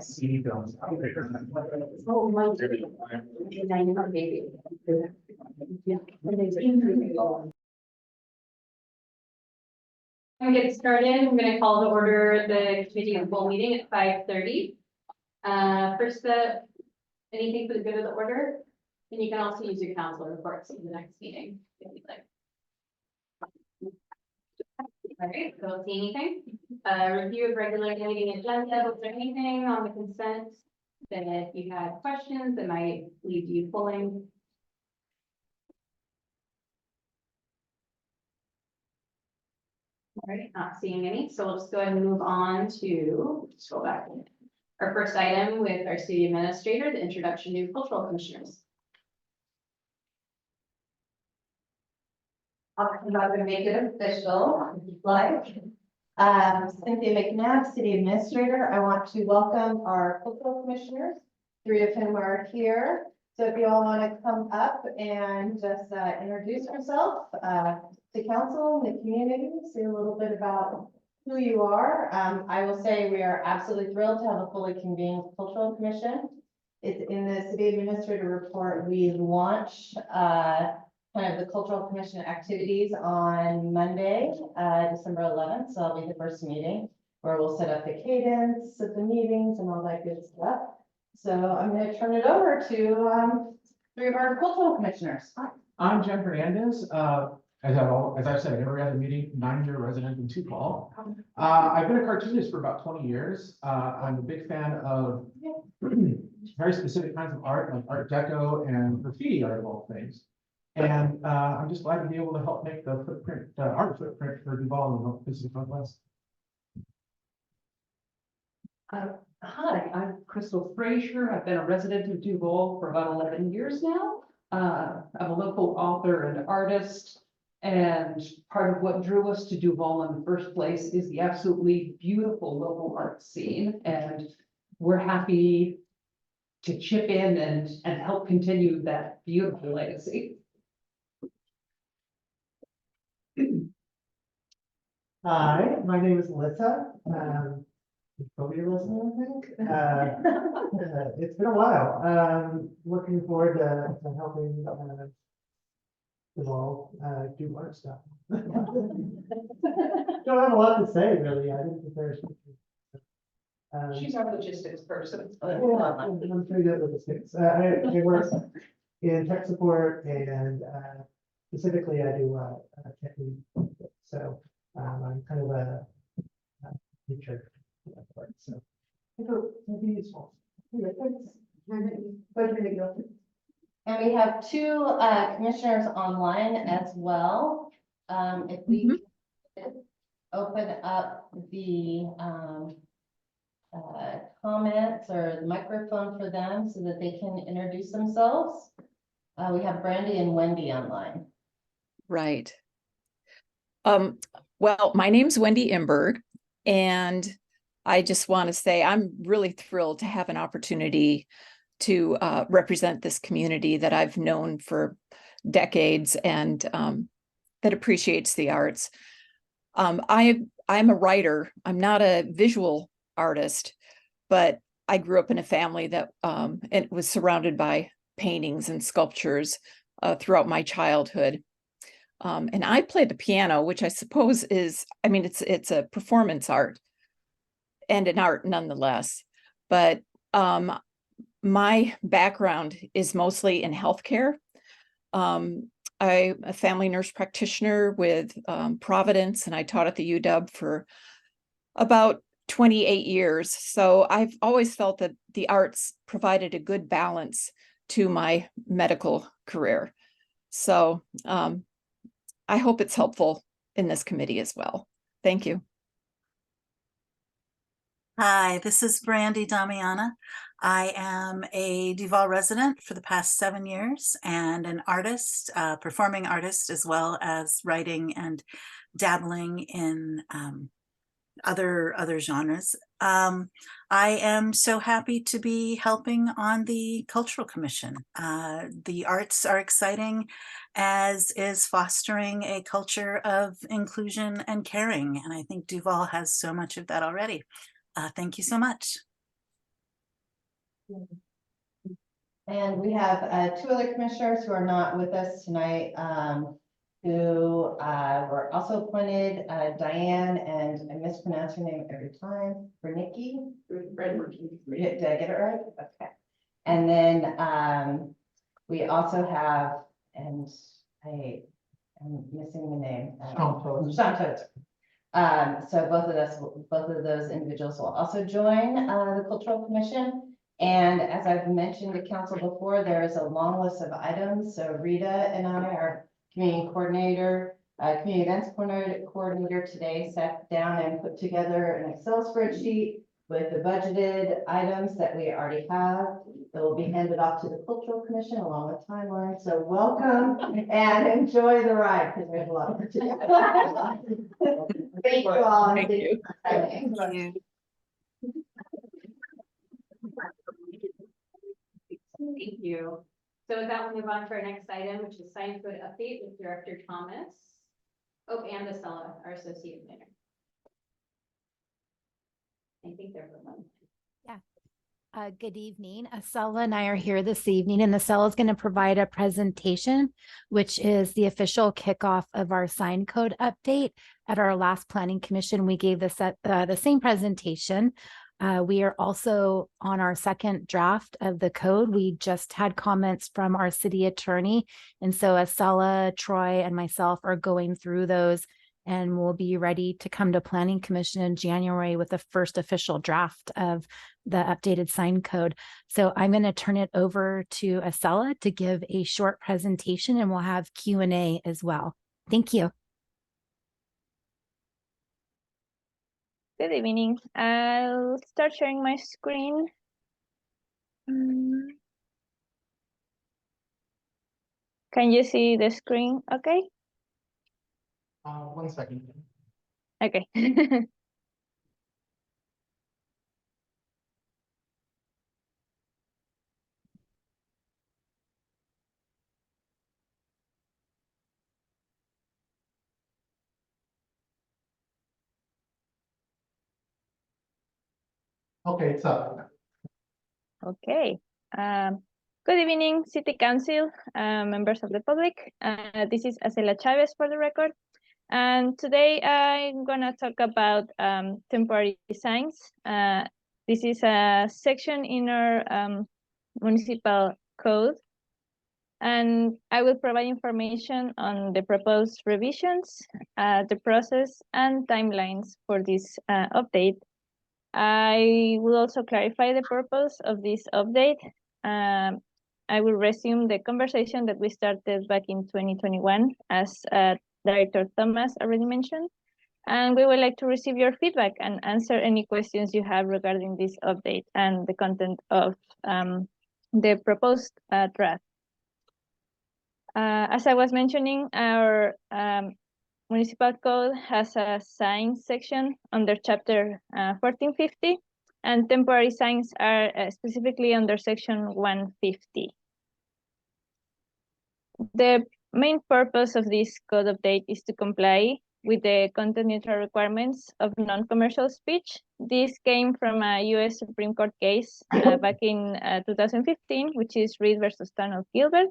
CD films. Oh, my baby. Yeah. I'm gonna get started. I'm gonna call to order the committee of the whole meeting at 5:30. First up, anything for the good of the order? And you can also use your council reports in the next meeting if you'd like. All right, don't see anything. Review of regular meeting agenda. Was there anything on the consent that if you had questions that might leave you pulling? All right, not seeing any, so let's go ahead and move on to, let's go back. Our first item with our city administrator, the introduction to cultural commissioners. I'm not going to make it official, if you'd like. Cynthia McNabb, City Administrator. I want to welcome our cultural commissioners, 3 of whom are here. So if you all want to come up and just introduce yourself to council and the community, say a little bit about who you are. I will say we are absolutely thrilled to have a fully convened cultural commission. It's in the City Administrator report. We launched kind of the cultural commission activities on Monday, December 11th. So that'll be the first meeting where we'll set up the cadence of the meetings and all that good stuff. So I'm going to turn it over to 3 of our cultural commissioners. I'm Jen Hernandez. As I've said, every other meeting, 9-year resident in Duvall. I've been a cartoonist for about 20 years. I'm a big fan of very specific kinds of art, like Art Deco and graffiti art of all things. And I'm just glad to be able to help make the footprint, art footprint for Duvall in the Pacific Northwest. Hi, I'm Crystal Frazier. I've been a resident of Duvall for about 11 years now. I'm a local author and artist, and part of what drew us to Duvall in the first place is the absolutely beautiful local art scene, and we're happy to chip in and help continue that beautiful legacy. Hi, my name is Alyssa. Probably a listener, I think. It's been a while. Looking forward to helping Duvall do art stuff. Don't have a lot to say, really. I didn't prepare something. She's our logistics person. I'm pretty good at logistics. I work in tech support and specifically I do tech lead. So I'm kind of a teacher. So maybe useful. Anyway, thanks. Pleasure to go. And we have 2 commissioners online as well. If we could open up the comments or the microphone for them so that they can introduce themselves. We have Brandy and Wendy online. Right. Well, my name's Wendy Imberg, and I just want to say I'm really thrilled to have an opportunity to represent this community that I've known for decades and that appreciates the arts. I'm a writer. I'm not a visual artist, but I grew up in a family that it was surrounded by paintings and sculptures throughout my childhood. And I play the piano, which I suppose is, I mean, it's a performance art and an art nonetheless. But my background is mostly in healthcare. I'm a family nurse practitioner with Providence, and I taught at the UW for about 28 years. So I've always felt that the arts provided a good balance to my medical career. So I hope it's helpful in this committee as well. Thank you. Hi, this is Brandy Damiana. I am a Duvall resident for the past 7 years and an artist, performing artist, as well as writing and dabbling in other genres. I am so happy to be helping on the Cultural Commission. The arts are exciting, as is fostering a culture of inclusion and caring. And I think Duvall has so much of that already. Thank you so much. And we have two other commissioners who are not with us tonight, who were also appointed, Diane, and I mispronounce her name every time, Bernicki. Did I get it right? Okay. And then we also have, and I'm missing the name. Sean Todd. Sean Todd. So both of those individuals will also join the Cultural Commission. And as I've mentioned to council before, there is a long list of items. So Rita and I, our community coordinator, community events coordinator today sat down and put together an Excel spreadsheet with the budgeted items that we already have that will be handed off to the Cultural Commission along with timeline. So welcome and enjoy the ride because we have a lot of work to do. Thank you all. Thank you. Thank you. Thank you. So with that, we'll move on to our next item, which is sign code update with Director Thomas. Oh, and Acela, our associate planner. I think they're for one. Good evening. Acela and I are here this evening, and Acela is going to provide a presentation, which is the official kickoff of our sign code update. At our last planning commission, we gave this the same presentation. We are also on our second draft of the code. We just had comments from our city attorney, and so Acela, Troy, and myself are going through those, and we'll be ready to come to Planning Commission in January with the first official draft of the updated sign code. So I'm going to turn it over to Acela to give a short presentation, and we'll have Q&A as well. Thank you. Good evening. I'll start sharing my screen. Can you see the screen? Okay. 1 second. Okay. Okay, it's up. Okay. Good evening, City Council, members of the public. This is Acela Chavez for the record. And today I'm gonna talk about temporary signs. This is a section in our municipal code. And I will provide information on the proposed revisions, the process and timelines for this update. I will also clarify the purpose of this update. I will resume the conversation that we started back in 2021, as Director Thomas already mentioned. And we would like to receive your feedback and answer any questions you have regarding this update and the content of the proposed draft. As I was mentioning, our municipal code has a sign section under chapter 1450, and temporary signs are specifically under section 150. The main purpose of this code update is to comply with the content neutral requirements of non-commercial speech. This came from a US Supreme Court case back in 2015, which is Reed versus Town of Gilbert.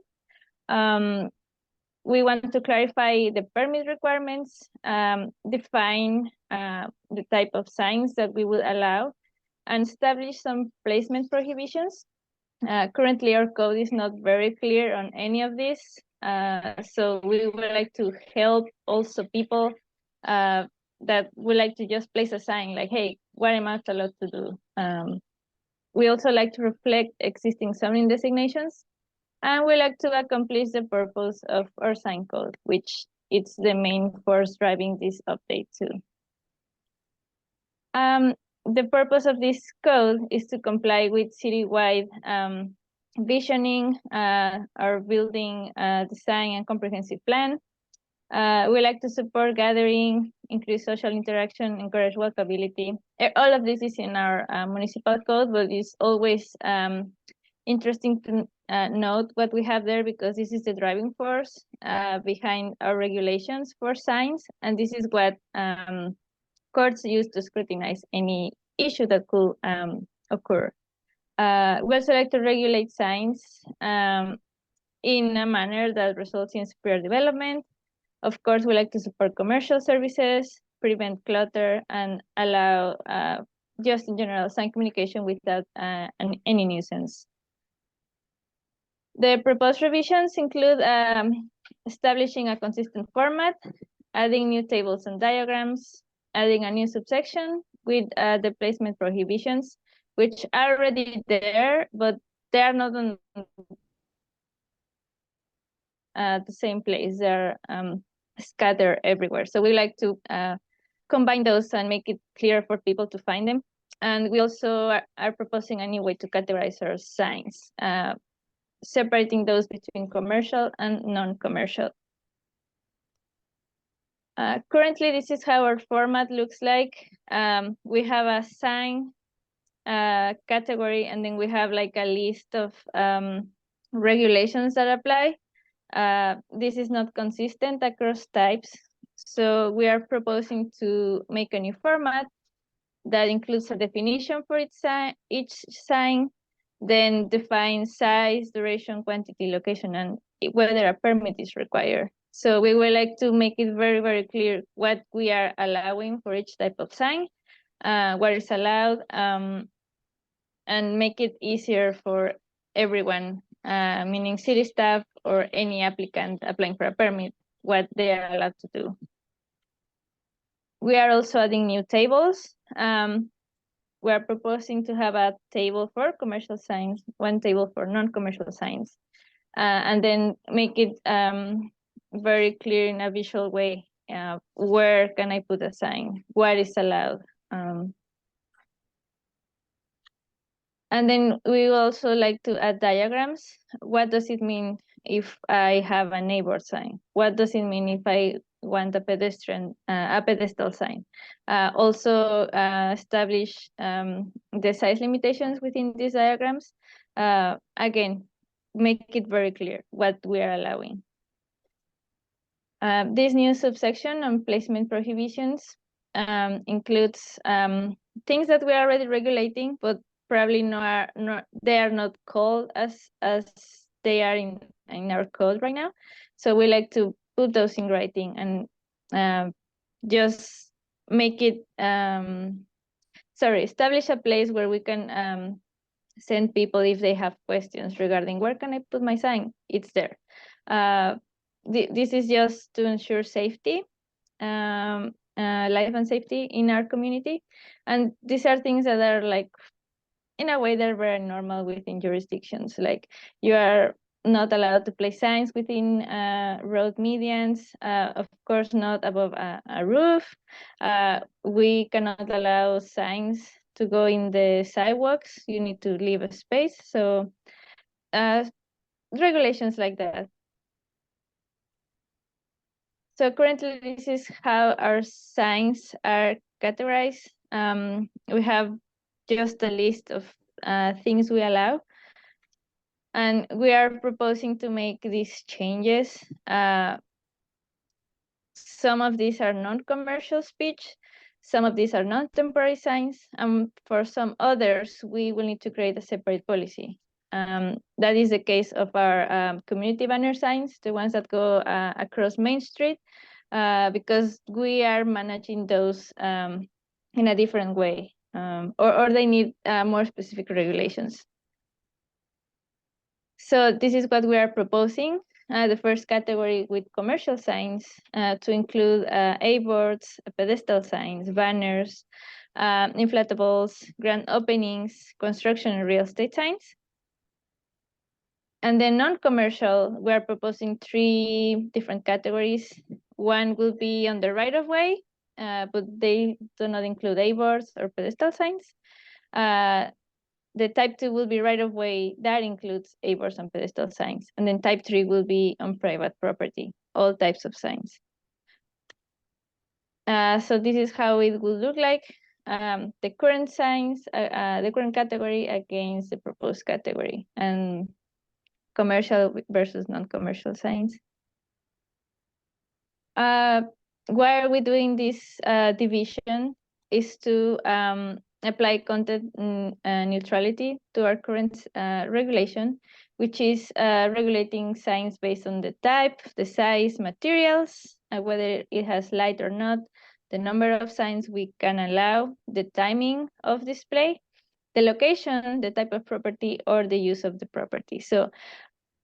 We want to clarify the permit requirements, define the type of signs that we will allow, and establish some placement prohibitions. Currently, our code is not very clear on any of this, so we would like to help also people that would like to just place a sign like, hey, what am I allowed to do? We also like to reflect existing zoning designations. And we like to accomplish the purpose of our sign code, which it's the main force driving this update too. The purpose of this code is to comply with citywide visioning, our building design and comprehensive plan. We like to support gathering, increase social interaction, encourage walkability. All of this is in our municipal code, but it's always interesting to note what we have there, because this is the driving force behind our regulations for signs, and this is what courts use to scrutinize any issue that could occur. We also like to regulate signs in a manner that results in superior development. Of course, we like to support commercial services, prevent clutter, and allow just in general sign communication without any nuisance. The proposed revisions include establishing a consistent format, adding new tables and diagrams, adding a new subsection with the placement prohibitions, which are already there, but they are not on the same place. They're scattered everywhere. So we like to combine those and make it clear for people to find them. And we also are proposing a new way to categorize our signs, separating those between commercial and non-commercial. Currently, this is how our format looks like. We have a sign category, and then we have like a list of regulations that apply. This is not consistent across types. So we are proposing to make a new format that includes a definition for each sign, then define size, duration, quantity, location, and whether a permit is required. So we would like to make it very, very clear what we are allowing for each type of sign, what is allowed, and make it easier for everyone, meaning city staff or any applicant applying for a permit, what they are allowed to do. We are also adding new tables. We are proposing to have a table for commercial signs, one table for non-commercial signs, and then make it very clear in a visual way. Where can I put a sign? What is allowed? And then we also like to add diagrams. What does it mean if I have a neighbor sign? What does it mean if I want a pedestal sign? Also establish the size limitations within these diagrams. Again, make it very clear what we are allowing. This new subsection on placement prohibitions includes things that we are already regulating, but probably they are not called as they are in our code right now. So we like to put those in writing and just make it establish a place where we can send people if they have questions regarding where can I put my sign. It's there. This is just to ensure safety, life and safety in our community. And these are things that are like, in a way, they're very normal within jurisdictions. Like you are not allowed to place signs within road medians, of course, not above a roof. We cannot allow signs to go in the sidewalks. You need to leave a space. So regulations like that. So currently, this is how our signs are categorized. We have just a list of things we allow. And we are proposing to make these changes. Some of these are non-commercial speech. Some of these are non-temporary signs. And for some others, we will need to create a separate policy. That is the case of our community banner signs, the ones that go across Main Street, because we are managing those in a different way, or they need more specific regulations. So this is what we are proposing. The first category with commercial signs to include A-boards, pedestal signs, banners, inflatables, grand openings, construction and real estate signs. And then non-commercial, we are proposing 3 different categories. One will be on the right-of-way, but they do not include A-boards or pedestal signs. The type 2 will be right-of-way, that includes A-boards and pedestal signs. And then type 3 will be on private property, all types of signs. So this is how it will look like. The current signs, the current category against the proposed category, and commercial versus non-commercial signs. Why are we doing this division? Is to apply content neutrality to our current regulation, which is regulating signs based on the type, the size, materials, whether it has light or not, the number of signs we can allow, the timing of display, the location, the type of property, or the use of the property. So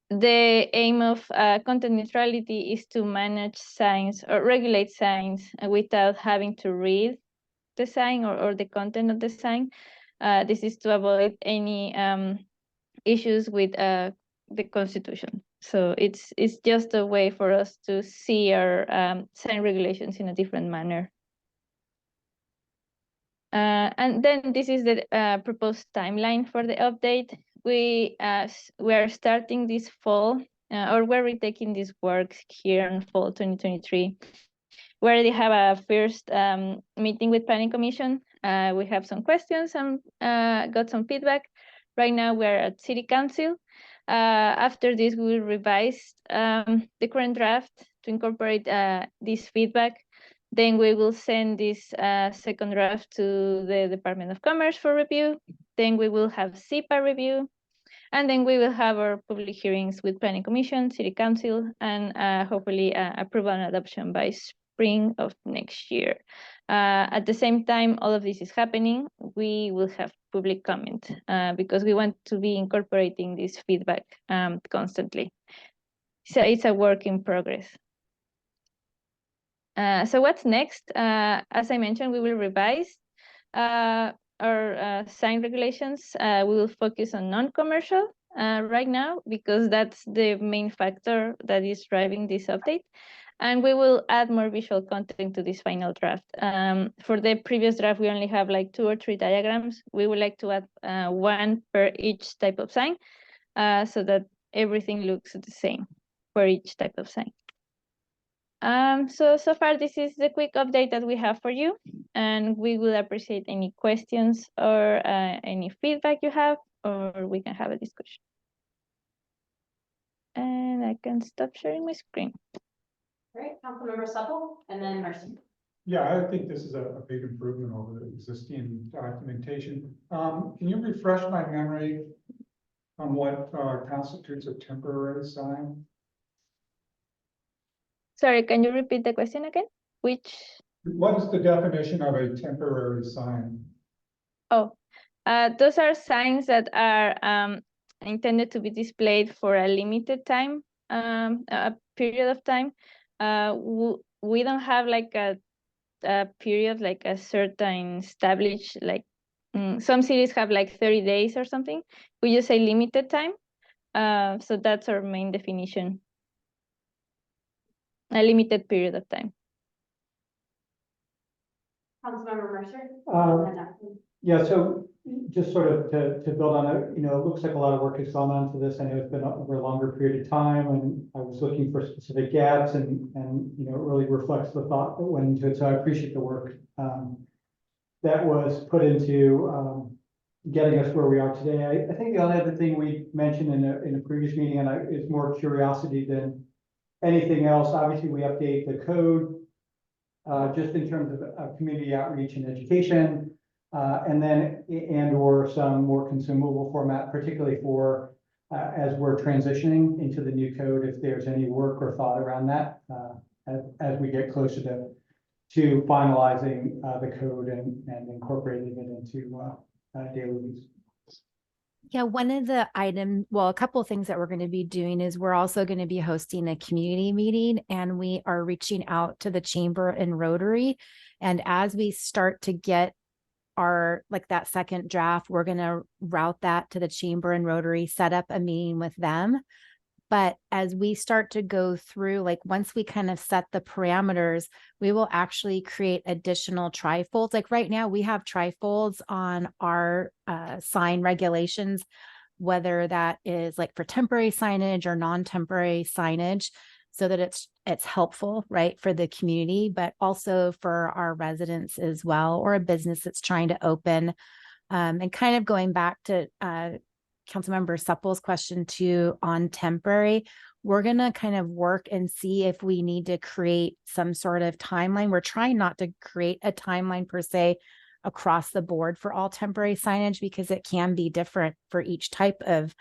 the aim of content neutrality is to manage signs or regulate signs without having to read the sign or the content of the sign. This is to avoid any issues with the Constitution. So it's just a way for us to see our sign regulations in a different manner. And then this is the proposed timeline for the update. We are starting this fall, or we're retaking these works here in fall 2023. We already have a first meeting with Planning Commission. We have some questions and got some feedback. Right now we're at City Council. After this, we will revise the current draft to incorporate this feedback. Then we will send this second draft to the Department of Commerce for review. Then we will have SIPA review. And then we will have our public hearings with Planning Commission, City Council, and hopefully approval and adoption by spring of next year. At the same time, all of this is happening, we will have public comment because we want to be incorporating this feedback constantly. So it's a work in progress. So what's next? As I mentioned, we will revise our sign regulations. We will focus on non-commercial right now because that's the main factor that is driving this update. And we will add more visual content to this final draft. For the previous draft, we only have like 2 or 3 diagrams. We would like to add 1 per each type of sign so that everything looks the same for each type of sign. So far, this is the quick update that we have for you, and we will appreciate any questions or any feedback you have, or we can have a discussion. And I can stop sharing my screen. All right, Councilmember Supple, and then Mercer. Yeah, I think this is a big improvement over the existing documentation. Can you refresh my memory on what constitutes a temporary sign? Sorry, can you repeat the question again? What is the definition of a temporary sign? Oh, those are signs that are intended to be displayed for a limited time, a period of time. We don't have like a period, like a certain established, like some cities have like 30 days or something. We just say limited time. So that's our main definition. A limited period of time. Councilmember Mercer. Yeah, so just sort of to build on it, it looks like a lot of work has gone on to this. I know it's been over a longer period of time, and I was looking for specific gaps, and it really reflects the thought that went into it. So I appreciate the work that was put into getting us where we are today. I think the only other thing we mentioned in a previous meeting, and is more curiosity than anything else. Obviously, we update the code just in terms of community outreach and education. And then or some more consumable format, particularly for as we're transitioning into the new code, if there's any work or thought around that as we get closer to finalizing the code and incorporating it into daily use. Yeah, one of the items, well, a couple of things that we're going to be doing is we're also going to be hosting a community meeting, and we are reaching out to the Chamber and Rotary. And as we start to get that second draft, we're going to route that to the Chamber and Rotary, set up a meeting with them. But as we start to go through, like once we kind of set the parameters, we will actually create additional trifolds. Like right now we have trifolds on our sign regulations, whether that is like for temporary signage or non-temporary signage, so that it's helpful, right, for the community, but also for our residents as well, or a business that's trying to open. And kind of going back to Councilmember Supple's question too on temporary, we're going to kind of work and see if we need to create some sort of timeline. We're trying not to create a timeline per se, across the board for all temporary signage because it can be different for each type of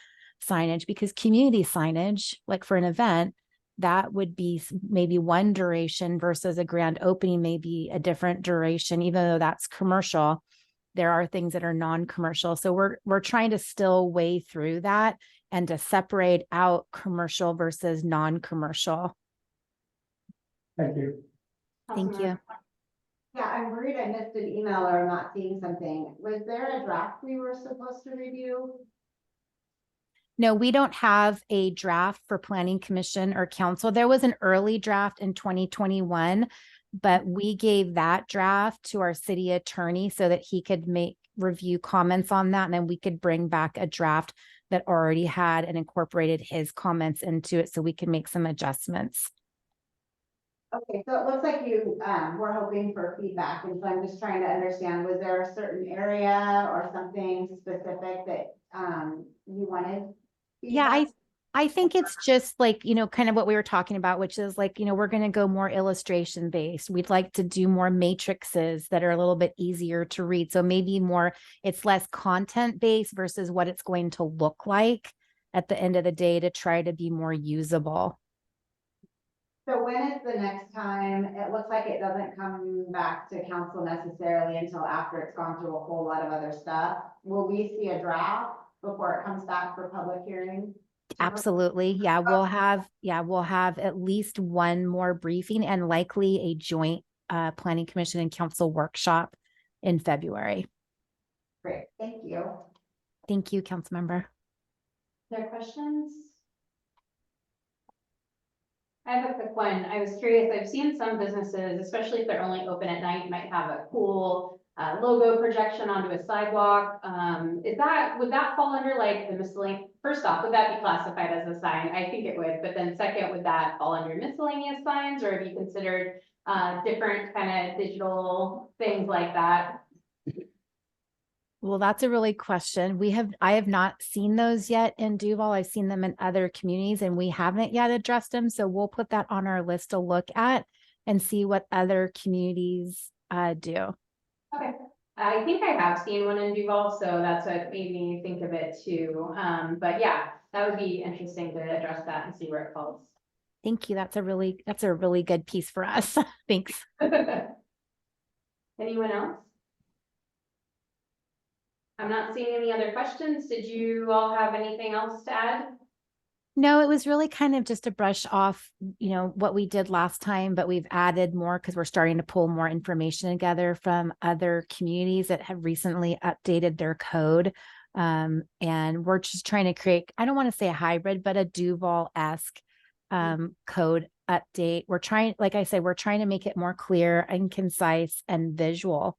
signage, because community signage, like for an event, that would be maybe one duration versus a grand opening may be a different duration, even though that's commercial. There are things that are non-commercial. So we're trying to still weigh through that and to separate out commercial versus non-commercial. Thank you. Thank you. Yeah, I'm worried I missed an email or I'm not seeing something. Was there a draft we were supposed to review? No, we don't have a draft for planning commission or council. There was an early draft in 2021, but we gave that draft to our city attorney so that he could review comments on that. And then we could bring back a draft that already had and incorporated his comments into it so we can make some adjustments. Okay, so it looks like you, were hoping for feedback, and so I'm just trying to understand, was there a certain area or something specific that, you wanted? Yeah, feedback? I think it's just like, kind of what we were talking about, which is like, we're going to go more illustration based. We'd like to do more matrices that are a little bit easier to read. So maybe it's less content based versus what it's going to look like at the end of the day to try to be more usable. So when is the next time? It looks like it doesn't come back to council necessarily until after it's gone through a whole lot of other stuff. Will we see a draft before it comes back for public hearing? Absolutely. Yeah, we'll have at least one more briefing and likely a joint planning commission and council workshop in February. Great, thank you. Thank you, council member. Other questions? I have a quick one. I was curious, I've seen some businesses, especially if they're only open at night, might have a cool logo projection onto a sidewalk. Would that fall under like the miscellaneous? First off, would that be classified as a sign? I think it would, but then second, would that fall under miscellaneous signs, or have you considered different kind of digital things like that? Well, that's a really question. I have not seen those yet in Duvall. I've seen them in other communities and we haven't yet addressed them. So we'll put that on our list to look at and see what other communities do. Okay, I think I have seen one in Duvall, so that's what made me think of it too. But yeah, that would be interesting to address that and see where it falls. Thank you. That's a really good piece for us. Thanks. Anyone else? I'm not seeing any other questions. Did you all have anything else to add? No, it was really kind of just a brush off, what we did last time, but we've added more because we're starting to pull more information together from other communities that have recently updated their code. And we're just trying to create, I don't want to say a hybrid, but a Duvall-esque code update. We're trying, like I said, we're trying to make it more clear and concise and visual.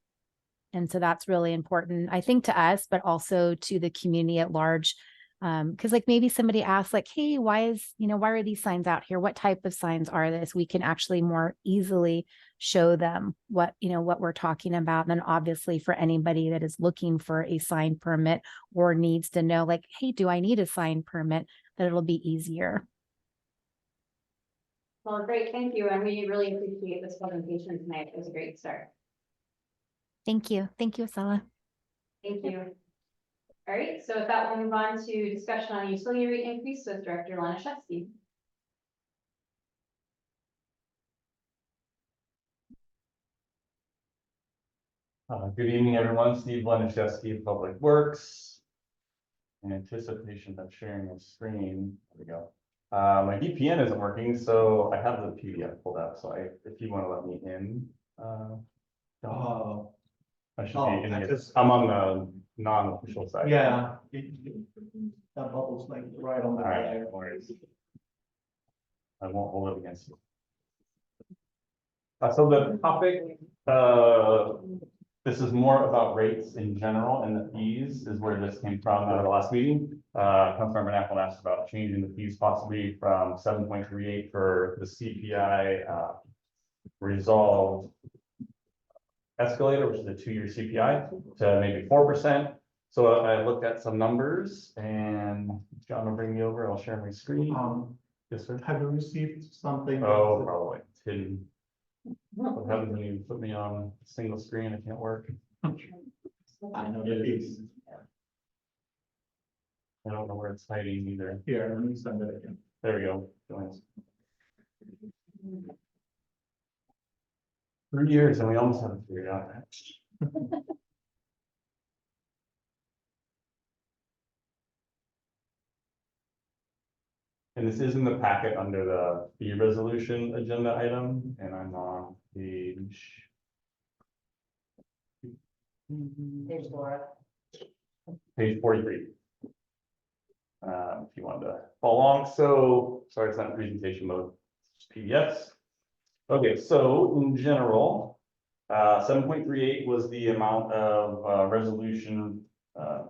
And so that's really important, I think, to us, but also to the community at large. Because like maybe somebody asks like, hey, why are these signs out here? What type of signs are this? We can actually more easily show them what we're talking about. And then obviously for anybody that is looking for a sign permit or needs to know like, hey, do I need a sign permit? That it'll be easier. Well, great, thank you. And we really appreciate this presentation tonight. It was a great start. Thank you. Thank you, Asela. Thank you. All right, so with that, we'll move on to discussion on utility rate increase with Director Laniszewski. Good evening, everyone. Steve Laniszewski, Public Works. In anticipation of sharing the screen, there we go. My VPN isn't working, so I have the PDF pulled up. So if you want to let me in, I should be in the, I'm on the non-official side. Yeah. That bubble's like right on the. All right, no worries. I won't hold it against you. So the topic, this is more about rates in general, and the fees is where this came from out of the last meeting. Councilmember Knappel asked about changing the fees possibly from 7.38 for the CPI resolved escalator, which is a 2-year CPI, to maybe 4%. So I looked at some numbers, and John will bring me over. I'll share my screen. Yes, sir. Have you received something? Oh, probably. It's hidden. What happens when you put me on a single screen? It can't work. I know Yeah, it it's- is. I don't know where it's hiding either. Here, let me send it again. There we go. Joins. 3 years and we almost haven't figured it out. And this is in the packet under the fee resolution agenda item, and I'm on page. There's Laura. Page 43. If you wanted to follow along, so, sorry, it's not presentation mode, it's PDFs. Okay, so in general, 7.38 was the amount of resolution, I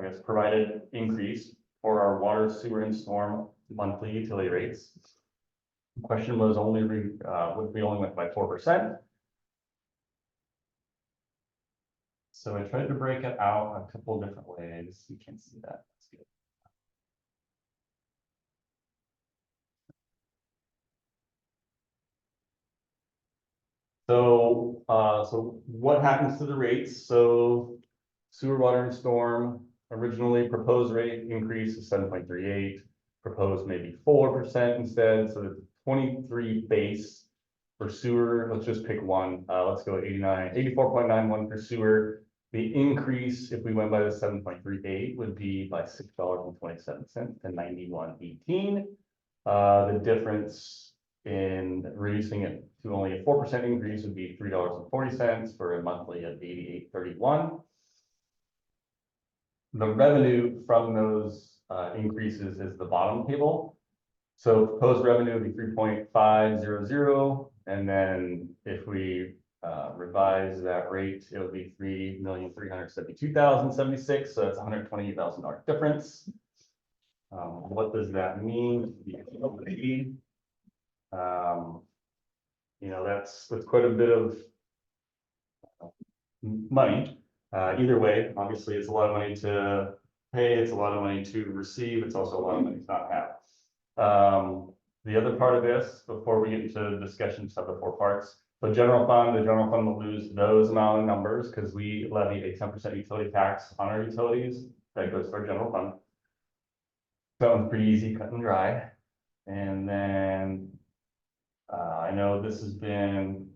guess, provided increase for our water, sewer, and storm monthly utility rates. The question was only, would we only went by 4%. So I tried to break it out a couple different ways. You can't see that. That's good. So what happens to the rates? So sewer, water, and storm, originally proposed rate increase is 7.38, proposed maybe 4% instead, so the 23 base for sewer, let's just pick one, let's go 84.91 for sewer. The increase, if we went by the 7.38, would be by $6.27 to 91.18. The difference in reducing it to only a 4% increase would be $3.40 for a monthly of 88.31. The revenue from those increases is the bottom table. So proposed revenue would be 3.500, and then if we revise that rate, it would be 3,372,076. So that's $128,000 difference. What does that mean? You know, that's quite a bit of money. Either way, obviously, it's a lot of money to pay. It's a lot of money to receive. It's also a lot of money to not have. The other part of this, before we get into the discussions of the 4 parts, the general fund will lose those amount of numbers because we levy a 10% utility tax on our utilities that goes to our general fund. That one's pretty easy, cut and dry. And then I know this has been,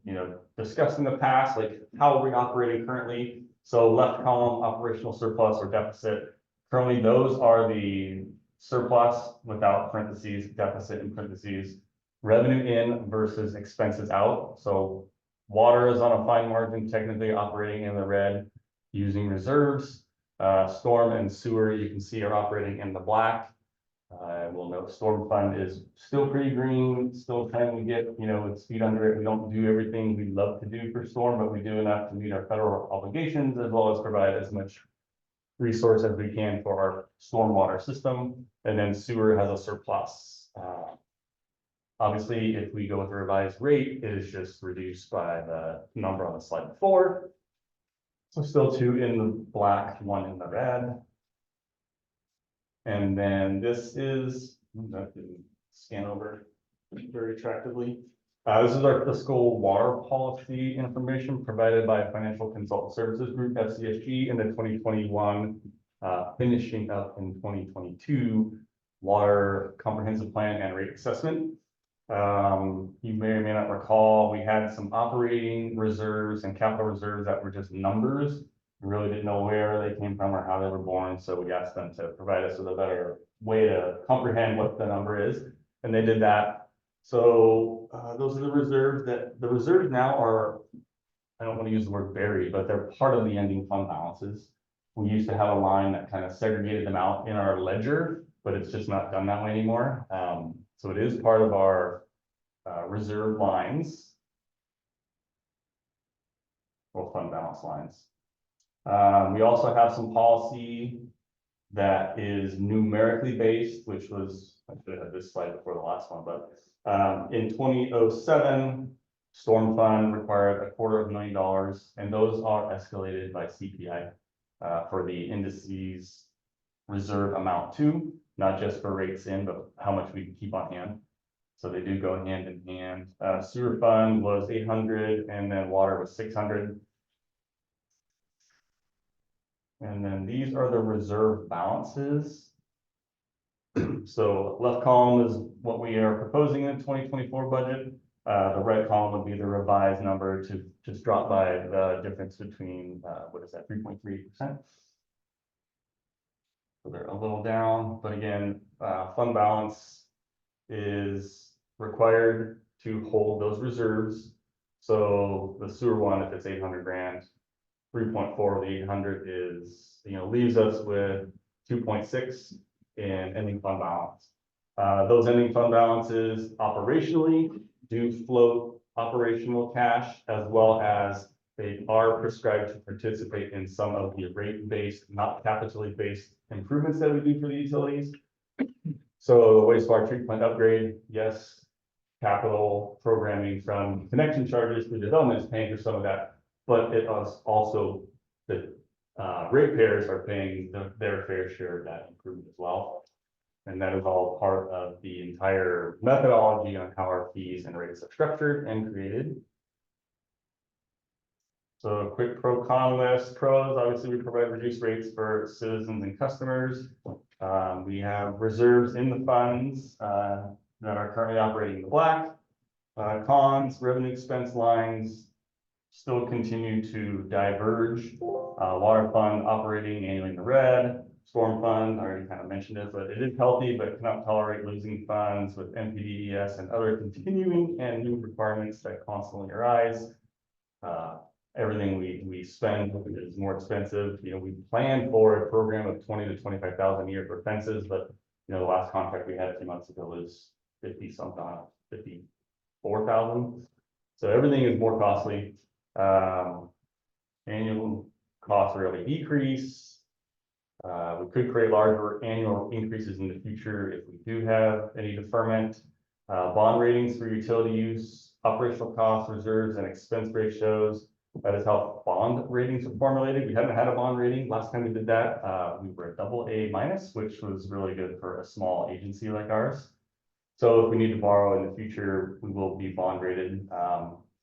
discussed in the past, like how are we operating currently? So left column, operational surplus or deficit. Currently, those are the surplus without parentheses, deficit in parentheses, revenue in versus expenses out. So water is on a fine margin, technically operating in the red using reserves. Storm and sewer, you can see, are operating in the black. We'll note storm fund is still pretty green, still trying to get, its feet under it. We don't do everything we love to do for storm, but we do enough to meet our federal obligations as well as provide as much resource as we can for our stormwater system. And then sewer has a surplus. Obviously, if we go with the revised rate, it is just reduced by the number on the slide before. So still 2 in the black, 1 in the red. And then this is, that didn't scan over very attractively. This is our fiscal water policy information provided by Financial Consultant Services Group, FCSG, in the 2021, finishing up in 2022 water comprehensive plan and rate assessment. You may or may not recall, we had some operating reserves and capital reserves that were just numbers. We really didn't know where they came from or how they were born, so we asked them to provide us with a better way to comprehend what the number is, and they did that. So those are the reserves now are, I don't want to use the word buried, but they're part of the ending fund balances. We used to have a line that kind of segregated them out in our ledger, but it's just not done that way anymore. So it is part of our reserve lines, or fund balance lines. We also have some policy that is numerically based, which was, I should have had this slide before the last one, but in 2007, storm fund required $250,000, and those are escalated by CPI for the indices reserve amount too, not just for rates in, but how much we can keep on hand. So they do go hand in hand. Sewer fund was 800, and then water was 600. And then these are the reserve balances. So left column is what we are proposing in 2024 budget. The right column would be the revised number to just drop by the difference between, what is that, 3.3%. So they're a little down, but again, fund balance is required to hold those reserves. So the sewer one, if it's 800 grand, 3.4 of the 800 is, leaves us with 2.6 in ending fund balance. Those ending fund balances operationally do float operational cash, as well as they are prescribed to participate in some of the rate-based, not capitally based improvements that we do for the utilities. So wastewater treatment upgrade, yes. Capital programming from connection charges through development is paying for some of that, but it was also the ratepayers are paying their fair share of that improvement as well. And that is all part of the entire methodology on how our fees and rates are structured and created. So a quick pro con list. Pros, obviously we provide reduced rates for citizens and customers. We have reserves in the funds that are currently operating in the black. Cons, revenue expense lines still continue to diverge. Water fund operating annually in the red. Storm fund, I already kind of mentioned it, but it is healthy, but cannot tolerate losing funds with NPDES and other continuing and new requirements that constantly arise. Everything we spend is more expensive. We planned for a program of 20 to 25,000 a year for fences, but the last contract we had a few months ago was 50 something, 54,000. So everything is more costly. Annual costs really decrease. We could create larger annual increases in the future if we do have any deferment. Bond ratings for utility use, operational costs, reserves, and expense ratios. That is how bond ratings are formulated. We haven't had a bond rating. Last time we did that, we were a AA-, which was really good for a small agency like ours. So if we need to borrow in the future, we will be bond rated,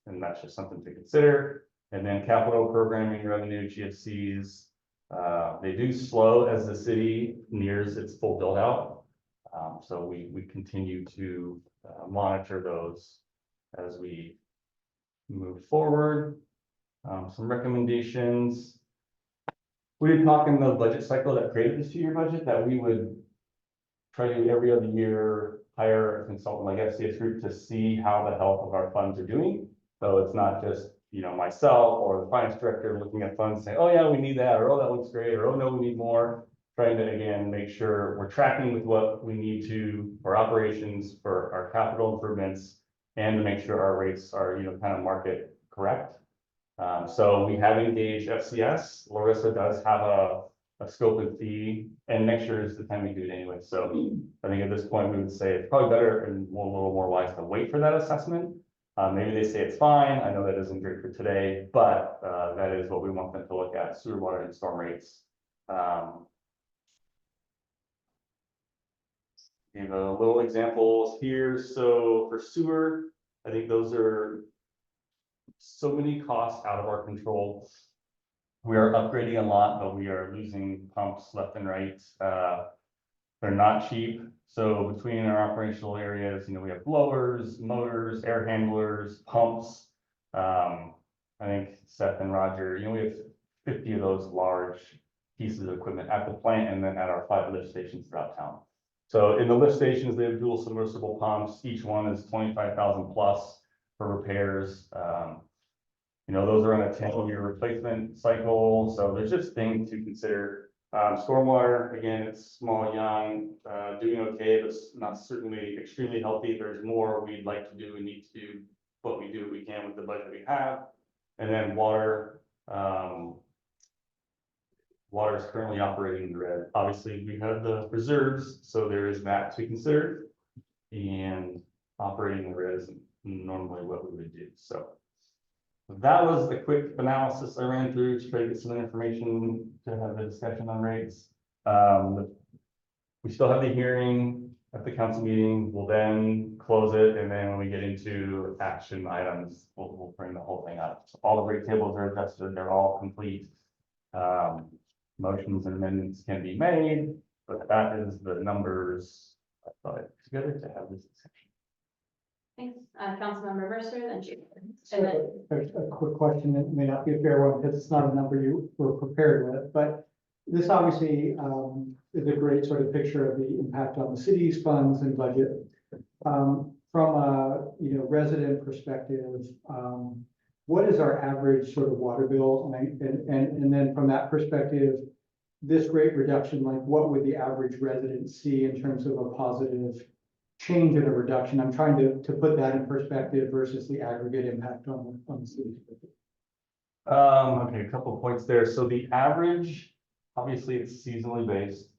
and that's just something to consider. And then capital programming revenue, GFCs, they do slow as the city nears its full build out. So we continue to monitor those as we move forward. Some recommendations. We did talk in the budget cycle that created this 2-year budget that we would try to every other year hire a consultant like FCS Group to see how the health of our funds are doing. So it's not just myself or the finance director looking at funds saying, oh yeah, we need that, or oh that looks great, or oh no, we need more. Trying to again make sure we're tracking with what we need to for operations, for our capital improvements, and to make sure our rates are kind of market correct. So we have engaged FCS. Larissa does have a scope and fee, and next year is the time we do it anyway. So I think at this point we would say it's probably better and a little more wise to wait for that assessment. Maybe they say it's fine. I know that isn't great for today, but that is what we want them to look at: sewer, water, and storm rates. Give a little examples here. So for sewer, I think those are so many costs out of our control. We are upgrading a lot, but we are losing pumps left and right. They're not cheap. So between our operational areas, we have blowers, motors, air handlers, pumps. I think Seth and Roger, we have 50 of those large pieces of equipment at the plant and then at our 5 lift stations throughout town. So in the lift stations, they have dual submersible pumps. Each one is 25,000 plus for repairs. Those are on a 10-year replacement cycle. So there's just things to consider. Stormwater, again, it's small, young, doing okay, but not certainly extremely healthy. There's more we'd like to do and need to do, but we do what we can with the budget we have. And then water, water is currently operating in the red. Obviously, we have the reserves, so there is that to consider. And operating in the red isn't normally what we would do. So that was the quick analysis I ran through to try to get some information to have the discussion on rates. We still have the hearing at the council meeting. We'll then close it, and then when we get into action items, we'll bring the whole thing up. So all the rate tables are adjusted; they're all complete. motions and amendments can be made, but that is the numbers I thought together to have this discussion. Thanks, Councilmember Mercer, then Chief. So a quick question that may not be a fair one because it's not a number you were prepared with, but this obviously is a great sort of picture of the impact on the city's funds and budget. From a resident perspective, what is our average sort of water bill? And then from that perspective, this rate reduction, like what would the average resident see in terms of a positive change in a reduction? I'm trying to put that in perspective versus the aggregate impact on the city. Okay, a couple of points there. So the average, obviously it's seasonally based.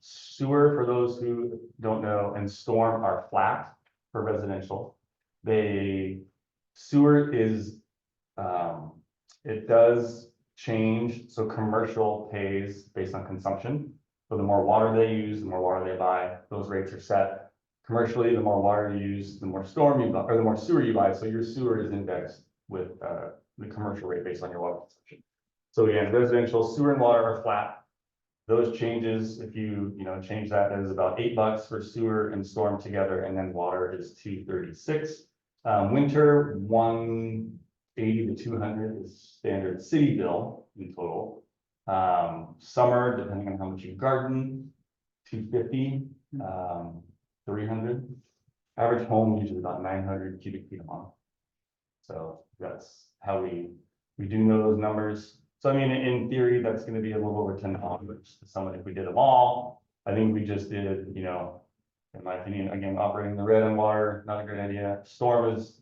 Sewer, for those who don't know, and storm are flat for residential. Sewer is, it does change. So commercial pays based on consumption. So the more water they use, the more water they buy, those rates are set. Commercially, the more water you use, the more storm you buy, or the more sewer you buy. So your sewer is indexed with the commercial rate based on your water consumption. So again, residential sewer and water are flat. Those changes, if you change that, is about $8 for sewer and storm together, and then water is $236. Winter, $180 to $200 is standard city bill in total. Summer, depending on how much you garden, $250, $300. Average home usually about 900 cubic feet a month. So that's how we do know those numbers. So I mean, in theory, that's going to be a little over $10 to someone if we did them all. I think we just did, in my opinion, again, operating the red on water, not a great idea. Storm is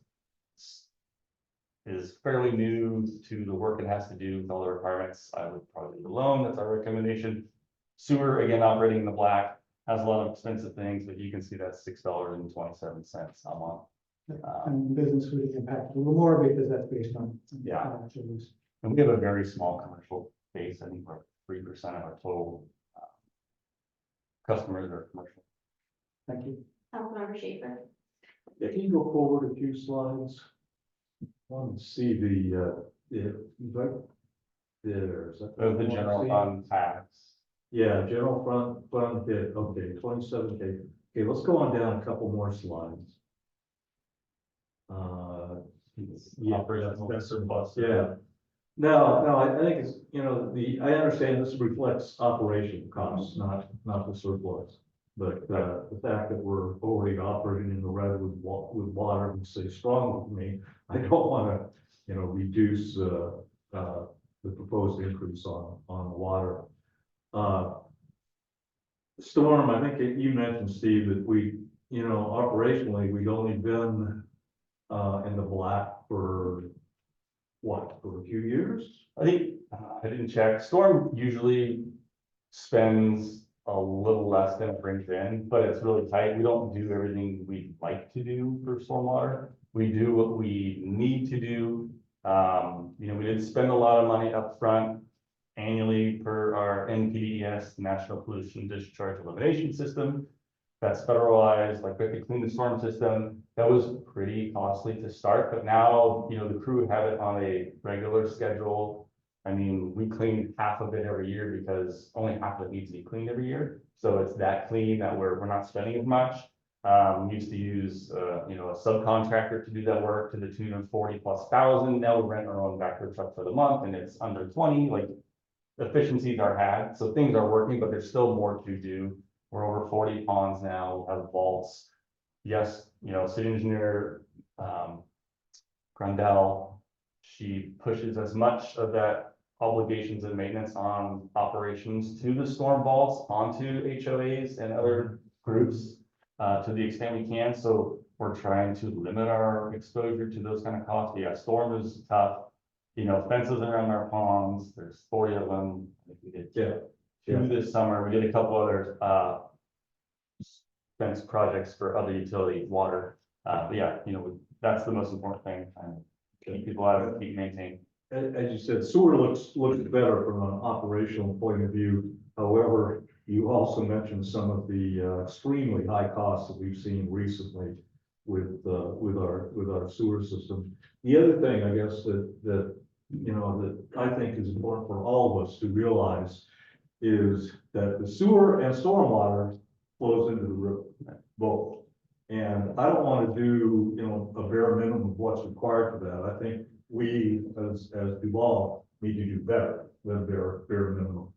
fairly new to the work it has to do with all the requirements. I would probably leave it alone. That's our recommendation. Sewer, again, operating in the black, has a lot of expensive things, but you can see that's $6.27 a month. And business would impact a little more because that's based on. Yeah. And we have a very small commercial base. I think we're 3% of our total customers are commercial. Thank you. Councilmember Schaefer. Yeah, can you go forward a few slides? I want to see the there's The general fund tax. Yeah, general fund hit, okay, 27K. Okay, let's go on down a couple more slides. Yeah, That's surplus. yeah. No, I think it's, I understand this reflects operation costs, not the surplus. But the fact that we're already operating in the red with water and stay strong with me, I don't want to, reduce the proposed increase on the water. Storm, I think you mentioned, Steve, that we, operationally, we've only been in the black for a few years? I think, I didn't check. Storm usually spends a little less than it brings in, but it's really tight. We don't do everything we'd like to do for stormwater. We do what we need to do. We did spend a lot of money up front annually for our NPDES, National Pollution Discharge Elimination System. That's federalized, like we have to clean the storm system. That was pretty costly to start, but now, the crew have it on a regular schedule. I mean, we clean half of it every year because only half of it needs to be cleaned every year. So it's that clean that we're not spending as much. We used to use, a subcontractor to do that work to the tune of 40,000+. Now we rent our own backer truck for the month and it's under 20, like efficiencies are had. So things are working, but there's still more to do. We're over 40 ponds now, have vaults. Yes, city engineer, Grundell, she pushes as much of that obligations and maintenance on operations to the storm vaults onto HOAs and other groups to the extent we can. So we're trying to limit our exposure to those kind of costs. But yeah, storm is tough. Fences around our ponds, there's 40 of them. I think we did two this summer. We did a couple other fence projects for other utility water. But yeah, that's the most important thing. And keep people out of it, keep maintaining. As you said, sewer looks better from an operational point of view. However, you also mentioned some of the extremely high costs that we've seen recently with our sewer system. The other thing, I guess, that that I think is important for all of us to realize is that the sewer and stormwater flows into the river, both. And I don't want to do, a bare minimum of what's required for that. I think we, as Duvall, need to do better than bare minimum.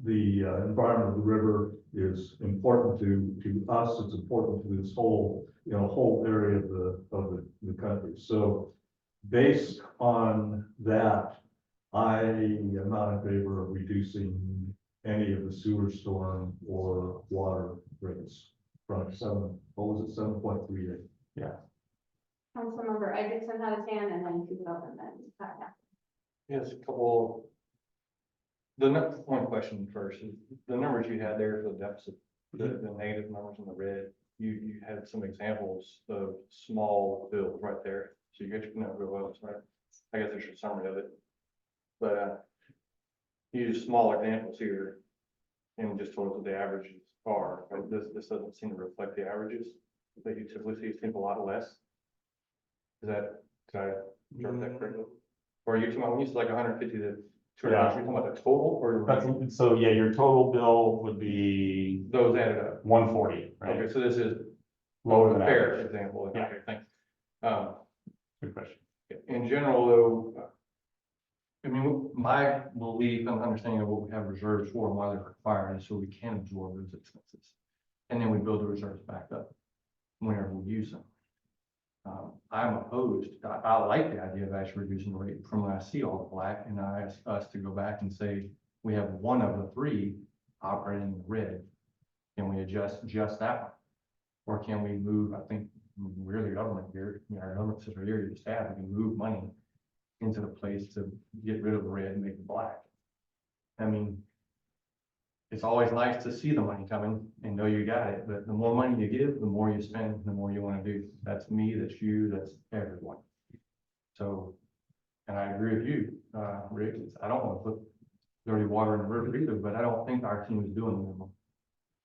The environment of the river is important to us. It's important to this whole, whole area of the country. So based on that, I am not in favor of reducing any of the sewer, storm, or water rates from 7.38. Yeah. Councilmember Isaacson had his hand, and then Duvall, and then Pat. Yes, a couple. One question first, is the numbers you had there for the deficit, the negative numbers in the red, you had some examples of small bills right there. So you get to know real well, right? I guess there's a summary of it. But you use small examples here and just told us what the averages are. But this doesn't seem to reflect the averages that you typically see. It seems a lot less. Did I interpret that correctly? Or are you talking about when you said like 150 to 200, Yeah. you're talking about the total or So yeah, your total bill would be those added up? 140, right? Okay, so this is Lower a than fair average. example. Yeah. Okay, thanks. Good question. In general, though, I mean, my belief and understanding of what we have reserves for and why they're required is so we can absorb those expenses. And then we build the reserves back up whenever we use them. I'm opposed. I like the idea of actually reducing the rate from when I see all the black, and I ask us to go back and say, we have one of the three operating in the red. Can we adjust just that one? Or can we move, I think, we're the government here, our government says right here, you just have, we can move money into the place to get rid of the red and make it black. I mean, it's always nice to see the money coming and know you got it, but the more money you give, the more you spend, the more you want to do. That's me, that's you, that's everyone. So, and I agree with you, Rick, I don't want to put dirty water in the river either, but I don't think our team is doing them.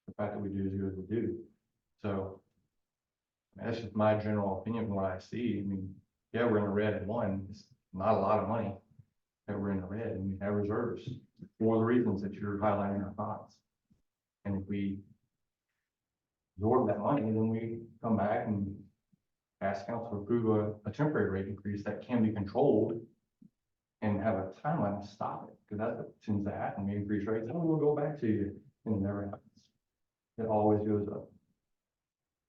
The fact that we do as good as we do. So, that's just my general opinion from what I see. I mean, yeah, we're in the red at one, it's not a lot of money that we're in the red, and we have reserves for the reasons that you're highlighting in our thoughts. And if we absorb that money, then we come back and ask council to approve a temporary rate increase that can be controlled and have a timeline to stop it, because that tends to happen. We increase rates, and we'll go back to you, and it never happens. It always goes up.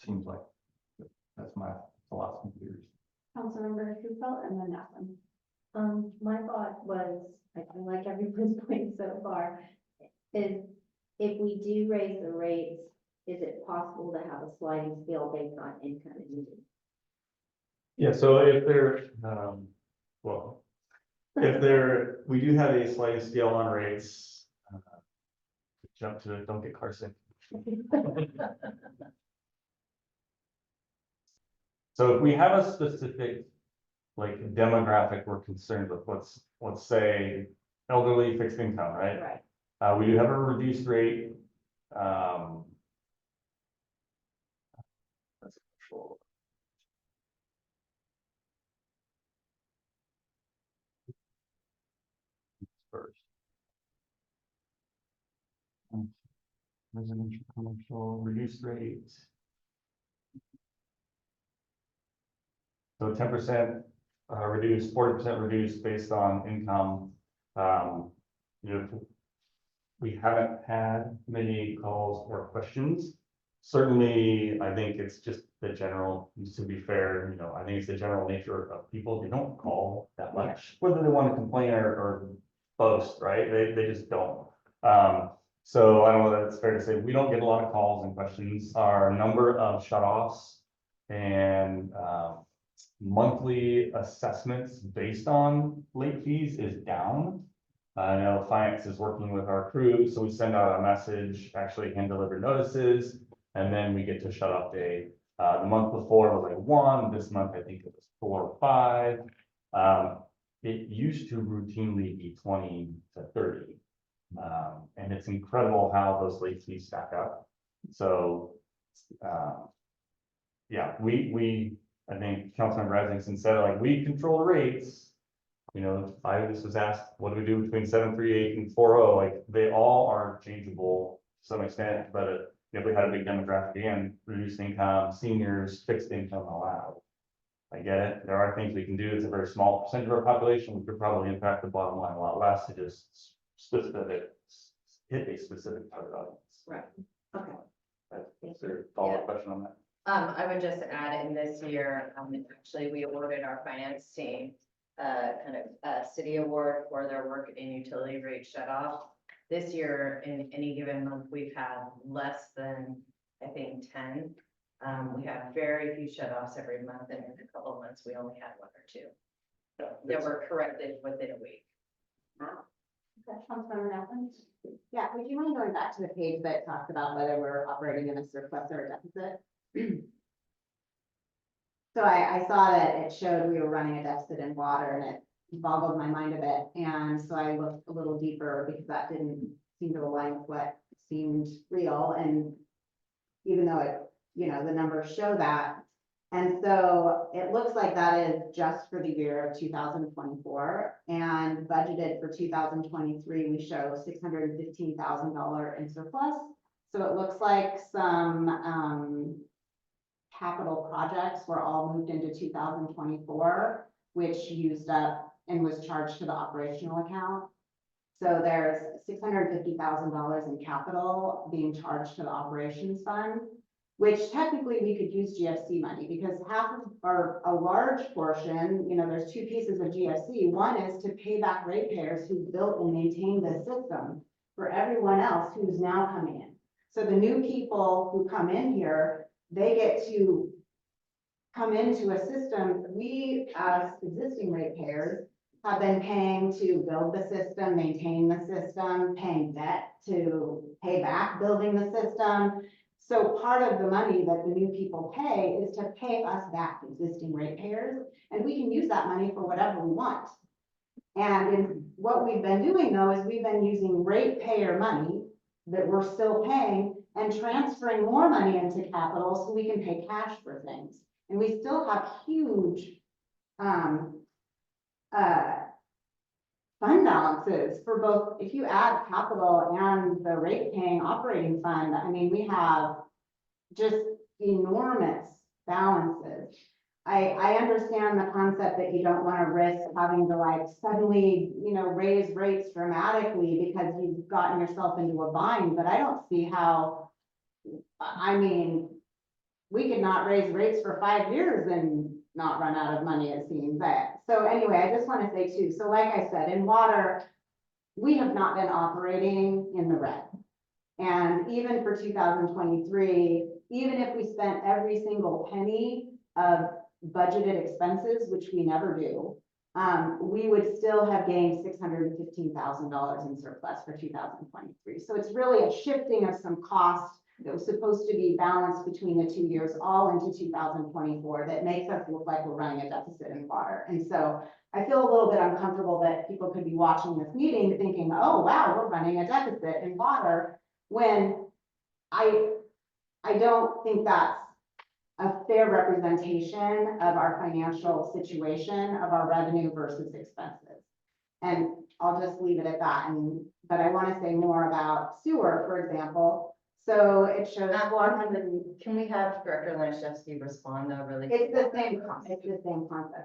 Seems like that's my philosophy theories. Councilmember Duvall, and then Nathan. My thought was, I like everyone's point so far, is if we do raise the rates, is it possible to have a sliding scale based on income and need? Yeah, so if there, we do have a sliding scale on rates. Jump to it, don't get car sick. So if we have a specific like demographic we're concerned with, let's say elderly fixed income, right? Right. We do have a reduced rate. That's control. First. Residential commercial reduced rate. So 10% reduced, 40% reduced based on income. We haven't had many calls or questions. Certainly, I think it's just the general, to be fair, I think it's the general nature of people. They don't call that much, whether they want to complain or boast, right? They just don't. So I don't know that it's fair to say we don't get a lot of calls and questions. Our number of shutoffs and monthly assessments based on late fees is down. I know finance is working with our crew, so we send out a message, actually hand delivered notices, and then we get to shut off day. The month before it was like 1, this month I think it was 4 or 5. It used to routinely be 20 to 30. And it's incredible how those late fees stack up. So yeah, I think Councilmember Isaacson said, like, we control the rates. I just was asked, what do we do between 738 and 40? Like, they all are changeable to some extent, but if we had a big demographic again, reduced income, seniors, fixed income allowed. I get it. There are things we can do. It's a very small percentage of our population. We could probably impact the bottom line a lot less to just hit a specific target audience. Right, okay. Is there a follow-up question on that? I would just add in this year, actually, we awarded our finance team kind of a city award for their work in utility rate shutoff. This year, in any given month, we've had less than, I think, 10. We have very few shutoffs every month, and in a couple of months, we only had 1 or 2. That were corrected within a week. Yeah, would you mind going back to the page that talks about whether we're operating in a surplus or a deficit? So I saw that it showed we were running a deficit in water, and it boggled my mind a bit. And so I looked a little deeper because that didn't seem to align with what seemed real. And even though it, the numbers show that. And so it looks like that is just for the year of 2024, and budgeted for 2023, we show $615,000 in surplus. So it looks like some capital projects were all moved into 2024, which used up and was charged to the operational account. So there's $650,000 in capital being charged to the operations fund, which technically we could use GFC money, because half of, or a large portion, there's 2 pieces of GFC. One is to pay back ratepayers who built and maintained the system for everyone else who's now coming in. So the new people who come in here, they get to come into a system. We, as existing ratepayers, have been paying to build the system, maintain the system, paying debt to pay back building the system. So part of the money that the new people pay is to pay us back, existing ratepayers, and we can use that money for whatever we want. And what we've been doing, though, is we've been using ratepayer money that we're still paying and transferring more money into capital so we can pay cash for things. And we still have huge fund balances for both. If you add capital and the rate paying operating fund, I mean, we have just enormous balances. I understand the concept that you don't want to risk having to like suddenly, raise rates dramatically because you've gotten yourself into a bind, but I don't see how, I mean, we could not raise rates for 5 years and not run out of money, it seems. So anyway, I just want to say too, so like I said, in water, we have not been operating in the red. And even for 2023, even if we spent every single penny of budgeted expenses, which we never do, we would still have gained $615,000 in surplus for 2023. So it's really a shifting of some cost that was supposed to be balanced between the 2 years all into 2024 that makes us look like we're running a deficit in water. And so I feel a little bit uncomfortable that people could be watching this meeting thinking, oh, wow, we're running a deficit in water, when I don't think that's a fair representation of our financial situation, of our revenue versus expenses. And I'll just leave it at that. But I want to say more about sewer, for example. So it shows 100. Can we have Director Lanishevsky respond though, really? It's the same concept,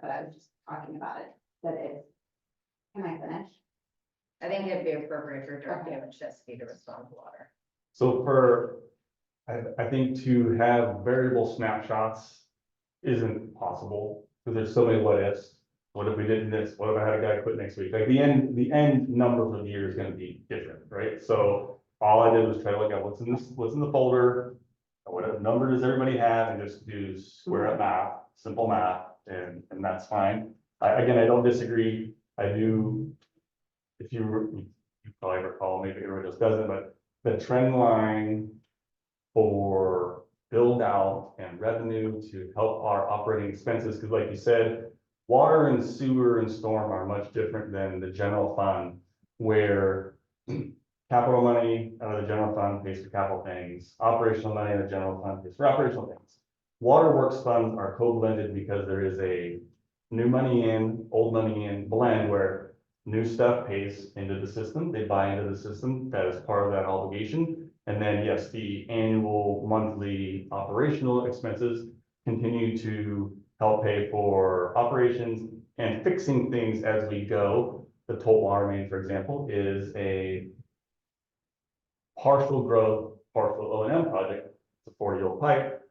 but I was just talking about it, can I finish? I think it'd be appropriate for Director Lanishevsky to respond to water. So I think to have variable snapshots isn't possible, because there's so many what ifs. What if we did this? What if I had a guy quit next week? Like the end number for the year is going to be different, right? So all I did was try to look at what's in the folder, what number does everybody have, and just do square up math, simple math, and that's fine. Again, I don't disagree. I do, if you probably recall, maybe everybody else doesn't, but the trend line for build out and revenue to help our operating expenses, because like you said, water and sewer and storm are much different than the general fund, where capital money out of the general fund pays for capital things, operational money out of the general fund pays for operational things. Waterworks funds are co-blended because there is a new money in, old money in blend where new stuff pays into the system, they buy into the system, that is part of that obligation. And then, yes, the annual, monthly operational expenses continue to help pay for operations and fixing things as we go. The toll water main, for example, is a partial growth, partial O&M project. It's a 40-year-old pipe,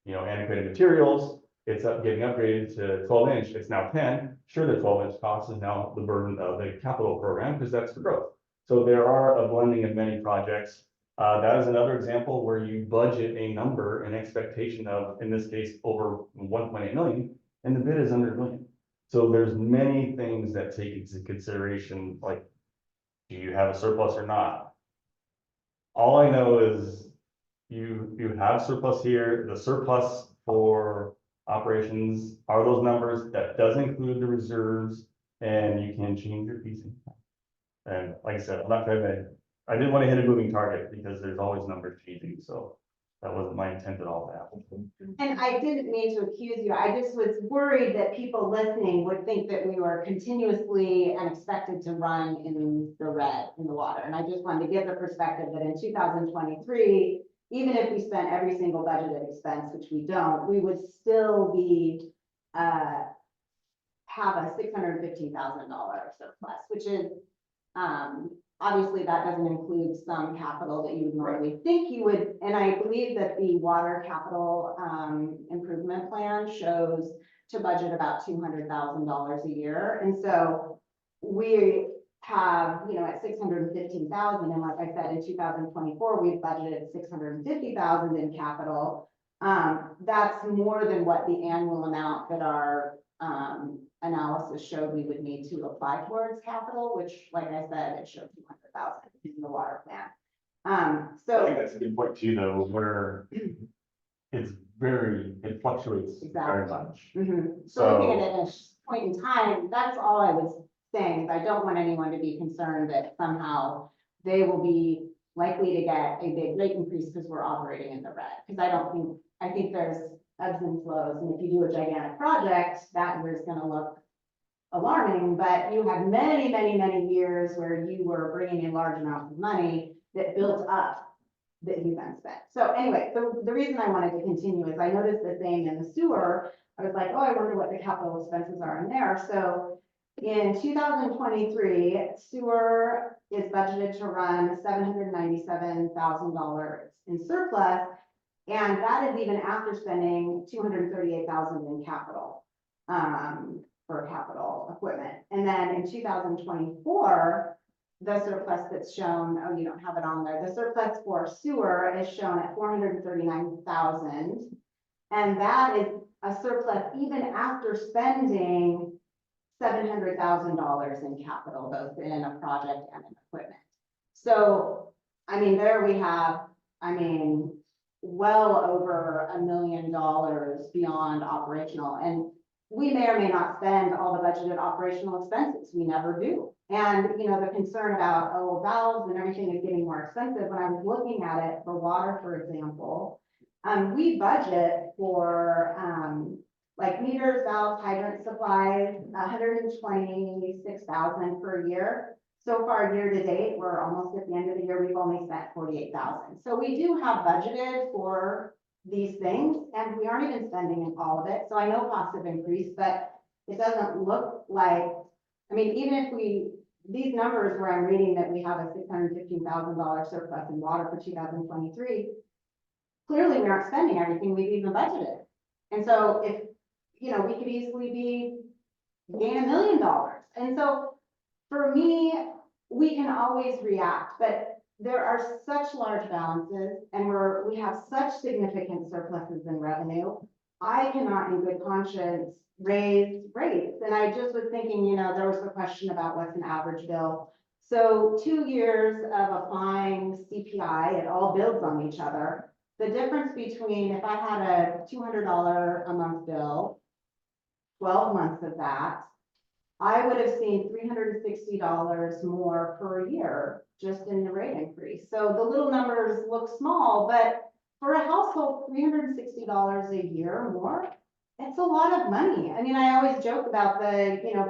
you know, antiquated materials. It's getting upgraded to 12-inch. It's now 10. Sure, the 12-inch cost is now the burden of the capital program because that's the growth. So there are a blending of many projects. That is another example where you budget a number in expectation of, in this case, over 1.8 million, and the bid is under $1 million. So there's many things that take into consideration, like, do you have a surplus or not? All I know is you have surplus here. The surplus for operations are those numbers. That does include the reserves, and you can change your piecing. And like I said, I'm not trying to, I didn't want to hit a moving target because there's always numbers changing, so that wasn't my intent at all to happen. And I didn't mean to accuse you. I just was worried that people listening would think that we were continuously and expected to run in the red in the water. And I just wanted to give the perspective that in 2023, even if we spent every single budgeted expense, which we don't, we would still be, have a $615,000 surplus, which is, obviously that doesn't include some capital that you would normally think you would. And I believe that the water capital, improvement plan shows to budget about $200,000 a year. And so we have, you know, at 615,000, and like I said, in 2024, we've budgeted 650,000 in capital. That's more than what the annual amount that our analysis showed we would need to apply towards capital, which, like I said, it showed 200,000 in the water plan. I So think that's a good point too, though, where it fluctuates very Exactly. much. So looking at it at a point in time, that's all I was saying, is I don't want anyone to be concerned that somehow they will be likely to get a big rate increase because we're operating in the red. Because I think there's ebbs and flows, and if you do a gigantic project, that year is going to look alarming, but you had many, many, many years where you were bringing in large amounts of money that built up that you then spent. So anyway, the reason I wanted to continue is I noticed the same in the sewer. I was like, oh, I wonder what the capital expenses are in there. So in 2023, sewer is budgeted to run $797,000 in surplus. And that is even after spending $238,000 in capital, for capital equipment. And then in 2024, the surplus that's shown, oh, you don't have it on there. The surplus for sewer is shown at 439,000. And that is a surplus even after spending $700,000 in capital, both in a project and in equipment. So, I mean, there we have, well over $1 million beyond operational. And we may or may not spend all the budgeted operational expenses. We never do. And, you know, the concern about, oh, valves and everything is getting more expensive. When I was looking at it for water, for example, we budget for, like meters, valves, hydrant supplies, 126,000 per year. So far, year to date, we're almost at the end of the year, we've only spent 48,000. So we do have budgeted for these things, and we aren't even spending all of it. So I know costs have increased, but it doesn't look like, even if these numbers where I'm reading that we have a $615,000 surplus in water for 2023, clearly we aren't spending everything we've even budgeted. And so if, you know, we could easily be gain $1 million. And so for me, we can always react, but there are such large balances and we have such significant surpluses in revenue. I cannot in good conscience raise rates. And I just was thinking, you know, there was a question about what's an average bill. So 2 years of applying CPI, it all builds on each other. The difference between if I had a $200 a month bill, 12 months of that, I would have seen $360 more per year just in the rate increase. So the little numbers look small, but for a household, $360 a year more it's a lot of money. I mean, I always joke about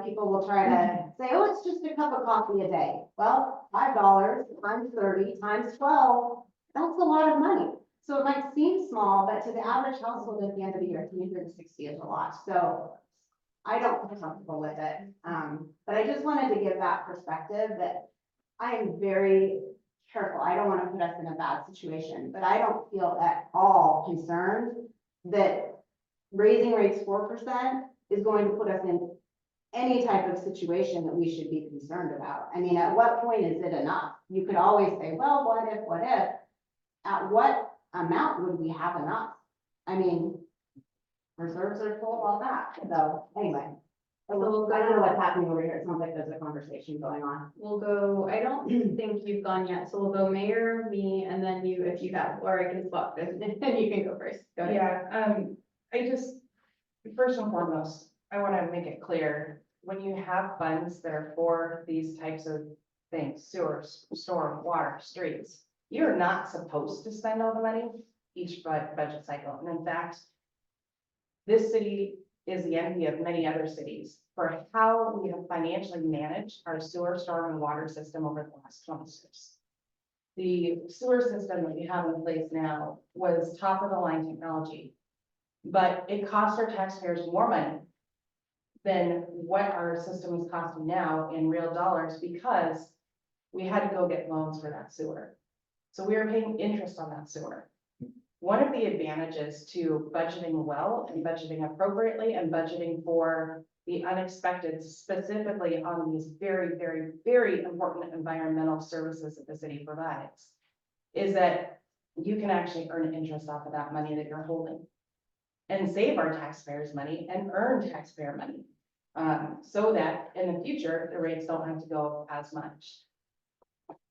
people will try to say, oh, it's just a cup of coffee a day. Well, $5 times 30 times 12, that's a lot of money. So it might seem small, but to the average household at the end of the year, 360 is a lot. So I don't feel comfortable with it. But I just wanted to give that perspective that I am very careful. I don't want to put us in a bad situation, but I don't feel at all concerned that raising rates 4% is going to put us in any type of situation that we should be concerned about. I mean, at what point is it enough? You could always say, well, what if, what if? At what amount would we have enough? I mean, reserves are full, all that. So anyway, I don't know what's happening over here. It sounds like there's a conversation going on. We'll go, I don't think you've gone yet, so we'll go mayor, me, and then you, if you have, or I can swap this, and you can go first. Go ahead. Yeah, I just, first and foremost, I want to make it clear, when you have funds that are for these types of things, sewers, storm, water, streets, you're not supposed to spend all the money each budget cycle. And in fact, this city is the envy of many other cities for how we have financially managed our sewer, storm, and water system over the last 20 years. The sewer system that we have in place now was top of the line technology, but it cost our taxpayers more money than what our system is costing now in real dollars because we had to go get loans for that sewer. So we are paying interest on that sewer. One of the advantages to budgeting well and budgeting appropriately and budgeting for the unexpected, specifically on these very, very, very important environmental services that the city provides, is that you can actually earn interest off of that money that you're holding and save our taxpayers money and earn taxpayer money, so that in the future, the rates don't have to go as much.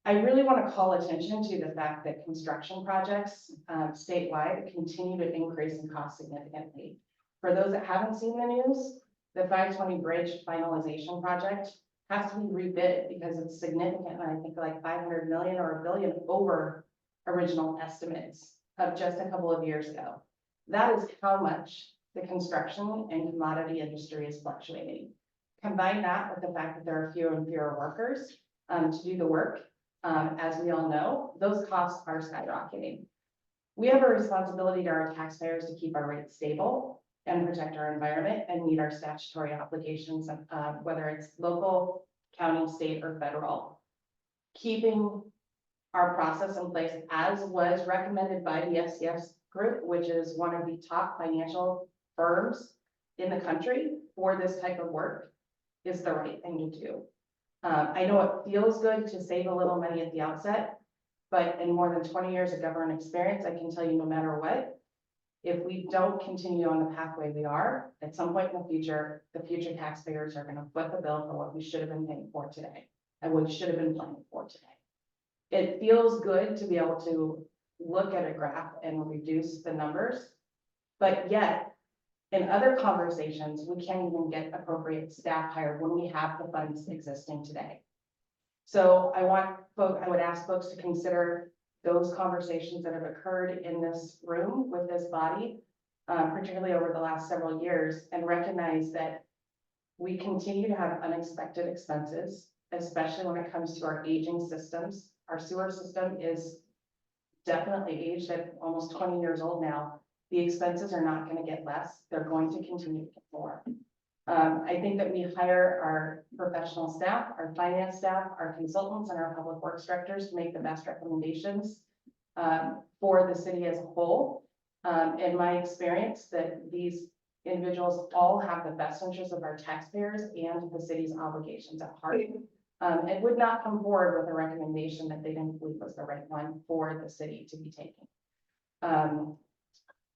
I really want to call attention to the fact that construction projects statewide continue to increase in cost significantly. For those that haven't seen the news, the 520 bridge finalization project has to be rebid because it's significant. And I think like 500 million or $1 billion over original estimates of just a couple of years ago. That is how much the construction and commodity industry is fluctuating. Combine that with the fact that there are fewer and fewer workers to do the work. As we all know, those costs are skyrocketing. We have a responsibility to our taxpayers to keep our rates stable and protect our environment and meet our statutory obligations, whether it's local, county, state, or federal. Keeping our process in place as was recommended by the FCS group, which is one of the top financial firms in the country for this type of work, is the right thing to do. I know it feels good to save a little money at the outset, but in more than 20 years of government experience, I can tell you no matter what, if we don't continue on the pathway we are, at some point in the future taxpayers are going to foot the bill for what we should have been paying for today and what we should have been planning for today. It feels good to be able to look at a graph and reduce the numbers, but yet in other conversations, we can't even get appropriate staff hired when we have the funds existing today. So I would ask folks to consider those conversations that have occurred in this room with this body, particularly over the last several years, and recognize that we continue to have unexpected expenses, especially when it comes to our aging systems. Our sewer system is definitely aged at almost 20 years old now. The expenses are not going to get less. They're going to continue to get more. I think that we hire our professional staff, our finance staff, our consultants, and our public works directors to make the best recommendations for the city as a whole. In my experience, that these individuals all have the best interests of our taxpayers and the city's obligations at heart. And would not come forward with a recommendation that they didn't believe was the right one for the city to be taking.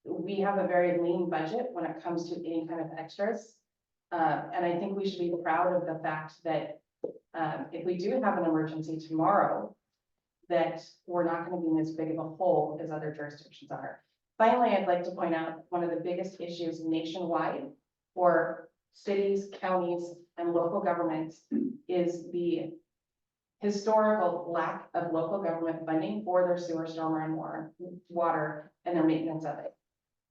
We have a very lean budget when it comes to any kind of extras. And I think we should be proud of the fact that if we do have an emergency tomorrow, that we're not going to be in as big of a hole as other jurisdictions are. Finally, I'd like to point out one of the biggest issues nationwide for cities, counties, and local governments is the historical lack of local government funding for their sewer, storm, and water and their maintenance of it.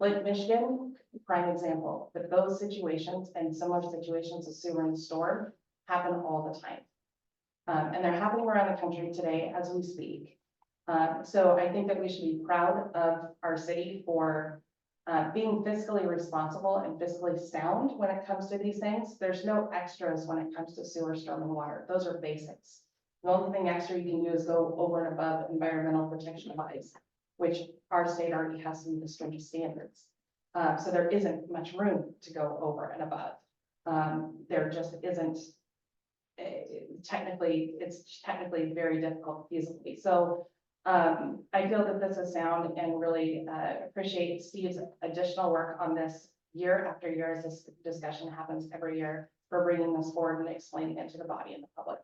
Lake Michigan, prime example, but those situations and similar situations of sewer and storm happen all the time. And they're happening around the country today as we speak. So I think that we should be proud of our city for being fiscally responsible and fiscally sound when it comes to these things. There's no extras when it comes to sewer, storm, and water. Those are basics. The only thing extra you can do is go over and above environmental protection wise, which our state already has some of the stringent standards. So there isn't much room to go over and above. There just isn't. Technically, it's technically very difficult feasibly. So I feel that this is sound and really appreciate Steve's additional work on this year after year as this discussion happens every year for bringing this forward and explaining it to the body and the public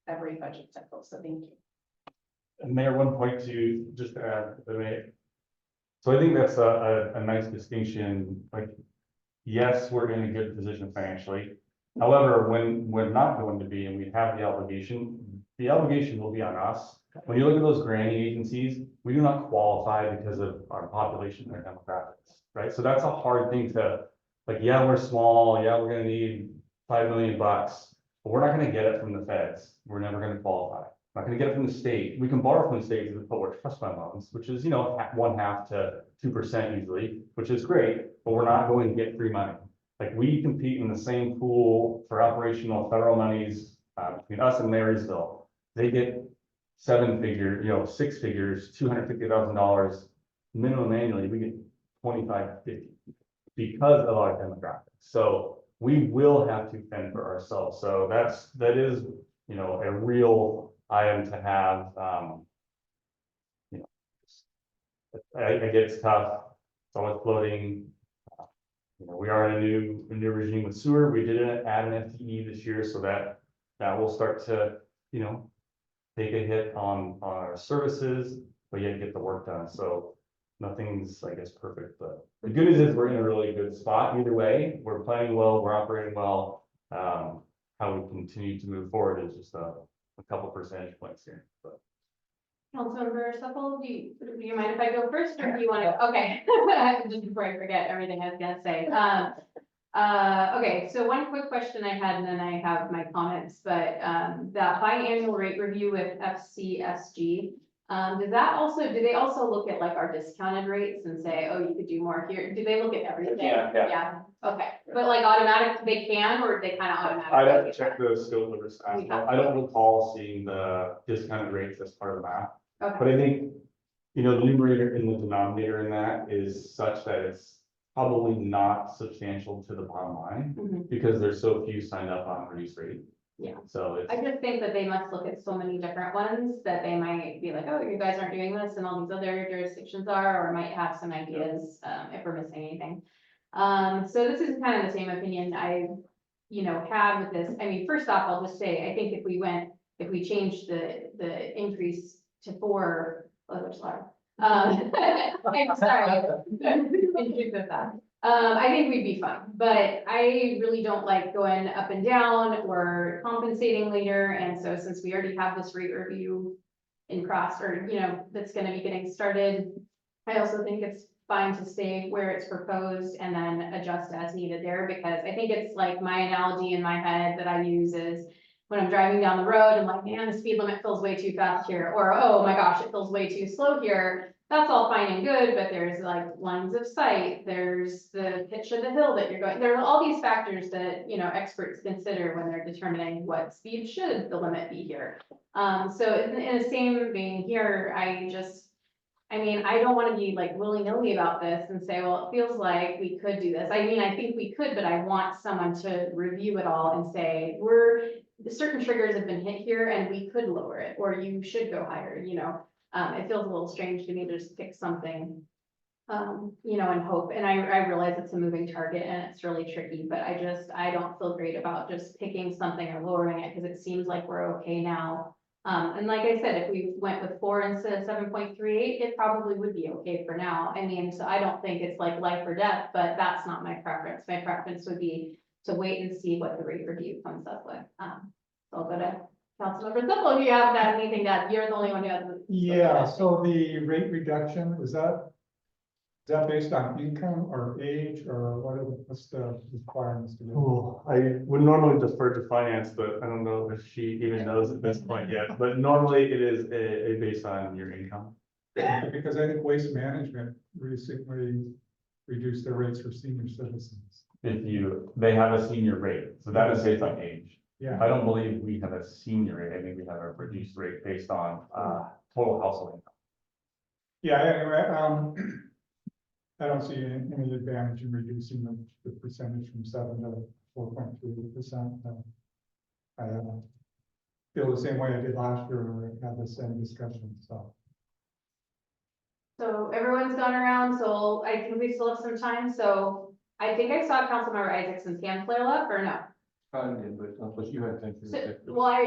every budget cycle. So thank you. And Mayor, one point to just to add, if I may. So I think that's a nice distinction. Like, yes, we're in a good position financially. However, when we're not going to be and we have the obligation will be on us. When you look at those granting agencies, we do not qualify because of our population and our demographics, right? So that's a hard thing to, like, yeah, we're small, yeah, we're gonna need $5 million, but we're not gonna get it from the feds. We're never gonna qualify. We're not gonna get it from the state. We can borrow from the state through the public trust fund loans, which is, 1/2 to 2% usually, which is great, but we're not going to get free money. Like, we compete in the same pool for operational federal monies between us and Marysville. They get 6 figures, $250,000 minimum annually. We get 25-50 because of our demographics. So we will have to fend for ourselves. So that is a real item to have. I get it's tough. It's always floating. We are in a new regime with sewer. We did add an FTE this year, so that will start to, take a hit on our services, but yet get the work done. So nothing's, I guess, perfect, but the good news is we're in a really good spot either way. We're playing well, we're operating well. How we continue to move forward is just a couple percentage points here, but. Councilmember Supple, do you mind if I go first, or do you want to? Okay, just before I forget everything I was gonna say. Okay, so one quick question I had, and then I have my comments. But that biannual rate review with FCSG, do they also look at like our discounted rates and say, oh, you could do more here? Do they look at everything? Yeah. Okay, but like automatic, they can, or they kind of automatically? I'd have to check the scope of risk. I don't recall seeing the discounted rates as part of the math. Okay. But I think, the numerator and the denominator in that is such that it's probably not substantial to the bottom line because there's so few signed up on reduced rate. Yeah. So I just think that they must look at so many different ones that they might be like, oh, you guys aren't doing this and all these other jurisdictions are, or might have some ideas if we're missing anything. So this is kind of the same opinion I, had with this. I mean, first off, I'll just say, I think if we changed the increase to 4, I'm sorry. I'm sorry. I think we'd be fine, but I really don't like going up and down or compensating later. And so since we already have this rate review in cross, or, that's gonna be getting started, I also think it's fine to stay where it's proposed and then adjust as needed there, because I think it's like my analogy in my head that I use is when I'm driving down the road, I'm like, man, the speed limit feels way too fast here, or, oh my gosh, it feels way too slow here. That's all fine and good, but there's like lines of sight, there's the pitch of the hill that you're going, there are all these factors that, experts consider when they're determining what speed should the limit be here. So in the same vein here, I don't want to be like willy-nilly about this and say, well, it feels like we could do this. I think we could, but I want someone to review it all and say, certain triggers have been hit here and we could lower it, or you should go higher, it feels a little strange to me to just pick something, and hope. And I realize it's a moving target and it's really tricky, but I don't feel great about just picking something or lowering it because it seems like we're okay now. And like I said, if we went with 4 instead of 7.38, it probably would be okay for now. So I don't think it's like life or death, but that's not my preference. My preference would be to wait and see what the rate review comes up with. So I'll go to Councilmember Duvall, if you have anything that you're the only one who has. Yeah, so the rate reduction, is that Is that based on income or age or what's the requirements to do? Cool. I would normally defer to finance, but I don't know if she even knows at this point yet, but normally it is a based on your income. Because I think Waste Management recently reduced their rates for senior citizens. They have a senior rate, so that is based on age. Yeah. I don't believe we have a senior rate. I think we have a reduced rate based on total household income. Yeah, anyway, I don't see any advantage in reducing the percentage from 7 to 4.3%. I feel the same way I did last year, when we had the same discussion, so. So everyone's gone around, so I think we still have some time, so I think I saw Councilmember Isaacson's hand flare up, or no? Probably did, but you had things. So,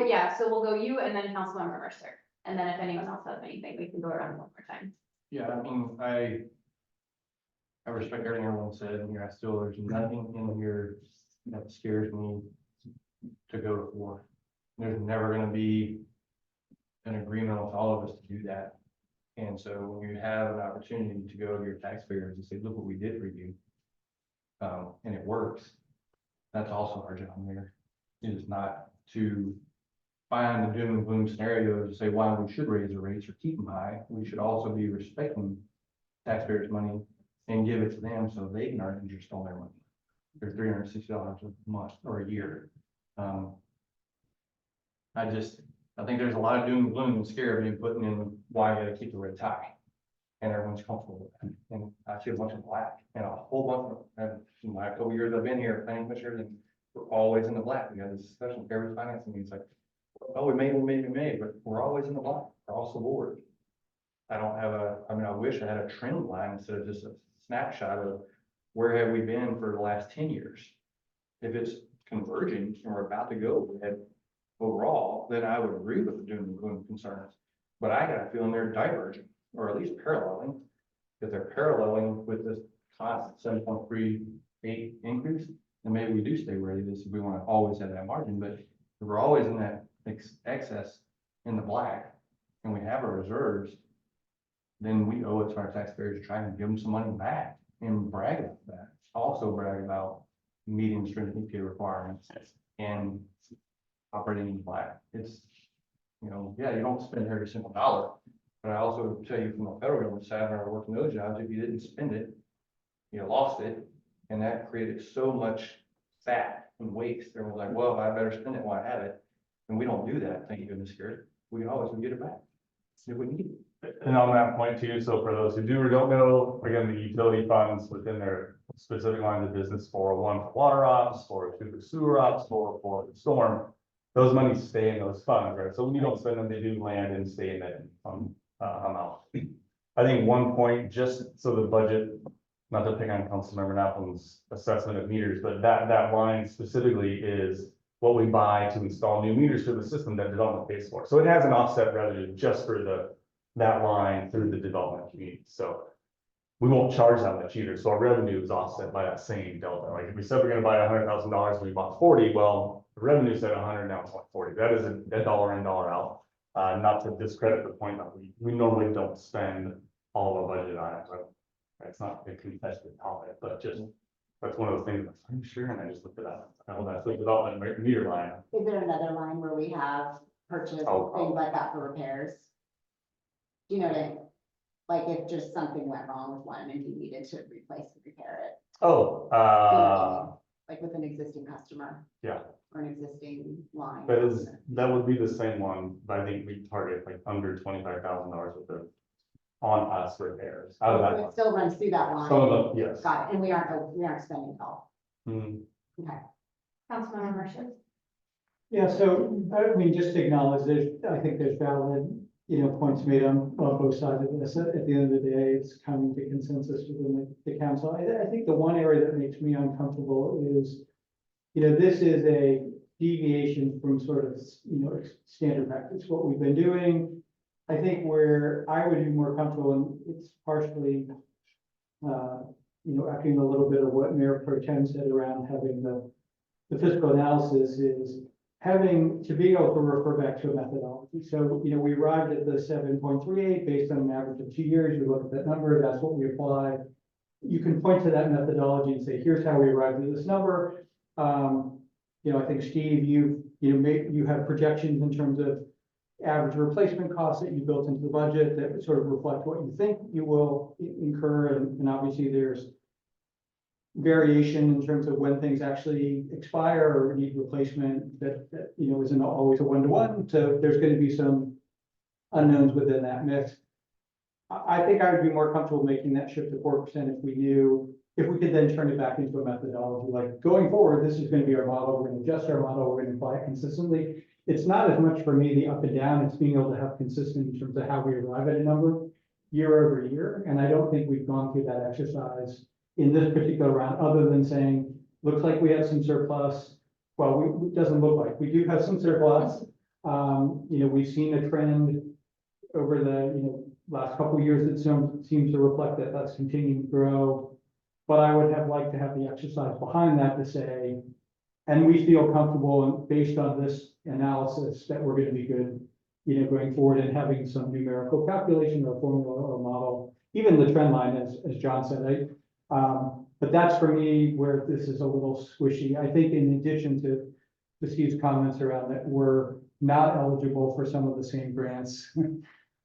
yeah, so we'll go you and then Councilmember Mercer, and then if anyone else has anything, we can go around one more time. Yeah, I mean, I respect everything everyone said, and here there's nothing in here that scares me to go to war. There's never gonna be an agreement with all of us to do that. And so when you have an opportunity to go to your taxpayers and say, look what we did for you, and it works, that's also our job here. It is not to find the doom and gloom scenarios to say why we should raise the rates or keep them high. We should also be respecting taxpayers' money and give it to them so they can earn interest on their money. They're $360 a month or a year. I think there's a lot of doom and gloom and scare being put in why you gotta keep the rates high. And everyone's comfortable with that. And I see a bunch of black and a whole bunch of, in my couple years I've been here, planning commissioners, and we're always in the black. We had this discussion with every financing meeting. It's like, oh, we may, but we're always in the black across the board. I don't have I wish I had a trend line instead of just a snapshot of where have we been for the last 10 years. If it's converging and we're about to go ahead overall, then I would agree with the doom and gloom concerns. But I got a feeling they're diverging, or at least paralleling. If they're paralleling with this constant 7.38 increase, then maybe we do stay where it is if we want to always have that margin. But if we're always in that excess in the black and we have our reserves, then we owe it to our taxpayers to try and give them some money back and brag about that. Also brag about meeting stringent EPA requirements and operating in the black. It's, yeah, you don't spend every single dollar, but I also tell you from the federal government side, when I worked in those jobs, if you didn't spend it, you lost it, and that created so much fat and waste. Everyone's like, well, I better spend it while I have it, and we don't do that. Thank goodness here. We can always get it back if we need it. And on that point too, so for those who do or don't know, again, the utility funds within their specific lines of business, 401 for water ops, 402 for sewer ops, 404 for storm, those monies stay in those funds, right? So when you don't spend them, they do land and stay in that amount. I think one point, just so the budget, not to pick on Councilmember Naplin's assessment of meters, but that line specifically is what we buy to install new meters to the system that development pays for. So it has an offset revenue just for that line through the development community. So we won't charge that much either. So our revenue is offset by that same delta. Like if we said we're going to buy $100,000, we bought 40, well, the revenue said 100, now it's like 40. That is a dollar in, dollar out. Not to discredit the point that we normally don't spend all of our budget items. It's not a competitive topic, but just that's one of those things. I'm sure, and I just looked it up. Oh, that's the development meter line. Is there another line where we have purchased things like that for repairs? Do you know what I mean? Like if just something went wrong with one and you needed to replace and repair it? Oh, Do you know what I mean? Like with an existing customer yeah. or an existing line? That would be the same one, but I think we target like under $25,000 with the on us repairs. Out of that So one. it still runs through that line? Some of them, yes. Got it, and we aren't spending it all? Mhm. Okay. Councilmember Mercer? Yeah, so, I mean, just to acknowledge, I think there's valid, points made on both sides of this. At the end of the day, it's coming to consensus within the council. I think the one area that makes me uncomfortable is, this is a deviation from sort of, standard practice, what we've been doing. I think where I would be more comfortable, and it's partially, echoing a little bit of what Mayor Pro Tem said around having the fiscal analysis is having to be able to refer back to a methodology. So, we arrived at the 7.38 based on an average of 2 years. We look at that number, that's what we apply. you can point to that methodology and say, here's how we arrived at this number. I think Steve, you have projections in terms of average replacement costs that you built into the budget that sort of reflect what you think you will incur, and obviously there's variation in terms of when things actually expire or need replacement that isn't always a one-to-one, so there's going to be some unknowns within that mix. I think I would be more comfortable making that shift to 4% if we could then turn it back into a methodology, like going forward, this is going to be our model, we're going to adjust our model, we're going to apply it consistently. It's not as much for me the up and down, it's being able to have consistent in terms of how we arrive at a number year over year, and I don't think we've gone through that exercise in this particular round, other than saying, looks like we have some surplus. Well, it doesn't look like, we do have some surplus. We've seen a trend over the, last couple of years that seems to reflect that that's continuing to grow. But I would have liked to have the exercise behind that to say, and we feel comfortable and based on this analysis that we're going to be good, going forward and having some numerical calculation or formula or model, even the trend line, as John said, but that's for me where this is a little squishy. I think in addition to Steve's comments around that we're not eligible for some of the same grants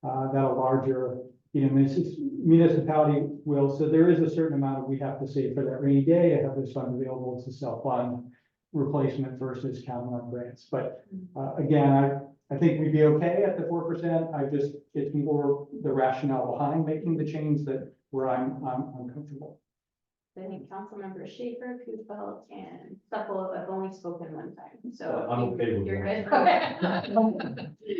that a larger municipality will. So there is a certain amount we have to save for that rainy day. I have this fund available to self-fund replacement versus counting on grants. But again, I think we'd be okay at the 4%. It's more the rationale behind making the change that where I'm uncomfortable. I think Councilmember Schaefer, Duvall, and Supple have only spoken one time, so. I'm okay with You're that. good. Okay.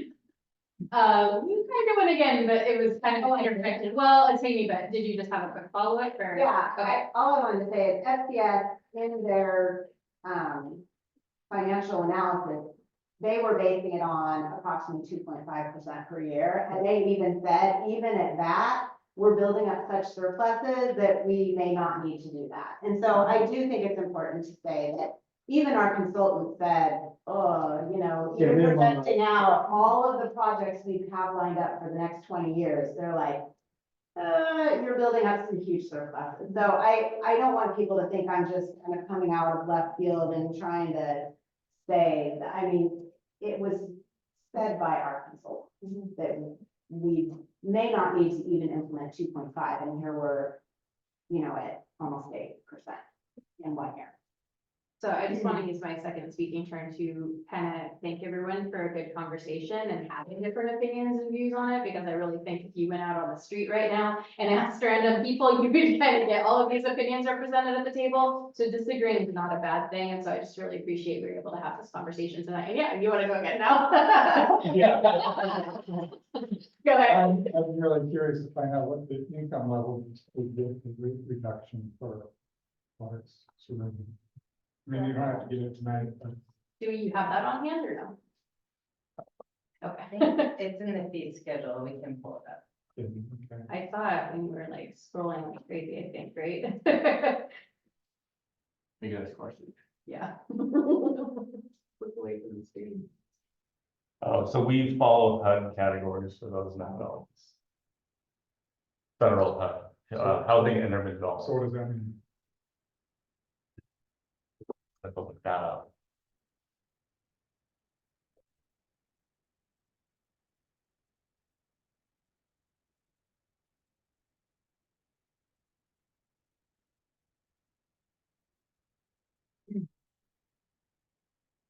You kind of went again, but it was kind of interjected. Well, a teeny bit. Did you just have a quick follow-up or? Yeah, Okay. all I wanted to say is SBS in their, financial analysis, they were basing it on approximately 2.5% per year. And they even said, even at that, we're building up such surpluses that we may not need to do that. And so I do think it's important to say that even our consultant said, oh, Yeah, even minimum. presenting out all of the projects we have lined up for the next 20 years, they're like, you're building up some huge surpluses. So I don't want people to think I'm just kind of coming out of left field and trying to say that. I mean, it was said by our consultants that we may not need to even implement 2.5, and here we're, at almost 8% in 1 year. So I just want to use my second speaking turn to kind of thank everyone for a good conversation and having different opinions and views on it, because I really think if you went out on the street right now and asked random people, you could kind of get all of these opinions represented at the table. So disagreeing is not a bad thing. And so I just really appreciate we were able to have this conversation tonight. And yeah, you want to go again now? Yeah. Go ahead. I'm really curious to find out what the income level would be the reduction for water surrounding. I mean, you don't have to get it tonight, but. Do you have that on hand or no? Okay. It's in the fee schedule, we can pull it up. Okay. I saw it when you were like scrolling like crazy, I think, right? You guys question. Yeah. Look away from the screen. Oh, so we follow HUD categories for those not know. Federal HUD, housing intermittent So development. what does that mean? Let's look that up.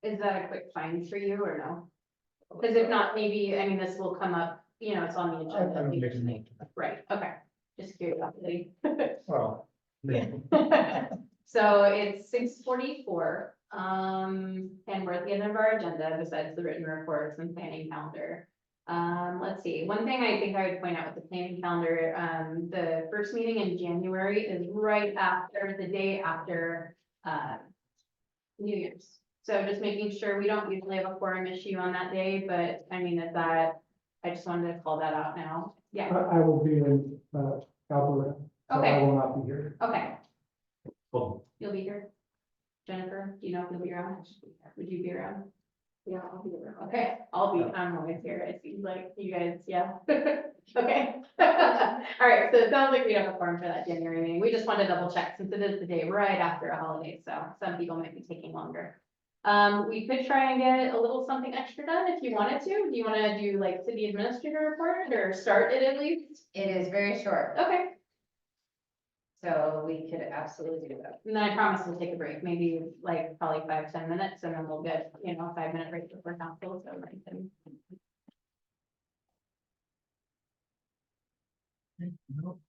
Is that a quick find for you or no? Because if not, maybe, I mean, this will come up, it's on the I agenda. don't later make a tonight. note. Right, okay, just curiosity. Well. So it's 6:44, and we're at the end of our agenda besides the written reports and planning calendar. Let's see, one thing I think I would point out with the planning calendar, the first meeting in January is right after, the day after, New Year's. So just making sure we don't usually have a quorum issue on that day, but I mean, I just wanted to call that out now. Yeah, I will be in, Alberta. So Okay. I will not be here. okay, Oh, you'll be here. Jennifer, do you know if you'll be around? Would you be around? Yeah, I'll be around. Okay, I'm always here, it seems like you guys, yeah. Okay. All right, so it sounds like we have a form for that January meeting. We just want to double check since it is the day right after a holiday, so some people might be taking longer. We could try and get a little something extra done if you wanted to. Do you want to do like city administrator report or start it at least? It is very short, Okay, so we could absolutely do that. and then I promise we'll take a break, maybe like probably 5-10 minutes, and then we'll get, a 5-minute break before council, so everybody can. No.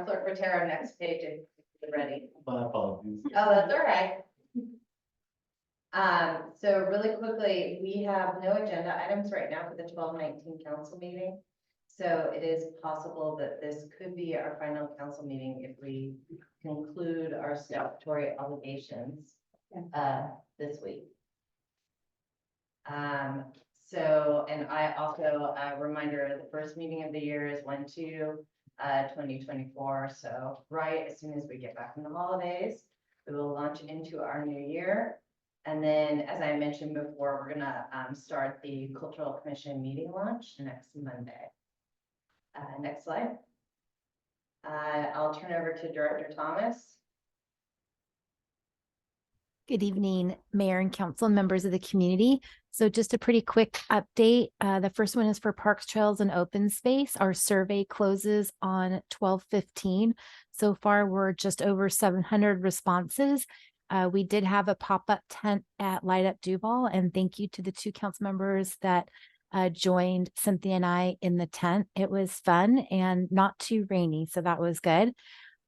Clerk Rotero, next page, if you're ready. My apologies. Oh, that's all right. So really quickly, we have no agenda items right now for the 12/19 council meeting. So it is possible that this could be our final council meeting if we conclude our statutory obligations this week. So, and I also, a reminder, the first meeting of the year is 1/2/2024. So right as soon as we get back from the holidays, we will launch into our new year. And then, as I mentioned before, we're gonna start the Cultural Commission meeting launch next Monday. Next slide. I'll turn over to Director Thomas. Good evening, Mayor and Council and members of the community. So just a pretty quick update. The first one is for Parks, Trails, and Open Space. Our survey closes on 12/15. So far, we're just over 700 responses. We did have a pop-up tent at Light Up Duvall, and thank you to the 2 council members that joined Cynthia and I in the tent. It was fun and not too rainy, so that was good.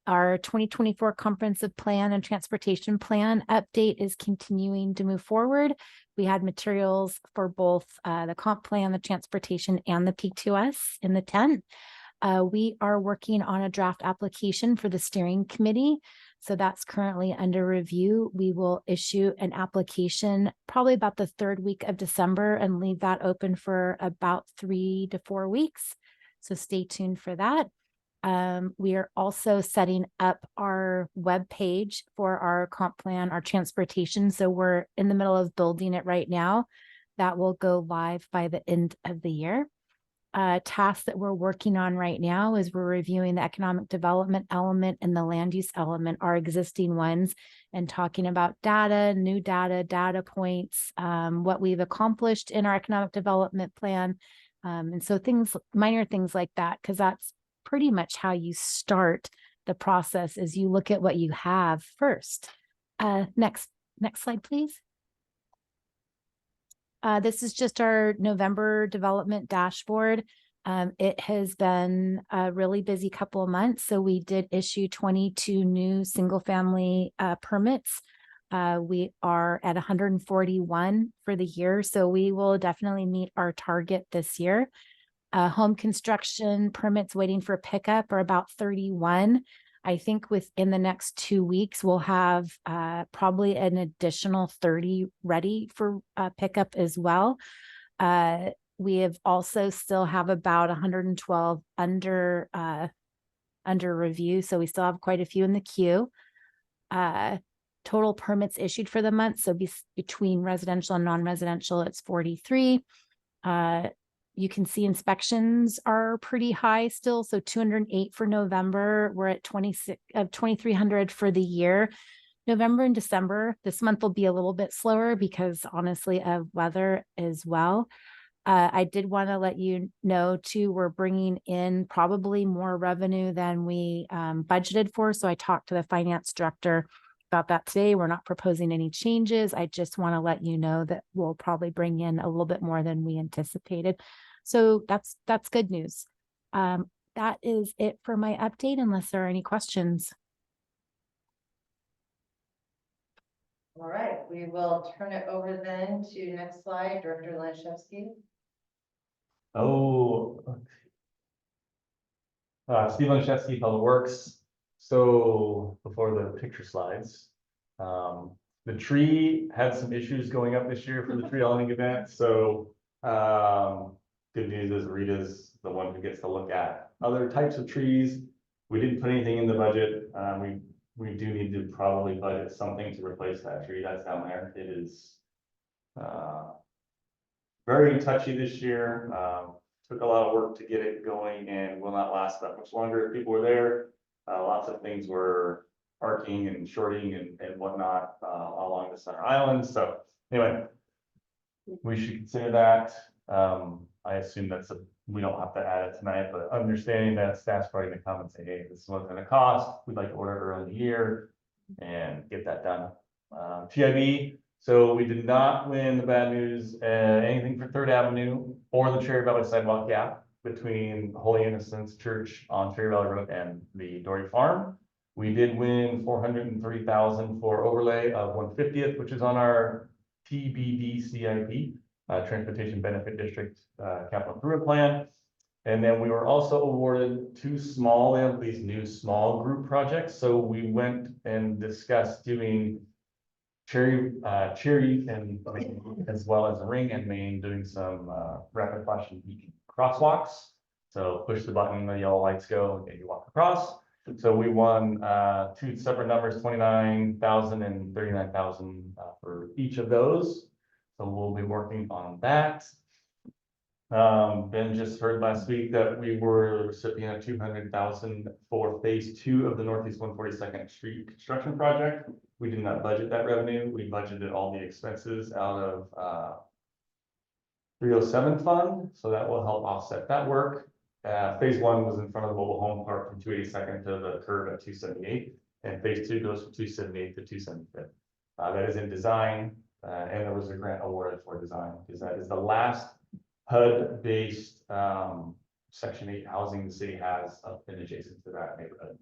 Our 2024 comprehensive plan and transportation plan update is continuing to move forward. We had materials for both the comp plan, the transportation, and the P2S in the tent. We are working on a draft application for the steering committee. So that's currently under review. We will issue an application probably about the 3rd week of December and leave that open for about 3 to 4 weeks. So stay tuned for that. We are also setting up our web page for our comp plan, our transportation. So we're in the middle of building it right now. That will go live by the end of the year. Task that we're working on right now is we're reviewing the economic development element and the land use element, our existing ones, and talking about data, new data, data points, what we've accomplished in our economic development plan. And so minor things like that, because that's pretty much how you start the process is you look at what you have first. Next slide, please. This is just our November development dashboard. It has been a really busy couple of months. So we did issue 22 new single family permits. We are at 141 for the year. So we will definitely meet our target this year. Home construction permits waiting for pickup are about 31. I think within the next 2 weeks, we'll have probably an additional 30 ready for pickup as well. We have also still have about 112 under review. So we still have quite a few in the queue. Total permits issued for the month. So between residential and non-residential, it's 43. You can see inspections are pretty high still. So 208 for November. We're at 2,300 for the year. November and December, this month will be a little bit slower because honestly of weather as well. I did want to let you know too, we're bringing in probably more revenue than we budgeted for. So I talked to the finance director about that today. We're not proposing any changes. I just want to let you know that we'll probably bring in a little bit more than we anticipated. So that's good news. That is it for my update, unless there are any questions. All right, we will turn it over then to next slide, Director Lanshevsky. Oh. Steve Laniszewski, Public Works. So before the picture slides, the tree had some issues going up this year for the tree hauling event. So good news is Rita's the one who gets to look at other types of trees. We didn't put anything in the budget. We do need to probably budget something to replace that tree that's down there. It is very touchy this year. Took a lot of work to get it going and will not last that much longer. People were there. Lots of things were arcing and shorting and whatnot along the center island. So anyway, we should consider that. I assume we don't have to add it tonight, but understanding that staff's probably gonna come and say, hey, this is what it's gonna cost. We'd like to order it early in the year and get that done. TIB. So we did not win the bad news, anything for Third Avenue or the Cherry Valley sidewalk gap between Holy Innocents Church on Cherry Valley Road and the Dory Farm. We did win 403,000 for overlay of 150th, which is on our TBD CIP, Transportation Benefit District Capital Improvement Plan. And then we were also awarded two small, they have these new small group projects. So we went and discussed doing Cherry and as well as Ring and Main doing some rapid flashing crosswalks. So push the button, the yellow lights go, and you walk across. So we won two separate numbers, 29,000 and 39,000 for each of those. So we'll be working on that. Ben just heard last week that we were the recipient of 200,000 for phase 2 of the Northeast 142nd Street construction project. We did not budget that revenue. We budgeted all the expenses out of 307 fund. So that will help offset that work. Phase 1 was in front of the mobile home park from 282nd to the curve at 278. And phase 2 goes from 278 to 275. That is in design. And there was a grant awarded for design because that is the last HUD-based Section 8 housing the city has up and adjacent to that neighborhood.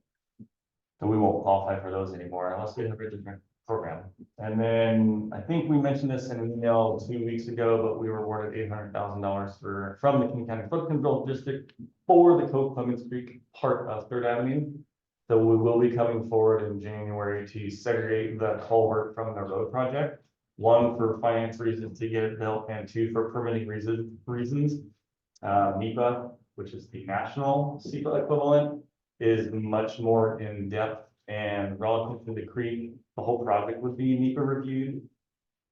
So we won't qualify for those anymore unless we have a different program. And then I think we mentioned this in an email 2 weeks ago, but we were awarded $800,000 from the King County Flood Control District for the Clements Creek part of Third Avenue. So we will be coming forward in January to segregate the culvert from the road project. One, for finance reasons to get it built, and two, for permitting reasons. NEPA, which is the national SEPA equivalent, is much more in depth, and relative to the creek, the whole project would be NEPA reviewed.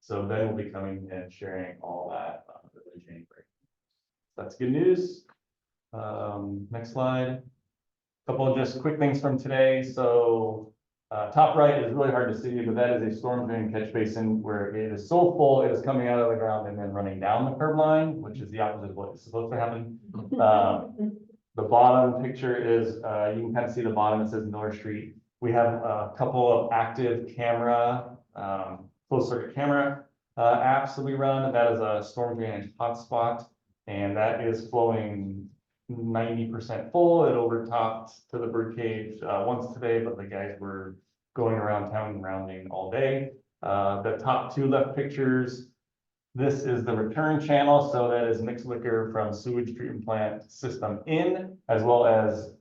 So then we'll be coming and sharing all that in January. That's good news. Next slide. Couple of just quick things from today. So top right is really hard to see, but that is a storm drain catch basin where it is so full, it is coming out of the ground and then running down the curb line, which is the opposite of what is supposed to happen. The bottom picture is, you can kind of see the bottom, it says Miller Street. We have a couple of active camera, closed circuit camera apps that we run. And that is a storm drainage hotspot, and that is flowing 90% full. It overtopped to the birdcage once today, but the guys were going around town and rounding all day. The top two left pictures, this is the return channel. So that is mixed liquor from sewage treatment plant system in, as well as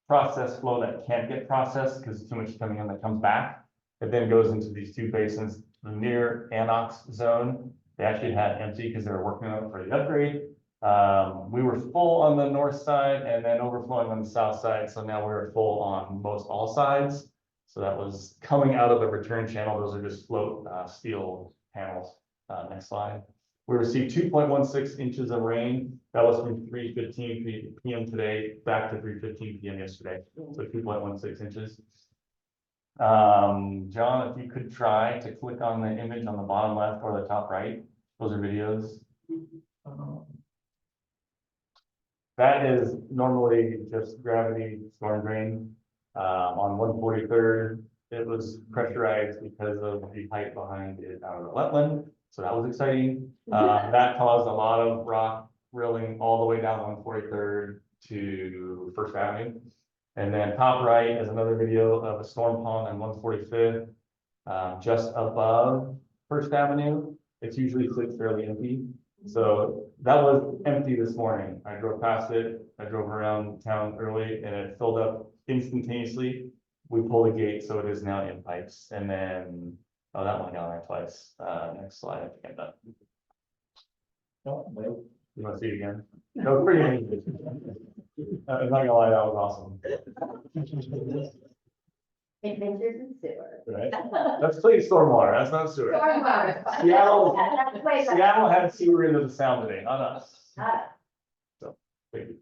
process flow that can't get processed because too much coming in that comes back. It then goes into these two basins. The near Anox zone, they actually had empty because they were working on it for the upgrade. We were full on the north side and then overflowing on the south side. So now we're full on most all sides. So that was coming out of the return channel. Those are just float steel panels. Next slide. We received 2.16 inches of rain. That was from 3:15 p.m. today back to 3:15 p.m. yesterday. So 2.16 inches. John, if you could try to click on the image on the bottom left or the top right. Those are videos. That is normally just gravity storm drain. On 143rd, it was pressurized because of the height behind it out of the wetland. So that was exciting. That caused a lot of rock drilling all the way down 143rd to First Avenue. And then top right is another video of a storm pond on 145th, just above First Avenue. It's usually fairly empty. So that was empty this morning. I drove past it. I drove around town early and it filled up instantaneously. We pulled the gate, so it is now in pipes. And then, oh, that one got on there twice. Next slide, I think I'm done. Oh, wait. You want to see it again? That was pretty amazing. I'm not gonna lie, that was awesome. Adventures in sewer. Right? That's clean stormwater. That's not sewer. Stormwater. Seattle, That's way better. Seattle had sewer into the sound today, not us. So, thank you.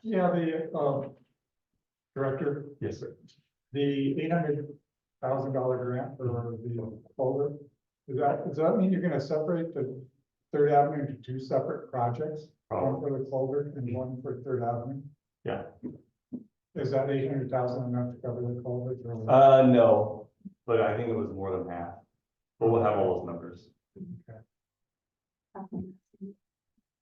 Yeah, the, director, Yes, sir. the $800,000 grant for the culvert. Does that mean you're gonna separate the Third Avenue into two separate projects? One for the culvert and one for Third Avenue? Yeah. Is that 800,000 enough to cover the culvert? No, but I think it was more than half. But we'll have all those numbers.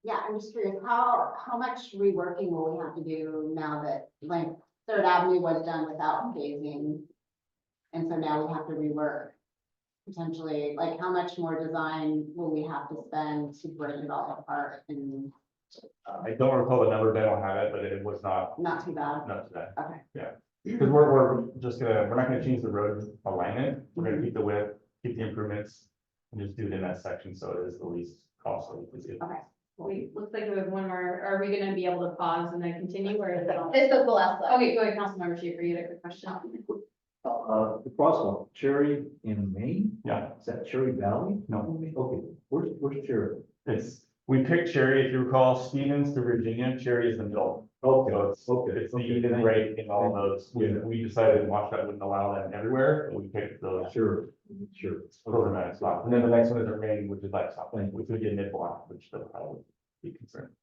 Yeah, I'm just curious, how much reworking will we have to do now that, like, Third Avenue was done without phasing? And so now we have to rework potentially, like, how much more design will we have to spend to break it all apart and I don't recall the number, Ben will have it, but it was not not too bad? today. Okay. Yeah, because we're not gonna change the road alignment. We're gonna keep the width, keep the improvements, and just do it in that section, so it is the least costly. Okay. Wait, looks like we have one more. Are we gonna be able to pause and then continue, or is it all? This was the last slide. Okay, go ahead, Councilmember Schaefer, you had a quick question. The crosswalk, Cherry in Maine? Yeah. Is that Cherry Valley? No. Okay, where's Cherry? We picked Cherry, if you recall, Stevens to Virginia, Cherry is the middle. Okay, So it's the even rate in all those. We decided Washington wouldn't allow them everywhere, but we picked those Sure. programmatic spots. And then the next one is remaining, which is like something, which would be a mid block, which they'll probably be concerned.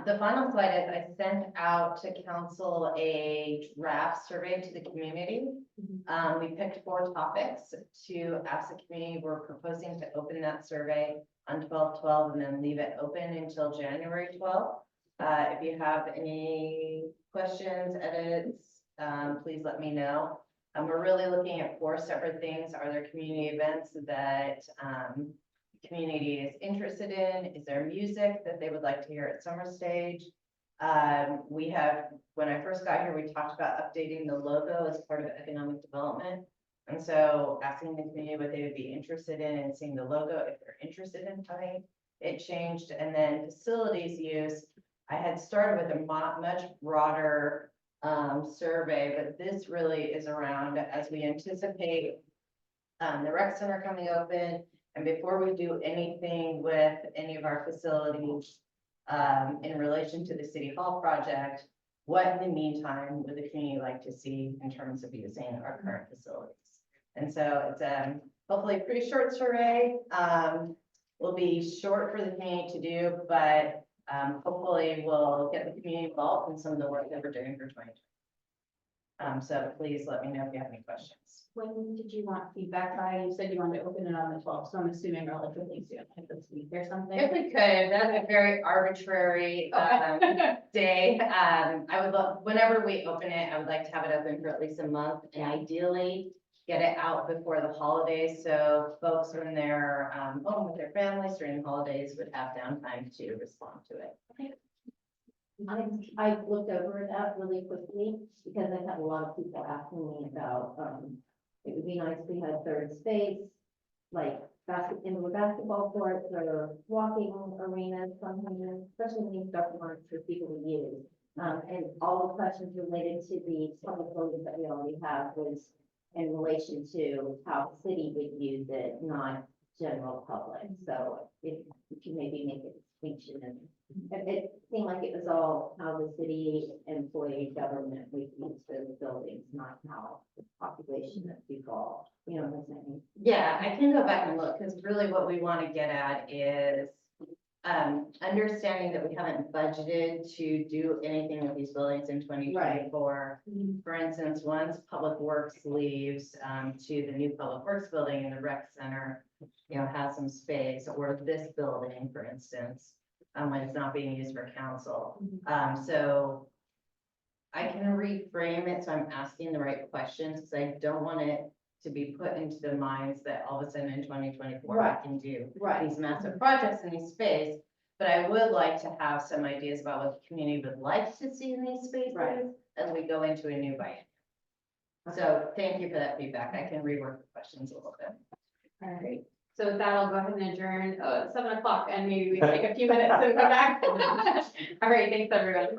The final slide is I sent out to council a draft survey to the community. We picked 4 topics to ask the community. We're proposing to open that survey on 12/12 and then leave it open until January 12th. If you have any questions, edits, please let me know. We're really looking at 4 separate things. Are there community events that the community is interested in? Is there music that they would like to hear at Summer Stage? We have, when I first got here, we talked about updating the logo as part of economic development. And so asking the community what they would be interested in and seeing the logo, if they're interested in having it changed. And then facilities use, I had started with a much broader survey, but this really is around as we anticipate the rec center coming open. And before we do anything with any of our facilities in relation to the City Hall project, what in the meantime would the community like to see in terms of using our current facilities? And so it's hopefully a pretty short survey. Will be short for the community to do, but hopefully we'll get the community involved in some of the work that we're doing for 2020. So please let me know if you have any questions. When did you want feedback by? You said you wanted to open it on the 12th, so I'm assuming relatively soon, like this week or something. If we could, that's a very arbitrary day. I would love, whenever we open it, I would like to have it open for at least a month and ideally get it out before the holidays. So folks when they're home with their families during the holidays would have downtime to respond to it. I looked over that really quickly because I've had a lot of people asking me about, it would be nice if we had third space, like indoor basketball courts or walking arenas, sometimes, especially when you start ones for people to use. And all the questions related to the public buildings that we already have was in relation to how the city would use it, not general public. So if you maybe make a distinction, and it seemed like it was all how the city employee government would use those buildings, not how the population of Duvall, you know what I'm saying? Yeah, I can go back and look because really what we want to get at is understanding that we haven't budgeted to do anything with these buildings in 2024. For instance, once Public Works leaves to the new Public Works building in the rec center, you know, has some space, or this building, for instance, when it's not being used for council. So I can reframe it so I'm asking the right questions because I don't want it to be put into their minds that all of a sudden in 2024 Right. we can do Right. these massive projects in these space. But I would like to have some ideas about what the community would like to see in these spaces Right. as we go into a new biennium. So thank you for that feedback. I can rework the questions a little bit. All right, so with that, I'll go ahead and adjourn, it's 7 o'clock, and maybe we take a few minutes and come back. All right, thanks, everyone.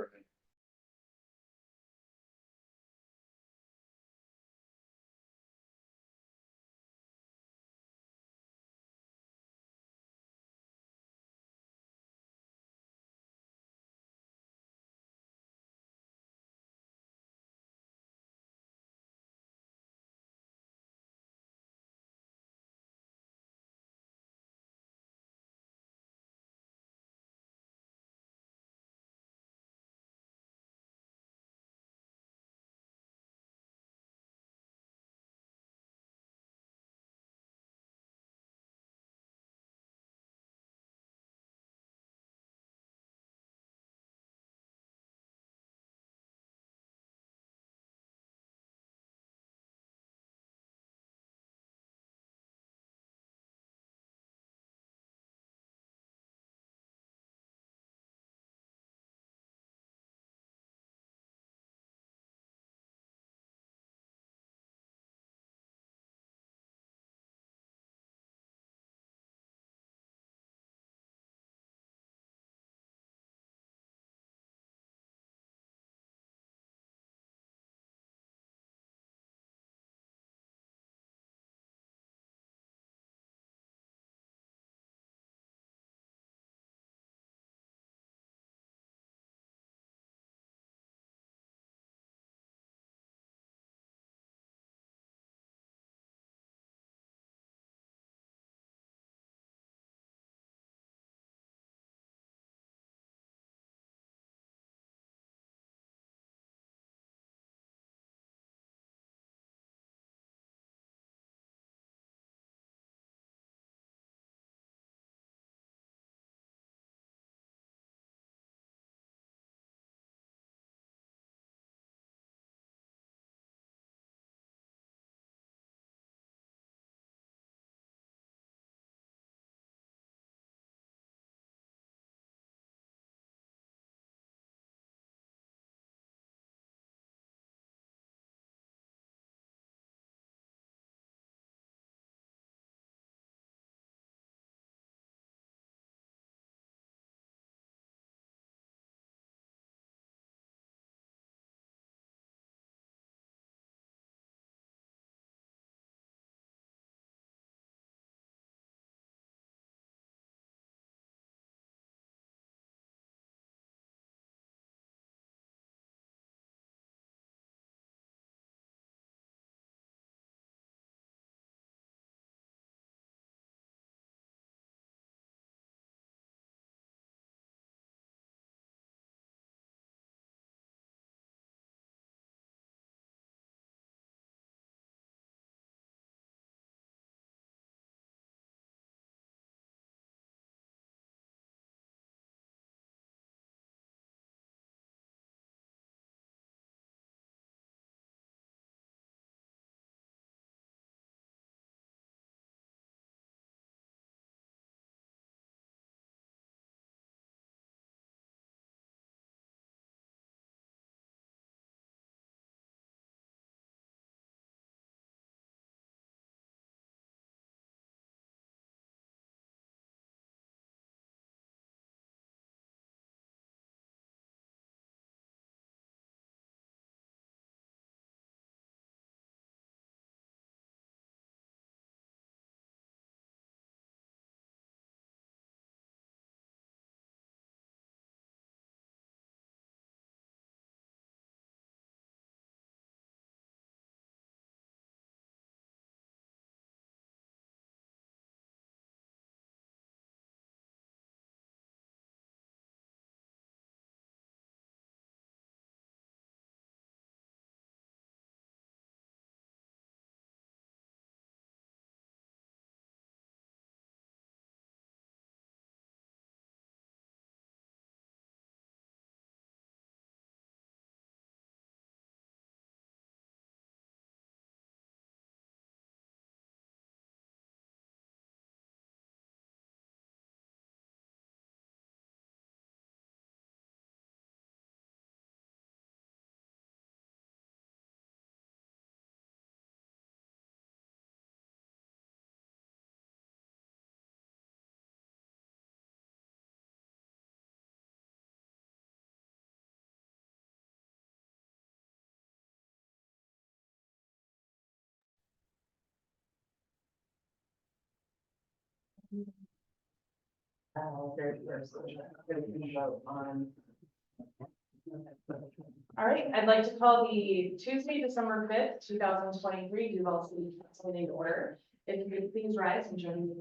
All right, I'd like to call the Tuesday, December 5th, 2023 Duvall City Council meeting to order. If you could please rise and join me.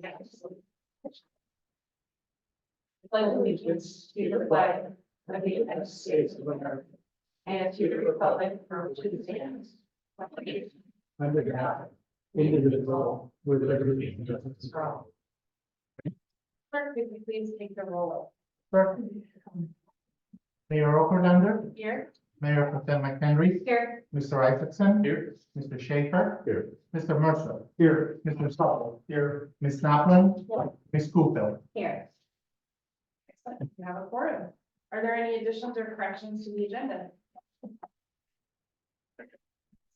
Pledge allegiance to the flag of the United States of America and to the republic for which it stands, one nation, Under God, indivisible, with liberty and justice for all. Clerk, could you please take the roll? Clerk. Mayor Oberlander, Here. Mayor Pro Tem McHenry, Here. Mr. Isaacson. Here. Mr. Schaefer. Here. Mr. Mercer. Here. Mr. Stoll. Here. Ms. Naplan. Ms. Cooper. Here. Excellent. You have a quorum. Are there any additions or corrections to the agenda?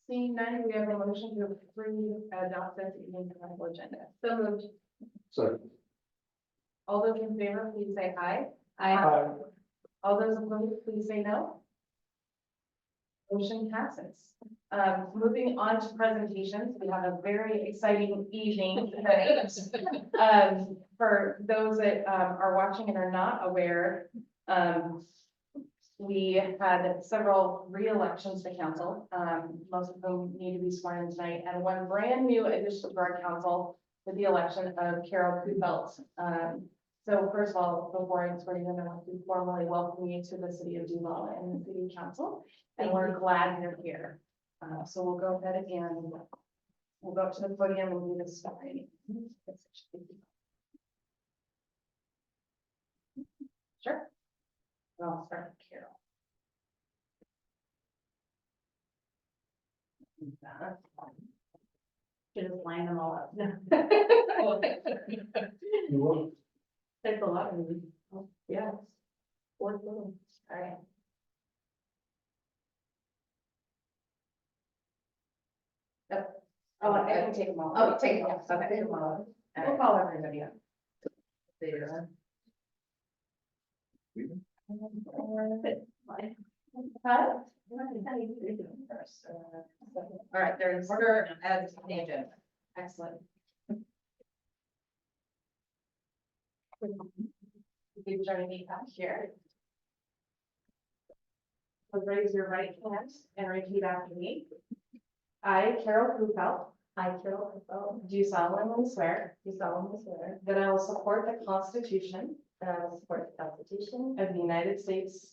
Seeing none, we have a motion to approve adopt this evening's council agenda. So moved. So. All those in favor, please say aye. All those opposed, please say no. Motion passes. Moving on to presentations, we have a very exciting evening tonight. For those that are watching and are not aware, we had several re-elections to council, most of them need to be sworn in tonight, and one brand new addition to our council with the election of Carol Duvall. So first of all, before I swear you in, I want to formally welcome you to the city of Duvall and the city council, and we're glad you're here. So we'll go ahead and we'll go up to the podium and do this story. Sure. I'll start with Carol. Just line them all up. There's a lot of them. Yeah. Four little. All right. Oh, I can take them all. Oh, take them all. Okay. Take them all. We'll call everybody up. There. Huh? All right, there's order as the agenda. Excellent. You join me back here. So raise your right hand and repeat after me. I, Carol Duvall. I, Carol Duvall. Do solemnly swear. Do solemnly swear. That I will support the Constitution. That I will support the Constitution. Of the United States.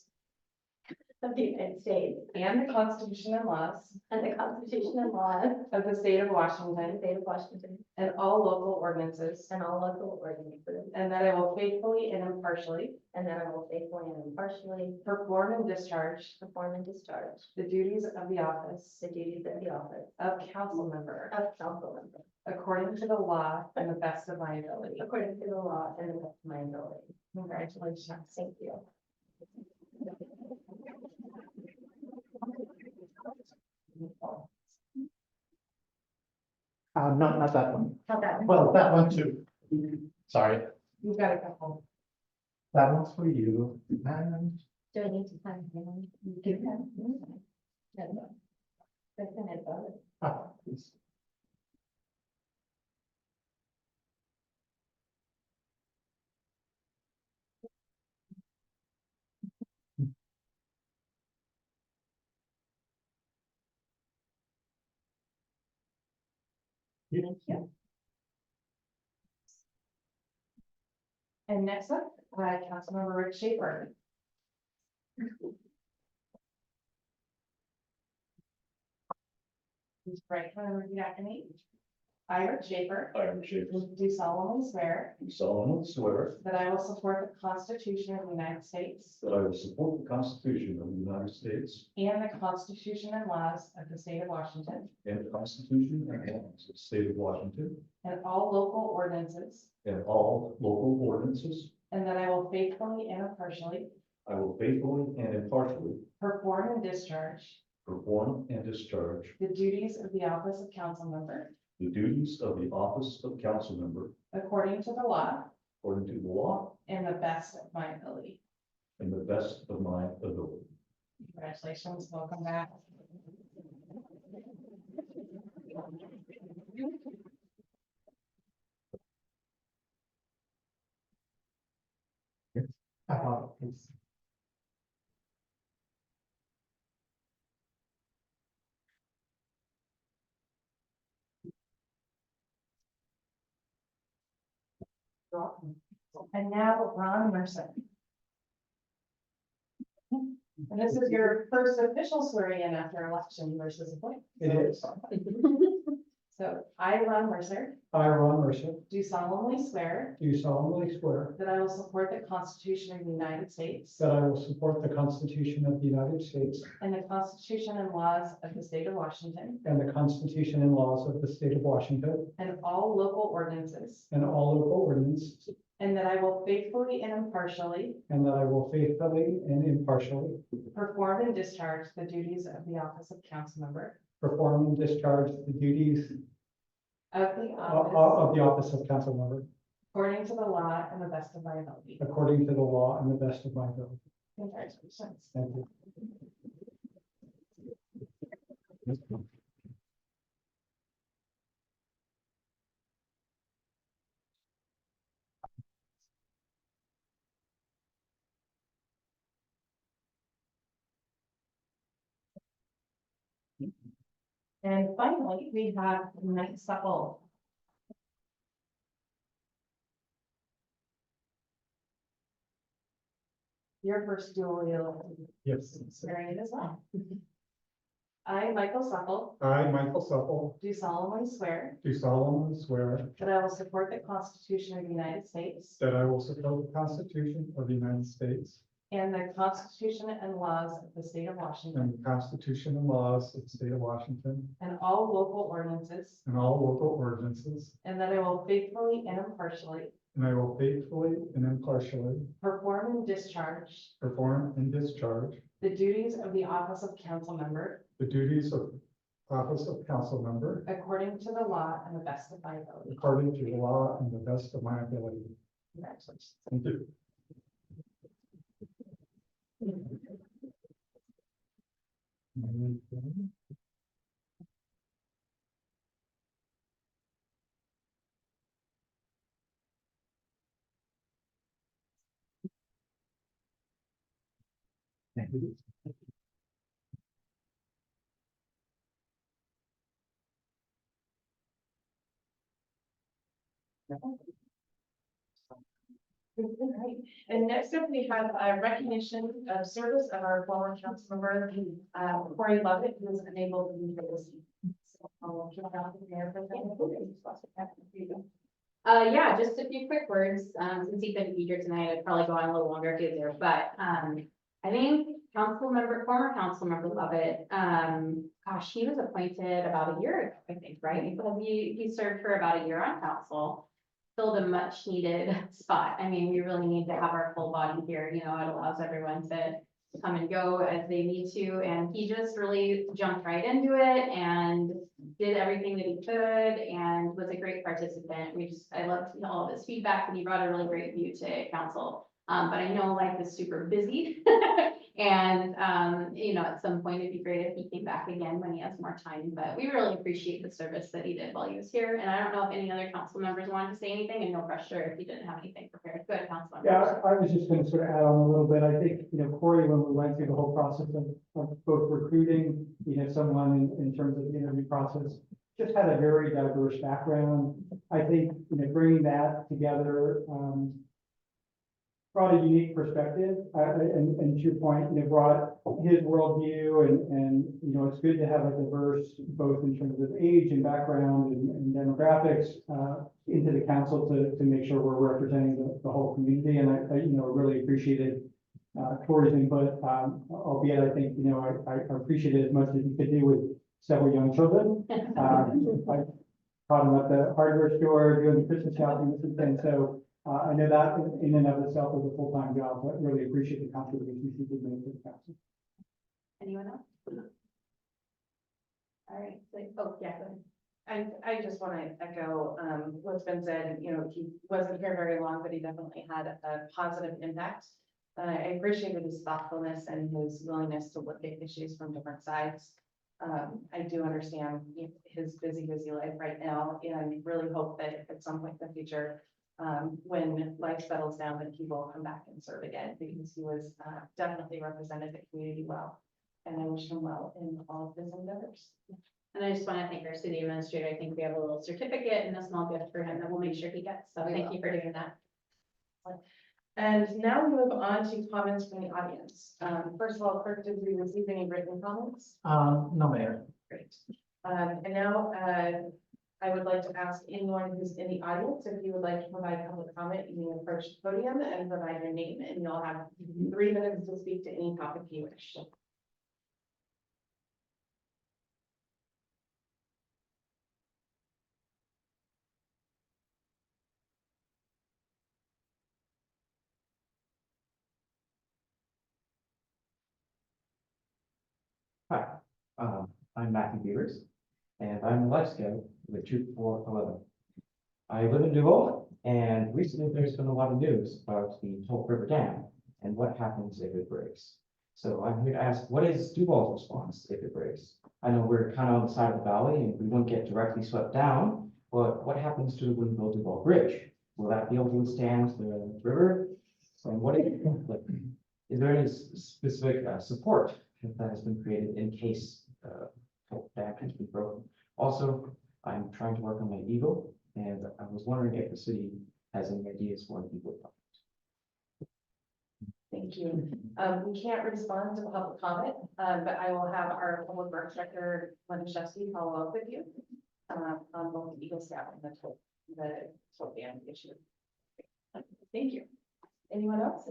Of the United States. And the Constitution and laws. And the Constitution and laws. Of the state of Washington. State of Washington. And all local ordinances. And all local ordinances. And that I will faithfully and impartially. And that I will faithfully and impartially. Perform and discharge. Perform and discharge. The duties of the office. The duties of the office. Of council member. Of council member. According to the law and the best of my ability. According to the law and the best of my ability. Congratulations. Thank you. Not that one. Not that one. Well, that one too. Sorry, You've got a couple. that one's for you. And Do I need to sign him? Give him. please. Thank you. And next up, Councilmember Rick Schaefer. Please right hand and repeat after me. I, Rick Schaefer. I am Schaefer. Do solemnly swear. Do solemnly swear That I will support the Constitution of the United States. that I will support the Constitution of the United States And the Constitution and laws of the state of Washington. and the Constitution and laws of the state of Washington And all local ordinances. and all local ordinances. And that I will faithfully and impartially. I will faithfully and impartially Perform and discharge. perform and discharge The duties of the office of council member. the duties of the office of council member According to the law. according to the law And the best of my ability. and the best of my ability. Congratulations, welcome back. please. And now Ron Mercer. And this is your first official swearing in after election versus appointment. It is. So I, Ron Mercer, I, Ron Mercer, do solemnly swear do solemnly swear that I will support the Constitution of the United States that I will support the Constitution of the United States and the Constitution and laws of the state of Washington and the Constitution and laws of the state of Washington and all local ordinances, and all local ordinances, and that I will faithfully and impartially and that I will faithfully and impartially perform and discharge the duties of the office of council member perform and discharge the duties of the of office the office of council member according to the law and the best of my ability. according to the law and the best of my ability. Congratulations. Thank you. And finally, we have Mike Supple. Your first dual Yes. swearing in as well. I, Michael Supple, I, Michael Supple, do solemnly swear do solemnly swear that I will support the Constitution of the United States that I will support the Constitution of the United States and the Constitution and laws of the state of Washington and the Constitution and laws of the state of Washington and all local ordinances, and all local ordinances, and that I will faithfully and impartially and I will faithfully and impartially perform and discharge perform and discharge the duties of the office of council member the duties of office of council member according to the law and the best of my ability. according to the law and the best of my ability. Congratulations. Thank you. Thank you. Right. And next up, we have a recognition of service of our former council member, Corey Lovett, who is unable to be here this evening. So I'll give it out to the mayor for that. Yeah, just a few quick words. Since he couldn't be here tonight, I'd probably go on a little longer if he was there, but, I think former council member Lovett, gosh, he was appointed about a year ago, I think, right? Because he served for about a year on council. Filled a much needed spot. I mean, we really need to have our full body here, you know, it allows everyone to come and go as they need to, and he just really jumped right into it and did everything that he could and was a great participant. I loved all of his feedback, and he brought a really great view to council. But I know life is super busy. And, you know, at some point it'd be great if he came back again when he has more time, but we really appreciate the service that he did while he was here. And I don't know if any other council members wanted to say anything, and no pressure if you didn't have anything prepared. Go ahead, council member. Yeah, I was just going to sort of add on a little bit. I think, you know, Corey, when we went through the whole process of both recruiting, you know, someone in terms of the interview process, just had a very diverse background. I think, you know, bringing that together, brought a unique perspective, and to your point, you know, brought his worldview, and, you know, it's good to have a diverse, both in terms of age and background and demographics, into the council to make sure we're representing the whole community, and I you know, really appreciated Corey's input, albeit I think, you know, I appreciated as much as you could do with several young children. I caught him at the hardware store doing the Christmas shopping and things, so I know that in and of itself is a full-time job, but really appreciate the contributions he did make to the council. Anyone else? All right, oh, yeah, go ahead. I just want to echo what's been said. You know, he wasn't here very long, but he definitely had a positive impact. I appreciated his thoughtfulness and his willingness to look at issues from different sides. I do understand his busy life right now, and really hope that at some point in the future, when life settles down, that he will come back and serve again, because he was, definitely represented the community well. And I wish him well in all of his endeavors. And I just want to thank our city administrator. I think we have a little certificate and a small gift for him that we'll make sure he gets. So thank you for doing that. And now we move on to comments from the audience. First of all, Clerk, did we receive any written comments? No, Mayor. Great. And now, I would like to ask anyone who's in the audience, if you would like to provide public comment, you can approach the podium and provide your name, and you'll have 3 minutes to speak to any topic you wish. Hi, I'm Matthew Beavers, and I'm a life scout with Troop 411. I live in Duvall, and recently there's been a lot of news about the Toll River Dam and what happens if it breaks. So I'm here to ask, what is Duvall's response if it breaks? I know we're kind of on the side of the valley and we won't get directly swept down, but what happens to the Woodville Duvall Bridge? Will that be able to withstand the river? And what is there any specific support that has been created in case dam has been broken? Also, I'm trying to work on my Eagle, and I was wondering if the city has any ideas for an Eagle project. Thank you. We can't respond to public comment, but I will have our public works director, Lenishevsky, follow up with you on both the Eagle Scout and the toll dam issue. Thank you. Anyone else?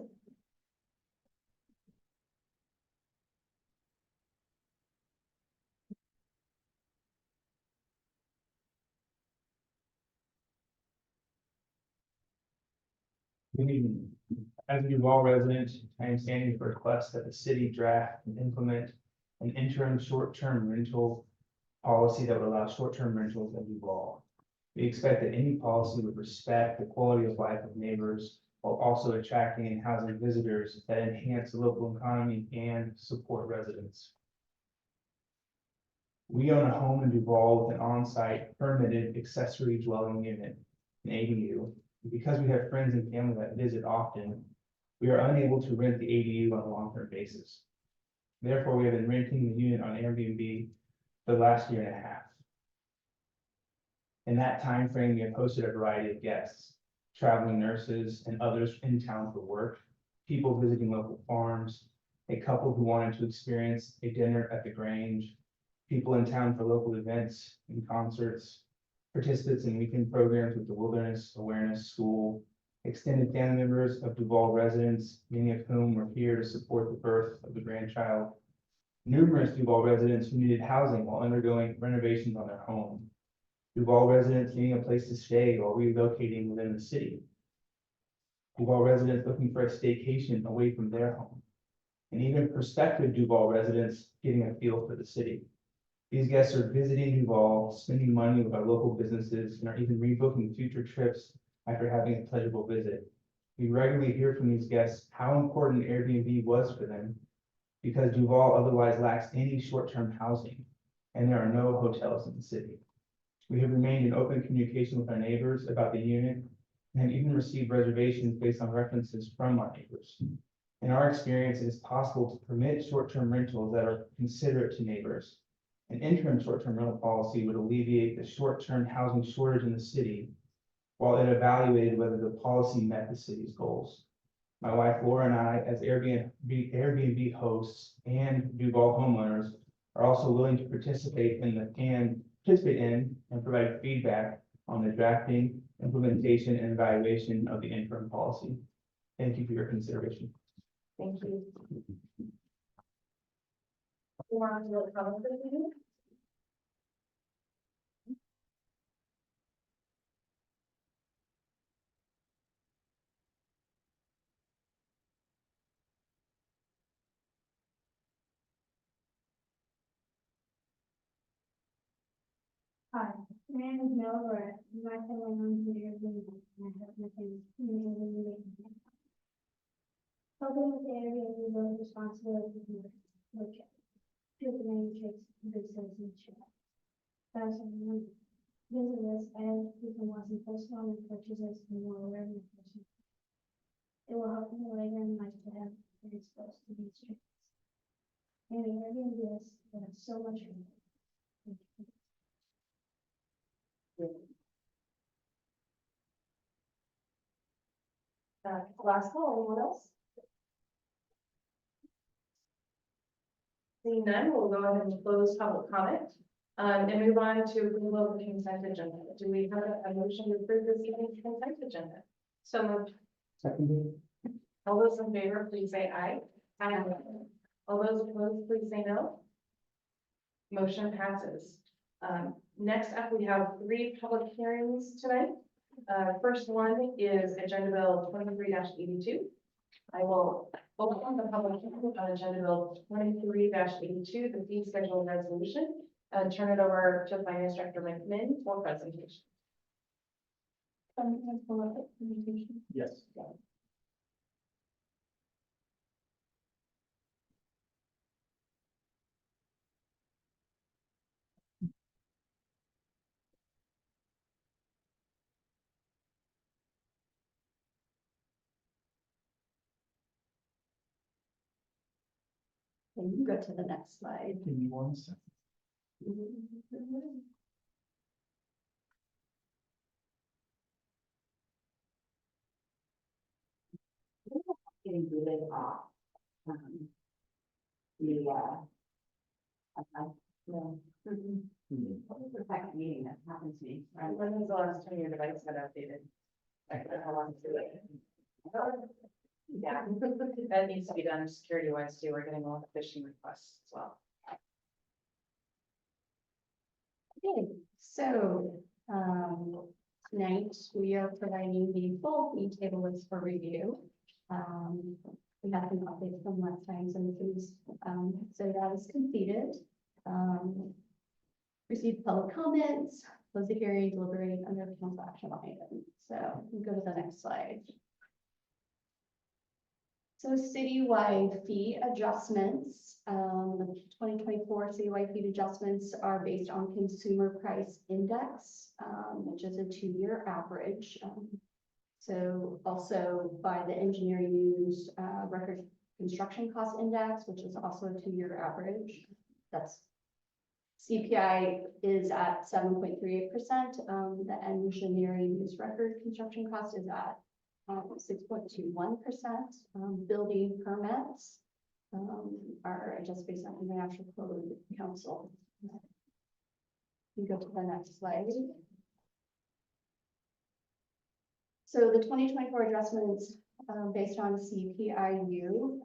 Good evening. As a Duvall resident, I am standing for a request that the city draft and implement an interim short-term rental policy that would allow short-term rentals in Duvall. We expect that any policy would respect the quality of life of neighbors while also attracting and housing visitors that enhance the local economy and support residents. We own a home in Duvall with an on-site permitted accessory dwelling unit, an ADU. Because we have friends and family that visit often, we are unable to rent the ADU on a long-term basis. Therefore, we have been renting the unit on Airbnb for the last year and a half. In that time frame, we have hosted a variety of guests, traveling nurses and others in town for work, people visiting local farms, a couple who wanted to experience a dinner at the Grange, people in town for local events and concerts, participants in weekend programs with the Wilderness Awareness School, extended family members of Duvall residents, many of whom were here to support the birth of the grandchild, numerous Duvall residents who needed housing while undergoing renovations on their home, Duvall residents needing a place to stay while relocating within the city, Duvall residents looking for a staycation away from their home, and even prospective Duvall residents getting a feel for the city. These guests are visiting Duvall, spending money with our local businesses, and are even rebooking future trips after having a pleasurable visit. We regularly hear from these guests how important Airbnb was for them because Duvall otherwise lacks any short-term housing, and there are no hotels in the city. We have remained in open communication with our neighbors about the unit and have even received reservations based on references from our neighbors. In our experience, it is possible to permit short-term rentals that are considerate to neighbors. An interim short-term rental policy would alleviate the short-term housing shortage in the city while it evaluated whether the policy met the city's goals. My wife Laura and I, as Airbnb hosts and Duvall homeowners, are also willing to participate in and provide feedback on the drafting, implementation, and evaluation of the interim policy. Thank you for your consideration. Thank you. More on the comments that we have? Hi, my name is Noah Barrett. My family owns the Airbnb, and I help my family helping with the Airbnb was responsibility for look at the main traits of good citizenship. That's visitors and people watching post on and purchases and more awareness. It will help them later in life to have been exposed to these streets. And Airbnb is so much. Last call, anyone else? Seeing none, we'll go ahead and close public comment. And move on to approval of the consent agenda. Do we have a motion to approve this evening's consent agenda? So moved. Seconded. All those in favor, please say aye. Aye. All those opposed, please say no. Motion passes. Next up, we have 3 public hearings tonight. First one is Agenda Bill 23-82. I will open the public hearing on Agenda Bill 23-82, the fee schedule resolution, and turn it over to Finance Director McMinn for presentation. Yes. Can you go to the next slide? Give me 1 second. Getting really off. No. What was the second meeting that happened to me? When was the last time your device got updated? I don't know how long to do it. Yeah, that needs to be done security wise too. We're getting a lot of phishing requests as well. Okay, so, tonight we are providing the full fee table list for review. We have some updates from last time, some things, so that is completed. Received public comments, close the hearing, deliberate under council action item. So we go to the next slide. So citywide fee adjustments, 2024 citywide fee adjustments are based on consumer price index, which is a 2-year average. So also by the engineering news record construction cost index, which is also a 2-year average. That's CPI is at 7.38%. The engineering news record construction cost is at 6.21%. Building permits are just based on International Code Council. You go to the next slide. So the 2024 adjustments based on CPIU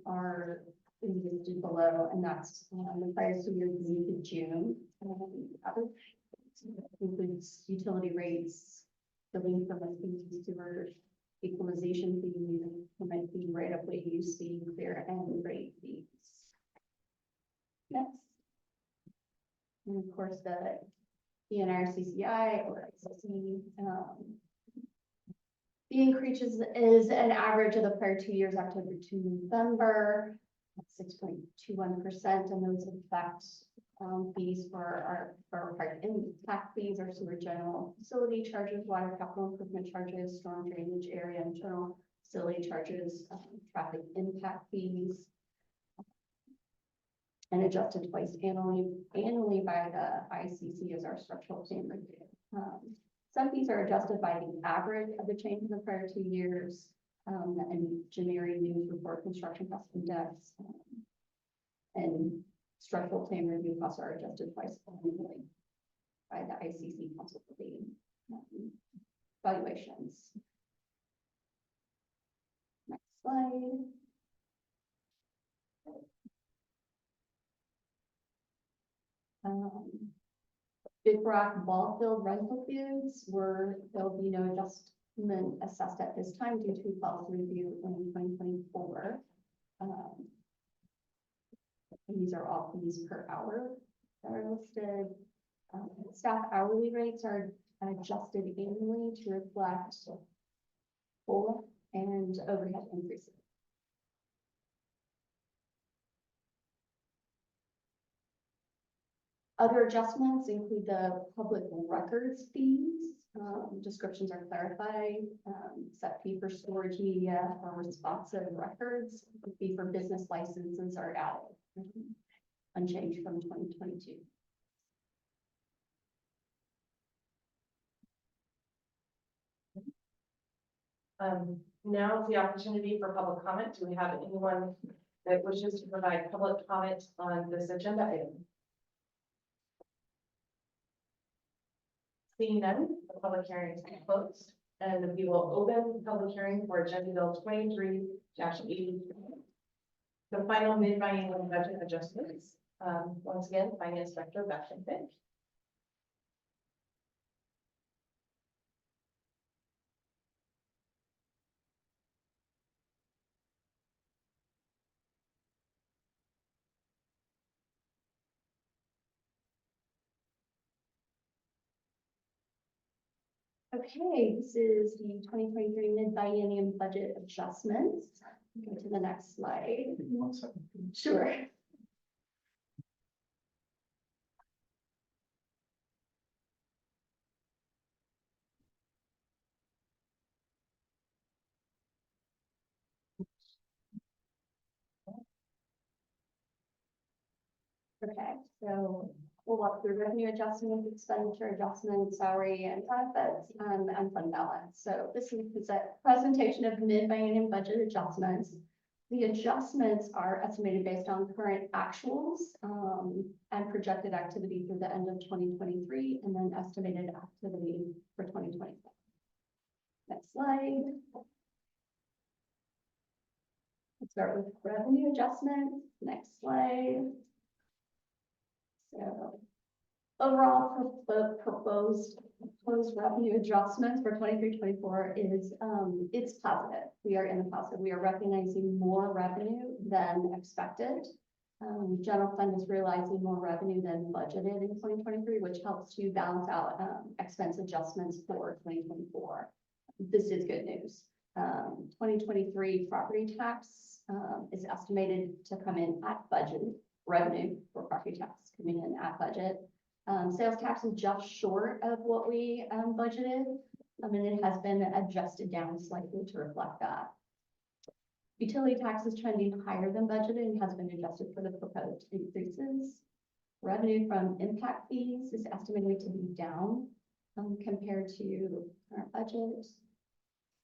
are listed below, and that's the prior 2 years to June. Includes utility rates, building permit fees, sewer equalization fee, permit fee, right of way use fee, clear and rate fees. Next. And of course, the ENR CCI or ICC. The increase is an average of the prior 2 years, October to November, 6.21%, and those affect fees for our impact fees, our sewer general facility charges, water capital improvement charges, storm drainage area internal facility charges, traffic impact fees, and adjusted twice annually by the ICC as our structural plan review. Some fees are adjusted by the average of the change in the prior 2 years, and generic news report construction cost index, and structural plan review costs are adjusted twice annually by the ICC council for the valuations. Next slide. Big Rock ball field rental fees there'll be no adjustment assessed at this time due to policy review in 2024. These are all fees per hour that are listed. Staff hourly rates are adjusted annually to reflect COLA and overhead increases. Other adjustments include the public records fees. Descriptions are clarified, set fee for storage media or responsive records, the fee for business licenses are added. Unchanged from 2022. Now is the opportunity for public comment. Do we have anyone that wishes to provide public comment on this agenda item? Seeing none, the public hearing is closed, and we will open the public hearing for Agenda Bill 23-80. The final mid-biennial budget adjustments. Once again, Finance Director Beth Fink. Okay, this is the 2023 mid-biennium budget adjustments. Go to the next slide. 1 second. Sure. Okay, so we'll walk through revenue adjustments, expenditure adjustments, salary and benefits, and fund balance. So this is a presentation of mid-biennium budget adjustments. The adjustments are estimated based on current actuals and projected activity through the end of 2023, and then estimated activity for 2024. Next slide. Let's start with revenue adjustments. Next slide. So overall, the proposed revenue adjustments for 23-24 is it's positive. We are in the positive. We are recognizing more revenue than expected. General fund is realizing more revenue than budgeted in 2023, which helps to balance out expense adjustments for 2024. This is good news. 2023 property tax is estimated to come in at budget. Revenue for property tax coming in at budget. Sales tax is just short of what we budgeted. And it has been adjusted down slightly to reflect that. Utility tax is trending higher than budgeted and has been adjusted for the proposed increases. Revenue from impact fees is estimated to be down compared to current budget.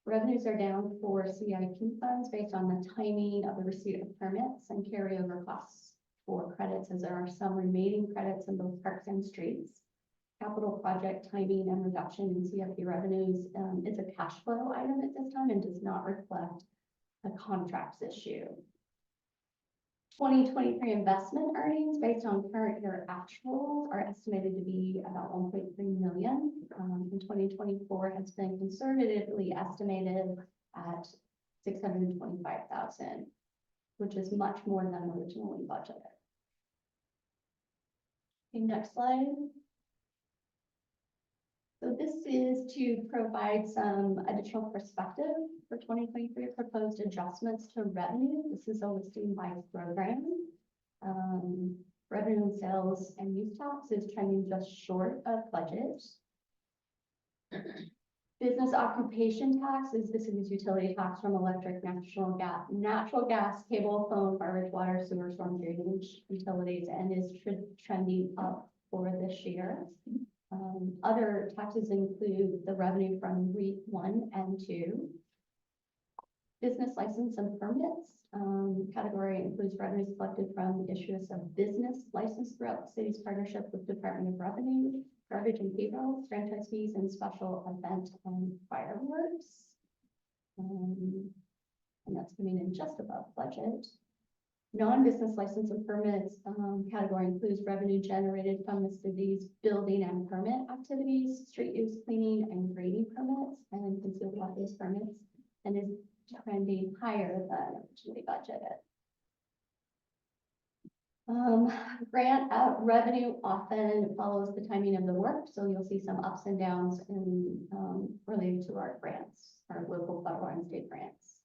Revenues are down for CIP funds based on the timing of the receipt of permits and carryover costs for credits, as there are some remaining credits in both parks and streets. Capital project timing and reduction in CIP revenues is a cash flow item at this time and does not reflect a contracts issue. 2023 investment earnings based on current year actuals are estimated to be about 1.3 million. In 2024 has been conservatively estimated at 625,000, which is much more than originally budgeted. Okay, next slide. So this is to provide some additional perspective for 2023 proposed adjustments to revenue. This is a listing by program. Revenue and sales and use tax is trending just short of budget. Business occupation tax is this is utility tax from electric, natural gas, cable, phone, garbage, water, sewer, storm drainage utilities, and is trending up for this year. Other taxes include the revenue from REIT 1 and 2. Business license and permits category includes revenues collected from the issuance of business license throughout the city's partnership with Department of Revenue, garbage and payroll, franchise fees, and special event and fireworks. And that's coming in just above budget. Non-business license and permits category includes revenue generated from the city's building and permit activities, street use cleaning and grading permits, and concealed weapons permits, and is trending higher than originally budgeted. Grant revenue often follows the timing of the work, so you'll see some ups and downs in related to our grants, our local, federal, and state grants.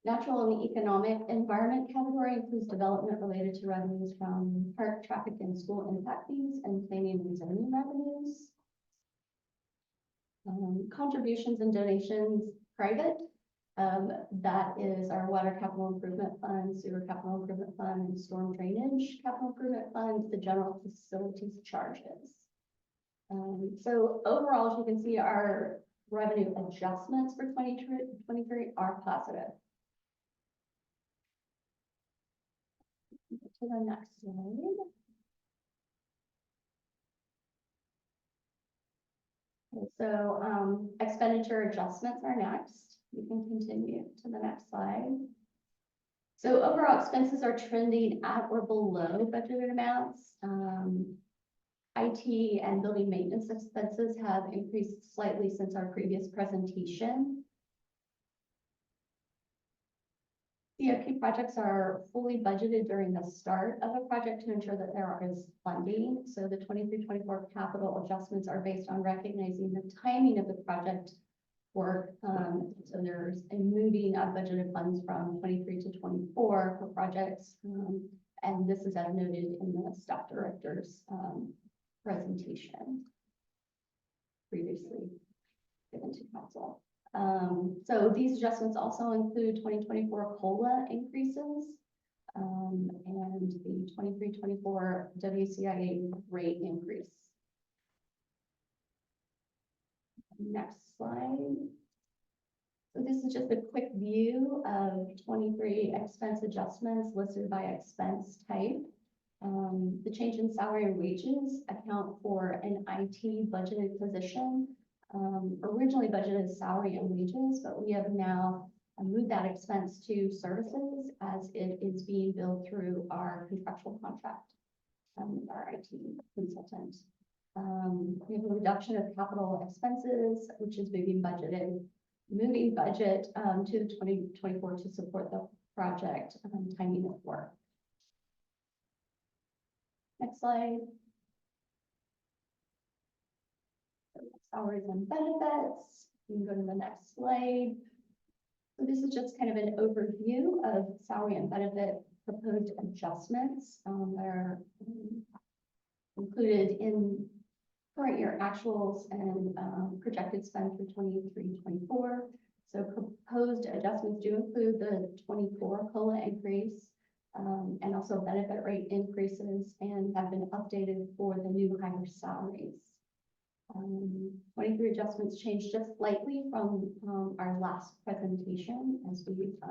Natural and economic environment category includes development related to revenues from park, traffic, and school impact fees and planning and zoning revenues. Contributions and donations, private. That is our water capital improvement fund, sewer capital improvement fund, and storm drainage capital improvement fund, the general facilities charges. So overall, as you can see, our revenue adjustments for 2023 are positive. To the next slide. Okay, so expenditure adjustments are next. You can continue to the next slide. So overall expenses are trending at or below budgeted amounts. IT and building maintenance expenses have increased slightly since our previous presentation. CIP projects are fully budgeted during the start of a project to ensure that there is funding. So the 23-24 capital adjustments are based on recognizing the timing of the project work. So there's a moving of budgeted funds from 23 to 24 for projects. And this is as noted in the staff director's presentation previously given to council. So these adjustments also include 2024 COLA increases and the 23-24 WCIA rate increase. Next slide. So this is just a quick view of 23 expense adjustments listed by expense type. The change in salary and wages account for an IT budgeted position. Originally budgeted as salary and wages, but we have now moved that expense to services as it is being billed through our contractual contract, our IT consultant. We have a reduction of capital expenses, which is moving budget to the 2024 to support the project timing of work. Next slide. Salaries and benefits. You can go to the next slide. So this is just kind of an overview of salary and benefit proposed adjustments. They're included in current year actuals and projected spend for 23-24. So proposed adjustments do include the 24 COLA increase and also benefit rate increases and have been updated for the new hire salaries. 23 adjustments changed just slightly from our last presentation as we've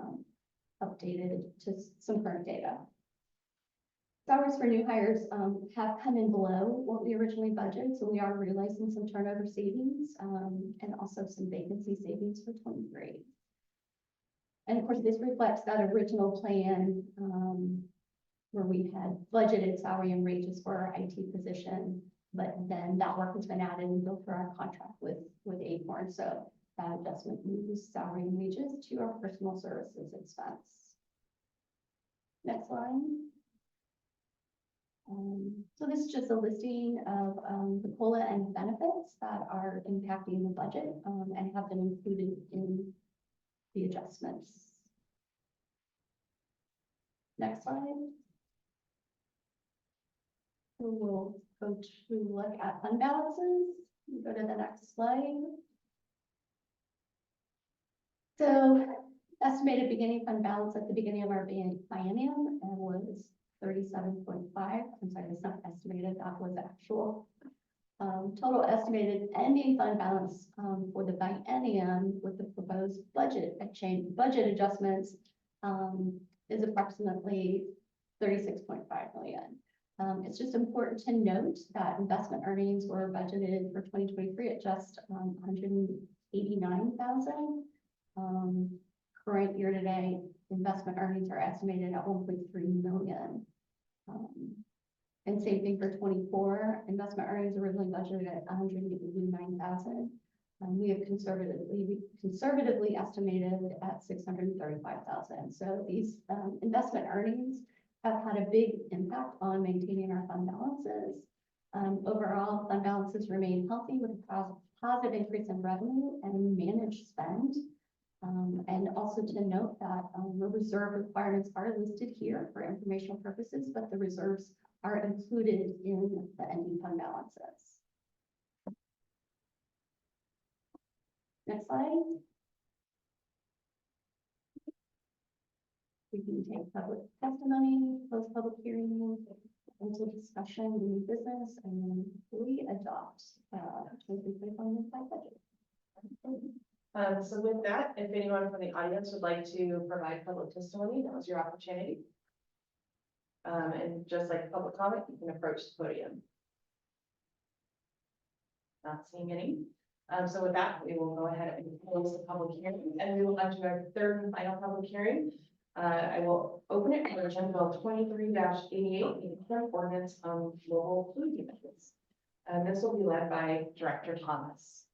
updated to some current data. Salaries for new hires have come in below what we originally budgeted, so we are realizing some turnover savings and also some vacancy savings for 23. And of course, this reflects that original plan where we had budgeted salary and wages for our IT position, but then that work has been added and built for our contract with Acorn. So that adjustment moves salary and wages to our personal services expense. Next slide. So this is just a listing of the COLA and benefits that are impacting the budget and have been included in the adjustments. Next slide. So we'll go to look at fund balances. Go to the next slide. So estimated beginning fund balance at the beginning of our biennium was 37.5. I'm sorry, it's not estimated, that was actual. Total estimated ending fund balance for the biennium with the proposed budget adjustments is approximately 36.5 million. It's just important to note that investment earnings were budgeted for 2023 at just 189,000. Current year to date investment earnings are estimated at 1.3 million. And same thing for 24. Investment earnings originally budgeted at 189,000. We have conservatively estimated at 635,000. So these investment earnings have had a big impact on maintaining our fund balances. Overall, fund balances remain healthy with a positive increase in revenue and managed spend. And also to note that the reserve requirements are listed here for informational purposes, but the reserves are included in the ending fund balances. Next slide. We can take public testimony, close public hearing, into discussion, new business, and then we adopt, 2025 budget. So with that, if anyone from the audience would like to provide public testimony, that was your opportunity. And just like public comment, you can approach the podium. Not seeing any. So with that, we will go ahead and close the public hearing, and we will enter our third and final public hearing. I will open it for Agenda Bill 23-88, the ordinance on mobile food units. And this will be led by Director Thomas.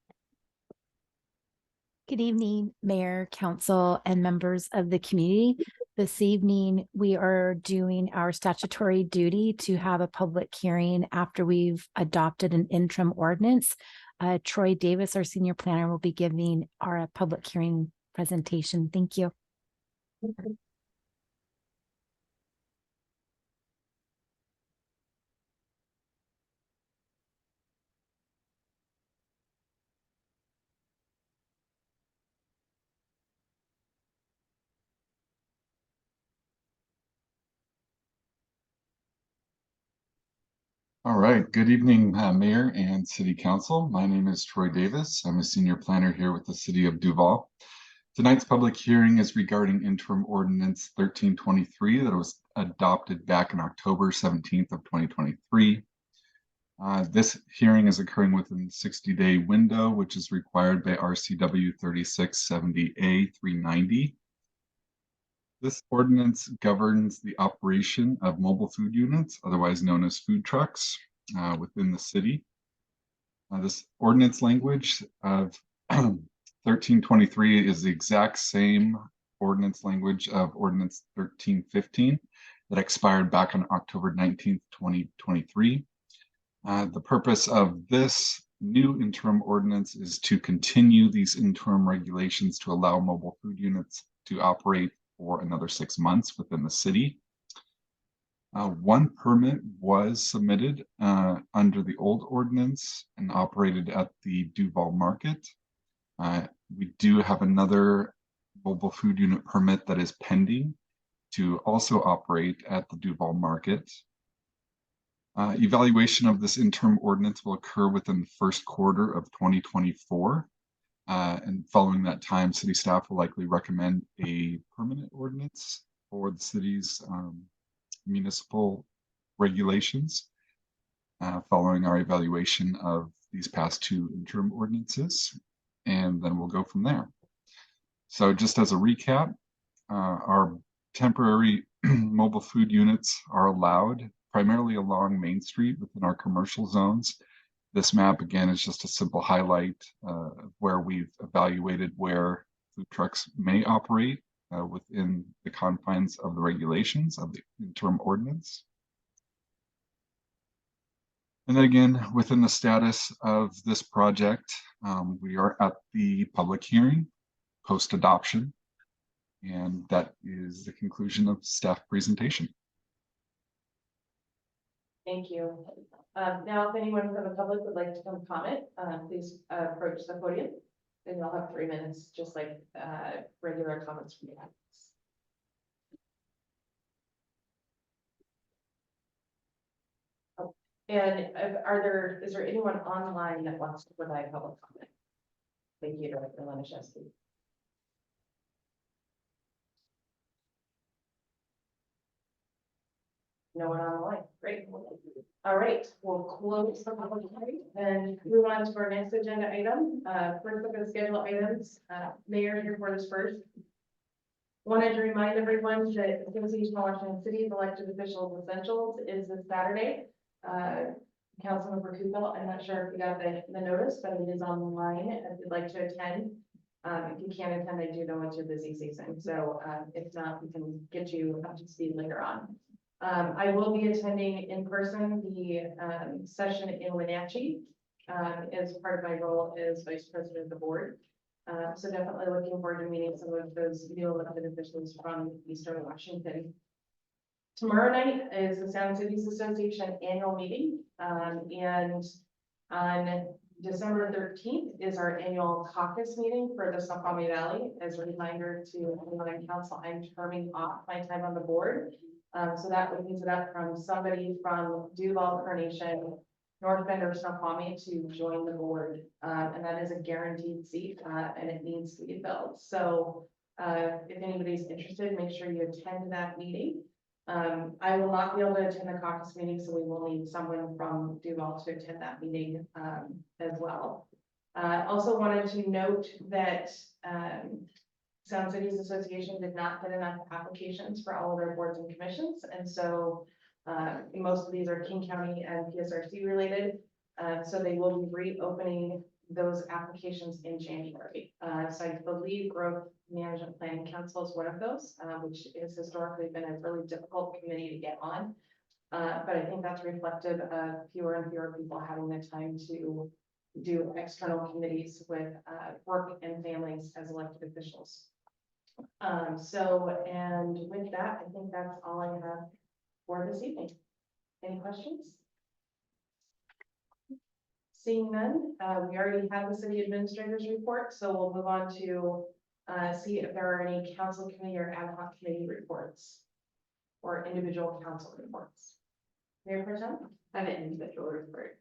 Good evening, Mayor, Council, and members of the community. This evening, we are doing our statutory duty to have a public hearing after we've adopted an interim ordinance. Troy Davis, our senior planner, will be giving our public hearing presentation. Thank you. All right, good evening, Mayor and City Council. My name is Troy Davis. I'm a senior planner here with the City of Duvall. Tonight's public hearing is regarding interim ordinance 1323 that was adopted back on October 17th of 2023. This hearing is occurring within the 60-day window, which is required by RCW 3670A 390. This ordinance governs the operation of mobile food units, otherwise known as food trucks, within the city. This ordinance language of 1323 is the exact same ordinance language of ordinance 1315 that expired back on October 19th, 2023. The purpose of this new interim ordinance is to continue these interim regulations to allow mobile food units to operate for another 6 months within the city. One permit was submitted under the old ordinance and operated at the Duvall market. We do have another mobile food unit permit that is pending to also operate at the Duvall market. Evaluation of this interim ordinance will occur within the first quarter of 2024. And following that time, city staff will likely recommend a permanent ordinance for the city's municipal regulations, following our evaluation of these past two interim ordinances, and then we'll go from there. So just as a recap, our temporary mobile food units are allowed primarily along Main Street within our commercial zones. This map, again, is just a simple highlight where we've evaluated where food trucks may operate within the confines of the regulations of the interim ordinance. And then again, within the status of this project, we are at the public hearing post-adoption, and that is the conclusion of staff presentation. Thank you. Now, if anyone from the public would like to come comment, please approach the podium. And you'll have 3 minutes, just like regular comments from the audience. Oh, and is there anyone online that wants to provide public comment? Thank you, Director Laniszewski. No one online. Great. All right, we'll close the public hearing and move on to our next agenda item. First look at the schedule items. Mayor's report is first. Wanted to remind everyone that Association of Washington City's elected officials essentials is this Saturday. Councilmember Duvall, I'm not sure if you got the notice, but it is online if you'd like to attend. If you can't attend, I do know it's your busy season. So if not, we can get you up to speed later on. I will be attending in person the session in Wenatchee as part of my role as Vice President of the Board. So definitely looking forward to meeting some of those new elected officials from Eastern Washington. Tomorrow night is the Sound Cities Association annual meeting, and on December 13th is our annual caucus meeting for the Snoqualmie Valley. As a reminder to everyone on council, I'm terming off my time on the board. So that opens it up from somebody from Duvall, Carnation, North Bend, or Snoqualmie to join the board. And that is a guaranteed seat, and it needs to be filled. So if anybody's interested, make sure you attend that meeting. I will not be able to attend the caucus meeting, so we will need someone from Duvall to attend that meeting as well. Also wanted to note that Sound Cities Association did not get enough applications for all of their boards and commissions, and so most of these are King County and PSRC related. So they will be reopening those applications in January. So I believe Growth Management Planning Council is one of those, which has historically been a really difficult committee to get on. But I think that's reflective of fewer and fewer people having the time to do external committees with work and families as elected officials. And with that, I think that's all I have for this evening. Any questions? Seeing none, we already have the city administrator's report, so we'll move on to see if there are any council committee or ad hoc committee reports or individual council reports. Mayor Pro Tem? I have an individual report.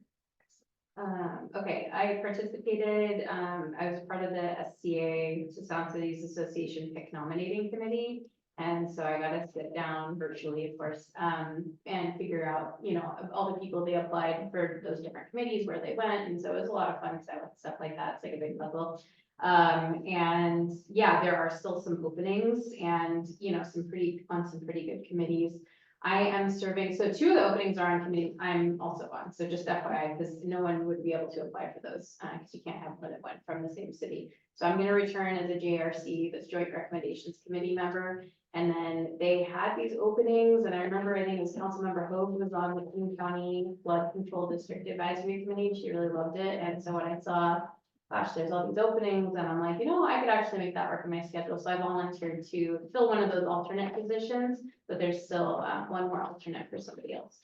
Okay, I participated, I was part of the SCA, so Sound Cities Association PIC nominating committee. And so I got to sit down virtually, of course, and figure out, you know, all the people they applied for those different committees, where they went. And so it was a lot of fun stuff like that. It's like a big puzzle. And yeah, there are still some openings and, you know, some pretty good committees. I am serving, so 2 of the openings are on committees I'm also on. So just FYI, because no one would be able to apply for those because you can't have more than one from the same city. So I'm going to return as a JRC, this Joint Recommendations Committee member. And then they had these openings, and I remember, I think it was Councilmember Hope was on the King County Flood Control District Advisory Committee. She really loved it. And so when I saw, gosh, there's all these openings, and I'm like, you know, I could actually make that work in my schedule. So I volunteered to fill one of those alternate positions, but there's still one more alternate for somebody else.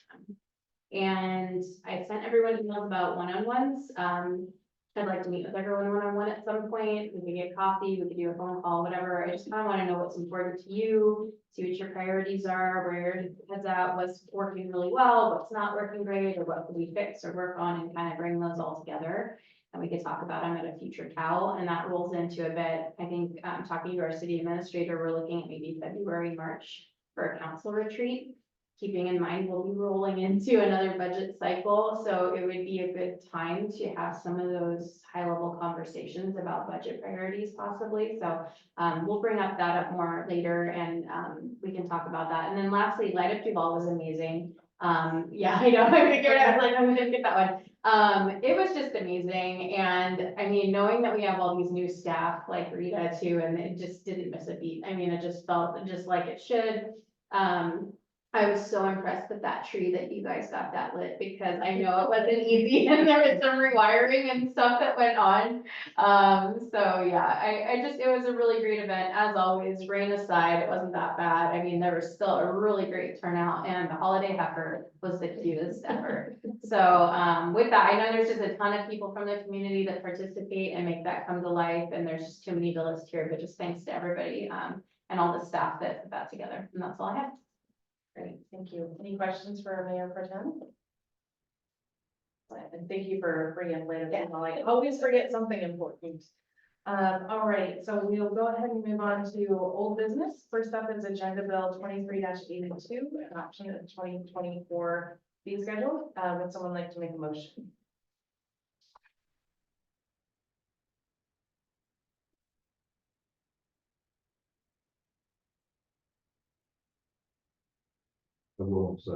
And I sent everyone emails about one-on-ones. I'd like to meet with everyone one-on-one at some point. We could get coffee, we could do a phone call, whatever. I just kind of want to know what's important to you, see what your priorities are, where your head's at, what's working really well, what's not working great, or what can we fix or work on, and kind of bring those all together. And we could talk about them at a future CAL, and that rolls into a bit. I think talking to our city administrator, we're looking at maybe February, March for a council retreat. Keeping in mind, we'll be rolling into another budget cycle. So it would be a good time to have some of those high level conversations about budget priorities possibly. So we'll bring that up more later, and we can talk about that. And then lastly, Light Up Duvall was amazing. Yeah, I know, I figured I was like, I'm gonna get that one. It was just amazing. And I mean, knowing that we have all these new staff like Rita too, and it just didn't miss a beat. I mean, it just felt just like it should. I was so impressed with that tree that you guys got that lit, because I know it wasn't easy and there was some rewiring and stuff that went on. So yeah, it was a really great event. As always, rain aside, it wasn't that bad. I mean, there was still a really great turnout, and the holiday heifer was the cutest ever. So with that, I know there's just a ton of people from the community that participate and make that come to life, and there's just too many to list here, but just thanks to everybody and all the staff that put that together. And that's all I have. Great, thank you. Any questions for Mayor Pro Tem? And thank you for bringing later. I always forget something important. All right, so we'll go ahead and move on to old business. First up is Agenda Bill 23-82, adoption of 2024 fee schedule. Would someone like to make a motion? I will say.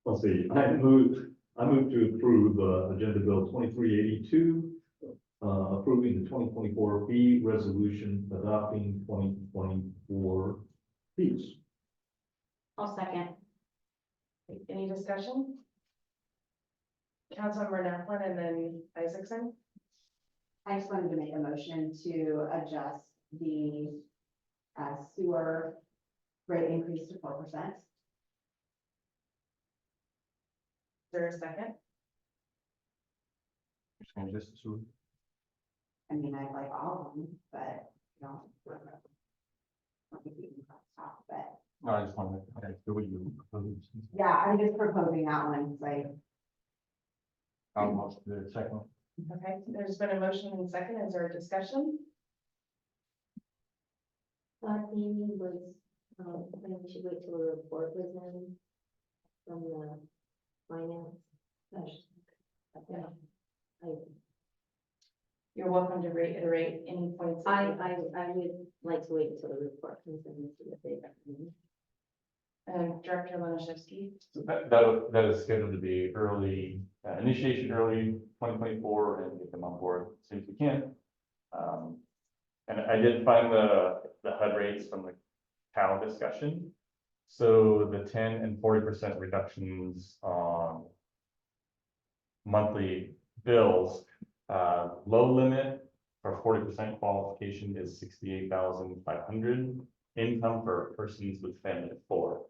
Let's see, I move to approve Agenda Bill 2382, approving the 2024 fee resolution adopting 2024 fees. I'll second. Any discussion? Councilmember Naplan and then Isaacson. I just wanted to make a motion to adjust the sewer rate increase to 4%. Is there a second? Just gonna just, so I mean, I like all of them, but, you know. I think we can talk, but, no, I just wanted to, do what you propose. yeah, I'm just proposing that one, like, I'll motion to the second. Okay, there's been a motion and second. Is there a discussion? Thought Amy was, I think we should wait till the report was in from the finance. You're welcome to reiterate any points. I would like to wait until the report comes in and see what they recommend. Director Lanishevsky. So that is scheduled to be early, initiation early 2024 and get them on board as soon as we can. And I did find the HUD rates from the Cal discussion. So the 10 and 40% reductions on monthly bills, low limit for 40% qualification is 68,500. Income for persons with family of 4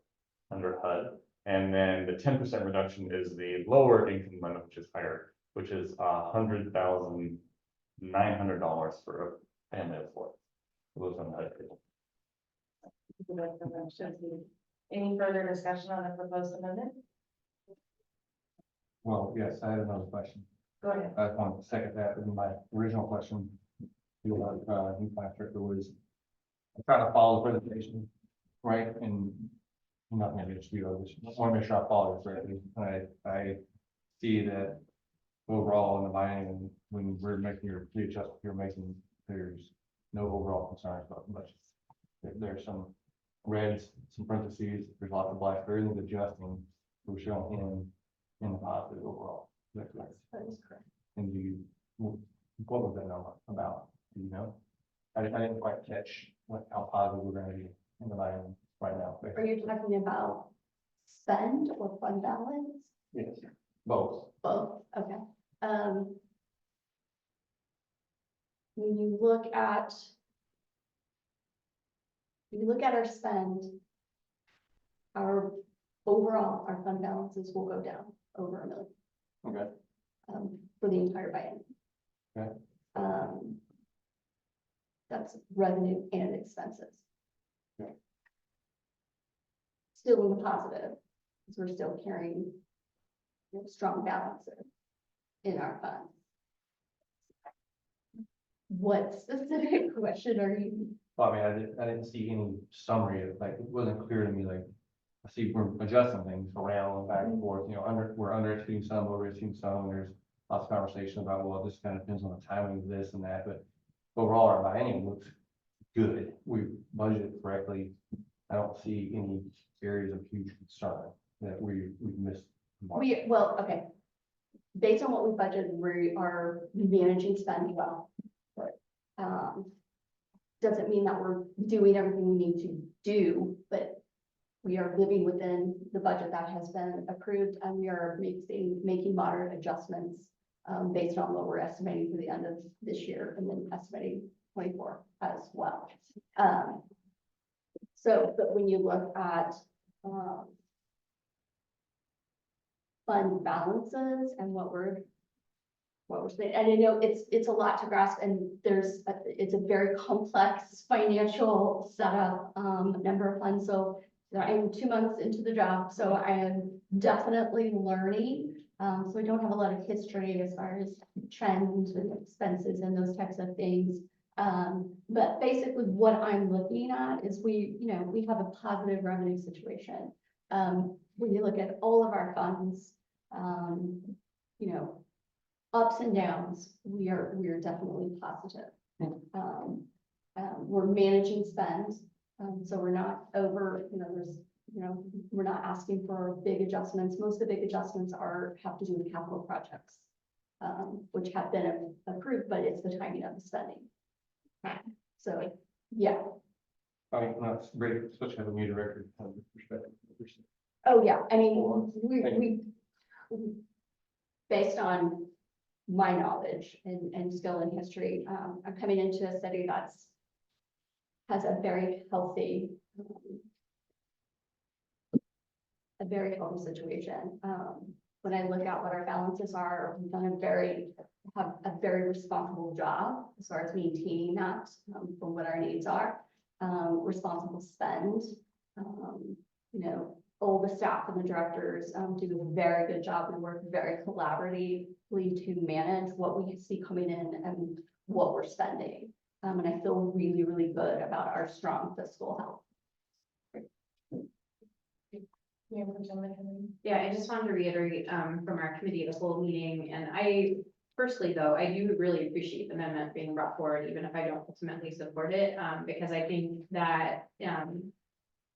under HUD. And then the 10% reduction is the lower income limit, which is higher, which is $100,900 for a family of 4. Those on the HUD table. Any further discussion on the proposed amendment? Well, yes, I have another question. Go ahead. I want to second that with my original question. To new class director was, I'm trying to follow the presentation, right? And I'm not going to dispute, I just want to make sure I follow this correctly. I see that overall in the buying, when we're making your adjustment, you're making, there's no overall concerns about the budget. There's some reds, some parentheses, there's lots of blacks, everything's adjusting, we're showing in the positive overall. Is that correct? That is correct. And do you, what was that number about? Do you know? I didn't quite catch how positive we're gonna be in the buying right now. Are you talking about spend or fund balance? Yes, both. Both, okay. When you look at our spend, our overall, our fund balances will go down over $1 million. Okay. For the entire biennium. Okay. That's revenue and expenses. Okay. Still in the positive, because we're still carrying strong balances in our funds. What specific question are you? Well, I mean, I didn't see any summary of, like, it wasn't clear to me, like, I see we're adjusting things around and back and forth, you know, we're underestimating some, overestimating some, and there's lots of conversation about, well, this kind of depends on the timing of this and that, but overall, our biennium looks good. We budgeted correctly. I don't see any areas of huge concern that we've missed. Okay. Based on what we budgeted, we are managing spend well. Right. Doesn't mean that we're doing everything we need to do, but we are living within the budget that has been approved, and we are making moderate adjustments based on what we're estimating for the end of this year, and then estimating 24 as well. But when you look at fund balances and what we're saying, and I know it's a lot to grasp, and it's a very complex financial setup, number of funds. So I am 2 months into the job, so I am definitely learning. So I don't have a lot of history as far as trends and expenses and those types of things. But basically what I'm looking at is we have a positive revenue situation. When you look at all of our funds, ups and downs, we are definitely positive. We're managing spend, so we're not over, we're not asking for big adjustments. Most of the big adjustments have to do with capital projects, which have been approved, but it's the timing of the spending. So, yeah. I mean, that's great, especially having a new director from the perspective. Oh, yeah, I mean, we based on my knowledge and skill and history, I'm coming into a city has a very healthy, situation. When I look at what our balances are, we've done have a very responsible job as far as maintaining that, from what our needs are. Responsible spend, all the staff and the directors, do a very good job. We work very collaboratively to manage what we see coming in and what we're spending. And I feel really, really good about our strong fiscal health. Yeah, I just wanted to reiterate, from our committee, the whole meeting, and I personally, though, I do really appreciate the amendment being brought forward, even if I don't ultimately support it, because I think that,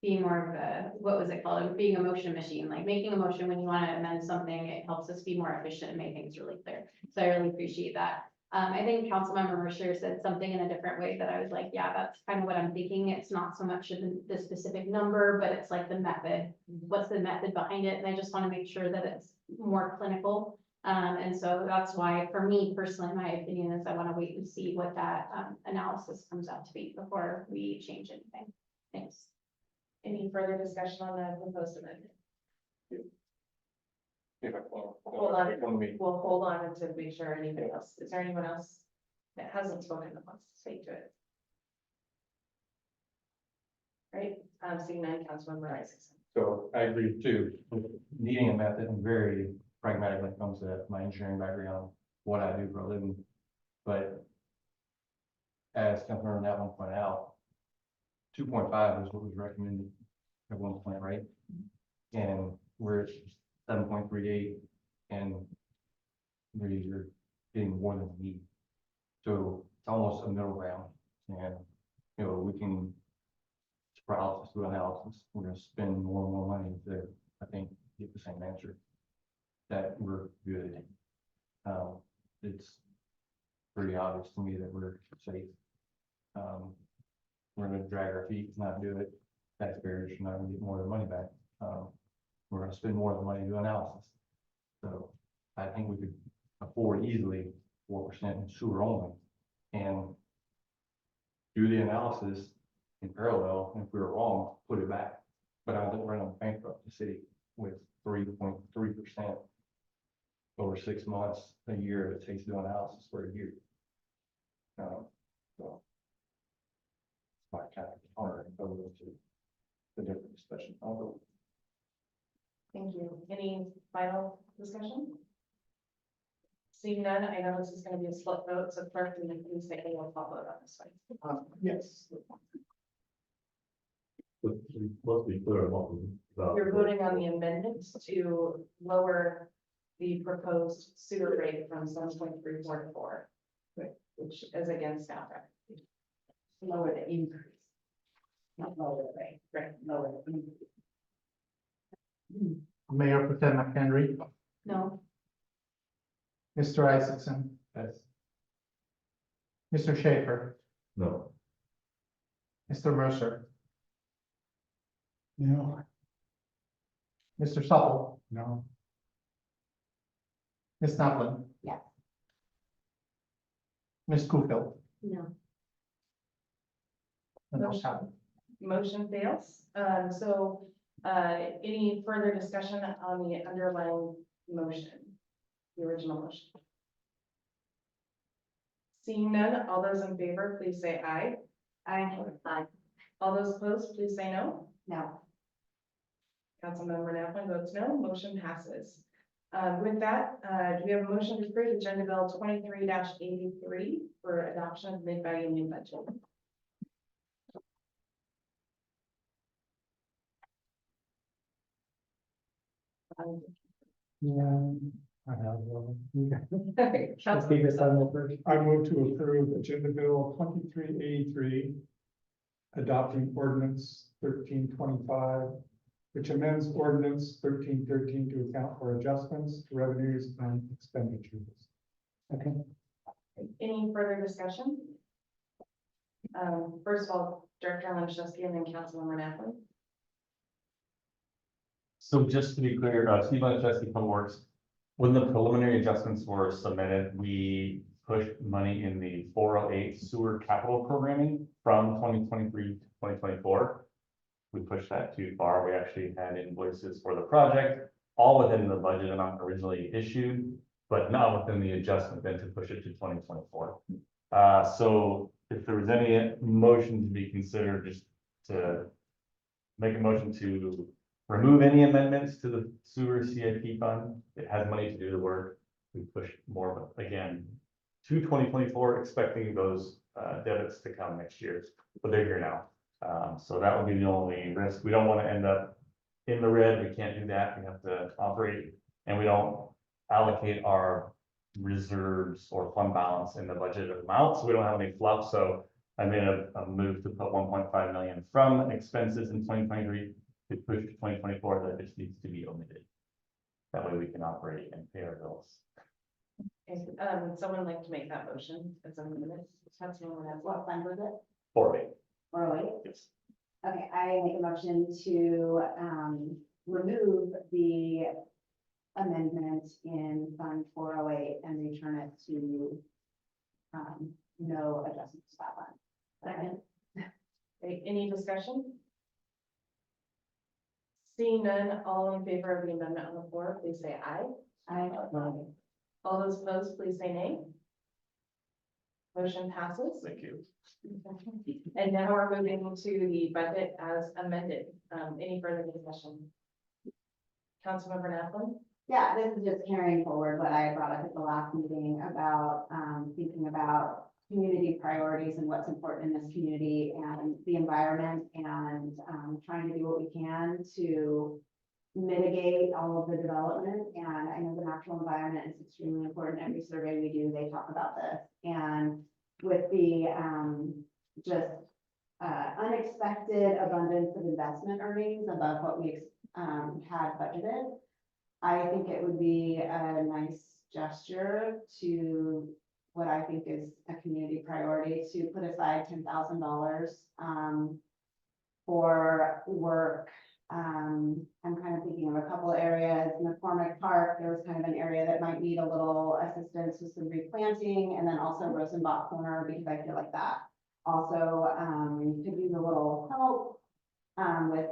being more of a, what was it called, being a motion machine, like making a motion when you want to amend something, it helps us be more efficient and make things really clear. So I really appreciate that. I think Councilmember Mercer said something in a different way that I was like, yeah, that's kind of what I'm thinking. It's not so much the specific number, but it's like the method. What's the method behind it? And I just want to make sure that it's more clinical. And so that's why, for me personally, my opinion is I want to wait and see what that analysis comes out to be before we change anything. Thanks. Any further discussion on the proposed amendment? If I can. Hold on, One meeting. we'll hold on until we sure anybody else, is there anyone else that hasn't spoken that wants to speak to it? Right, seeing none, Councilmember Isaacson. So I agree too, with needing a method. I'm very pragmatic when it comes to my engineering background, what I do for a living. But as Councilmember Navin pointed out, 2.5 is what was recommended at one point, right? And we're at 7.38, and we're getting more than we need. So it's almost a middle ground, and we can paralysis through analysis. We're going to spend more and more money to, I think, get the same answer that we're good. It's pretty obvious to me that we're safe. We're going to drag our feet, not do it. Taxpayers are not going to get more of the money back. We're going to spend more of the money to do analysis. So I think we could afford easily 4% in sewer only, and do the analysis in parallel. If we were wrong, put it back. But I don't think we're going to bankrupt the city with 3.3% over 6 months, a year. It takes to do analysis for a year. So my kind of honor and go to the different discussion. I'll go. Thank you. Any final discussion? Seeing none, I know this is going to be a split vote, so clerk, can you please take a roll call vote on this one? Yes. Let's be clear on what we. You're voting on the amendment to lower the proposed sewer rate from 7.34 to 4, which is against staff recommendation. Lower the increase. Not lower the rate, right, lower the increase. Mayor Pro Tem McHenry, No. Mr. Isaacson. Yes. Mr. Schaefer, No. Mr. Mercer, No. Mr. Supple, No. Ms. Noblin. Yes. Ms. Kuchel, No. and those have it. Motion fails. Any further discussion on the underlying motion, the original motion? Seeing none, all those in favor, please say aye. Aye. Aye. All those opposed, please say no. No. Councilmember Naflin votes no, motion passes. With that, do we have a motion to approve Agenda Bill 23-83 for adoption of mid-biennium budget? Yeah. I have one. Council- I move to approve Agenda Bill 2383, adopting ordinance 1325, which amends ordinance 1313 to account for adjustments to revenues and expenditures. Okay. Any further discussion? First of all, Director Lanchewski and then Councilmember Naflin. So just to be clear, Steve Lanchewski, Public Works, when the preliminary adjustments were submitted, we pushed money in the 408 sewer capital programming from 2023 to 2024. We pushed that too far. We actually had invoices for the project, all within the budget amount originally issued, but not within the adjustment then to push it to 2024. So if there was any motion to be considered, just to make a motion to remove any amendments to the sewer CIP fund, it has money to do the work. We pushed more, but again, to 2024, expecting those debits to come next year, but they're here now. So that would be the only risk. We don't want to end up in the red. We can't do that. We have to operate, and we don't allocate our reserves or fund balance in the budget amount, so we don't have any fluff. So I made a move to put 1.5 million from expenses in 2023 to push to 2024 that just needs to be omitted. That way we can operate and pay our bills. Would someone like to make that motion as a minute? What fund was it? 408. 408? Yes. Okay, I make a motion to remove the amendment in Fund 408 and return it to no adjustments to that fund. Second. Okay, any discussion? Seeing none, all in favor of the amendment on the floor, please say aye. Aye. All those opposed, please say nay. Motion passes. Thank you. And now we're moving to the budget as amended. Any further discussion? Councilmember Napoli? Yeah, this is just carrying forward what I brought up at the last meeting about thinking about community priorities and what's important in this community and the environment, and trying to do what we can to mitigate all of the development. And I know the natural environment is extremely important. Every survey we do, they talk about this. And with the unexpected abundance of investment earnings above what we had budgeted, I think it would be a nice gesture to what I think is a community priority to put aside $10,000 for work. I'm kind of thinking of a couple areas. In McCormick Park, there was kind of an area that might need a little assistance with some replanting, and then also Rosenbach Corner, because I feel like that also could use a little help with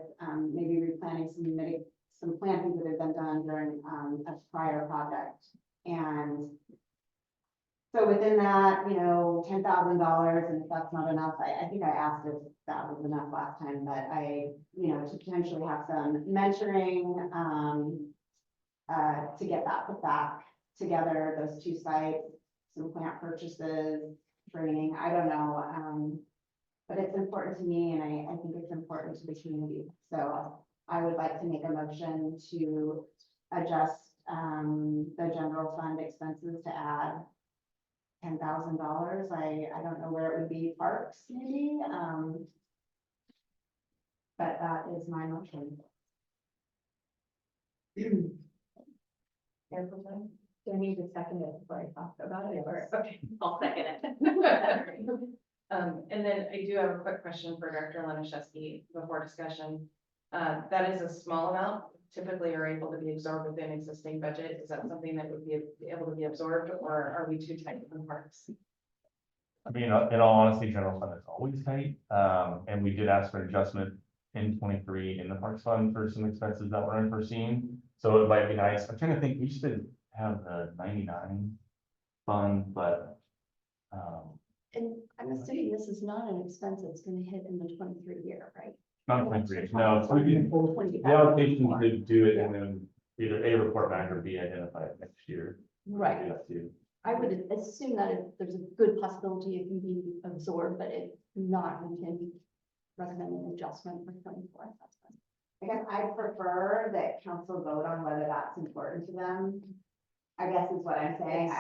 maybe replanting some plantings that have been done during a prior project. And so within that, $10,000, and if that's not enough, I think I asked if that was enough last time, but to potentially have some mentoring, to get that put back together, those two sites, some plant purchases, training, I don't know. But it's important to me, and I think it's important to the community. So I would like to make a motion to adjust the general fund expenses to add $10,000. I don't know where it would be, parks maybe, but that is my motion. Do I need to second it before I talk about it? Or, okay, I'll second it. And then I do have a quick question for Dr. Laniszewski before discussion. That is a small amount, typically are able to be absorbed within existing budget. Is that something that would be able to be absorbed, or are we too tight in parks? I mean, in all honesty, general fund is always tight. And we did ask for an adjustment in 23 in the parks fund for some expenses that were unforeseen. So it might be nice. I'm trying to think, we used to have the 99 fund, but And I'm assuming this is not an expense that's gonna hit in the 23 year, right? not 23. No, so the allocation to do it and then either A, report back, or B, identify it next year. Right. We have to. I would assume that there's a good possibility it can be absorbed, but if not, we can recommend an adjustment for 24. I guess I prefer that council vote on whether that's important to them. I guess is what I'm saying.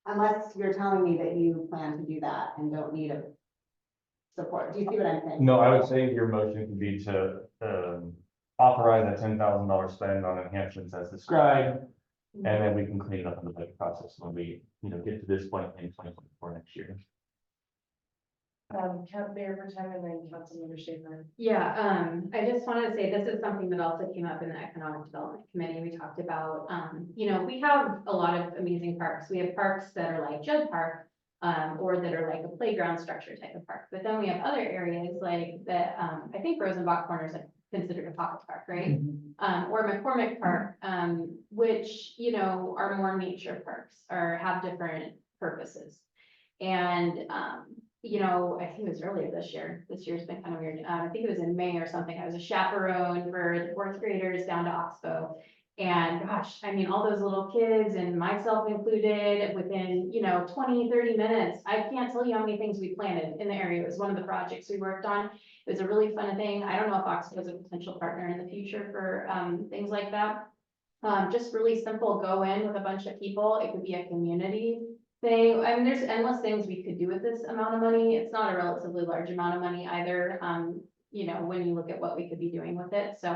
Unless you're telling me that you plan to do that and don't need a support. Do you see what I'm saying? No, I would say your motion could be to authorize a $10,000 spend on enhancements as described. And then we can clean it up in the budget process when we, get to this point in 2024 next year. Mayor for time and then Councilmember Schaefer. Yeah, I just wanted to say, this is something that also came up in the Economic Development Committee. We talked about, we have a lot of amazing parks. We have parks that are like Judd Park, or that are like a playground structure type of park. But then we have other areas like that, I think Rosenbach Corner is like considered a pocket park, right? Or McCormick Park, which, are more nature parks or have different purposes. And, I think it was earlier this year. This year's been kind of weird. I think it was in May or something. I was a chaperone for the fourth graders down to Oxbow. And gosh, I mean, all those little kids and myself included within, 20, 30 minutes. I can't tell you how many things we planted in the area. It was one of the projects we worked on. It was a really fun thing. I don't know if Oxbow is a potential partner in the future for things like that. Just really simple, go in with a bunch of people. It could be a community thing. I mean, there's endless things we could do with this amount of money. It's not a relatively large amount of money either, when you look at what we could be doing with it. So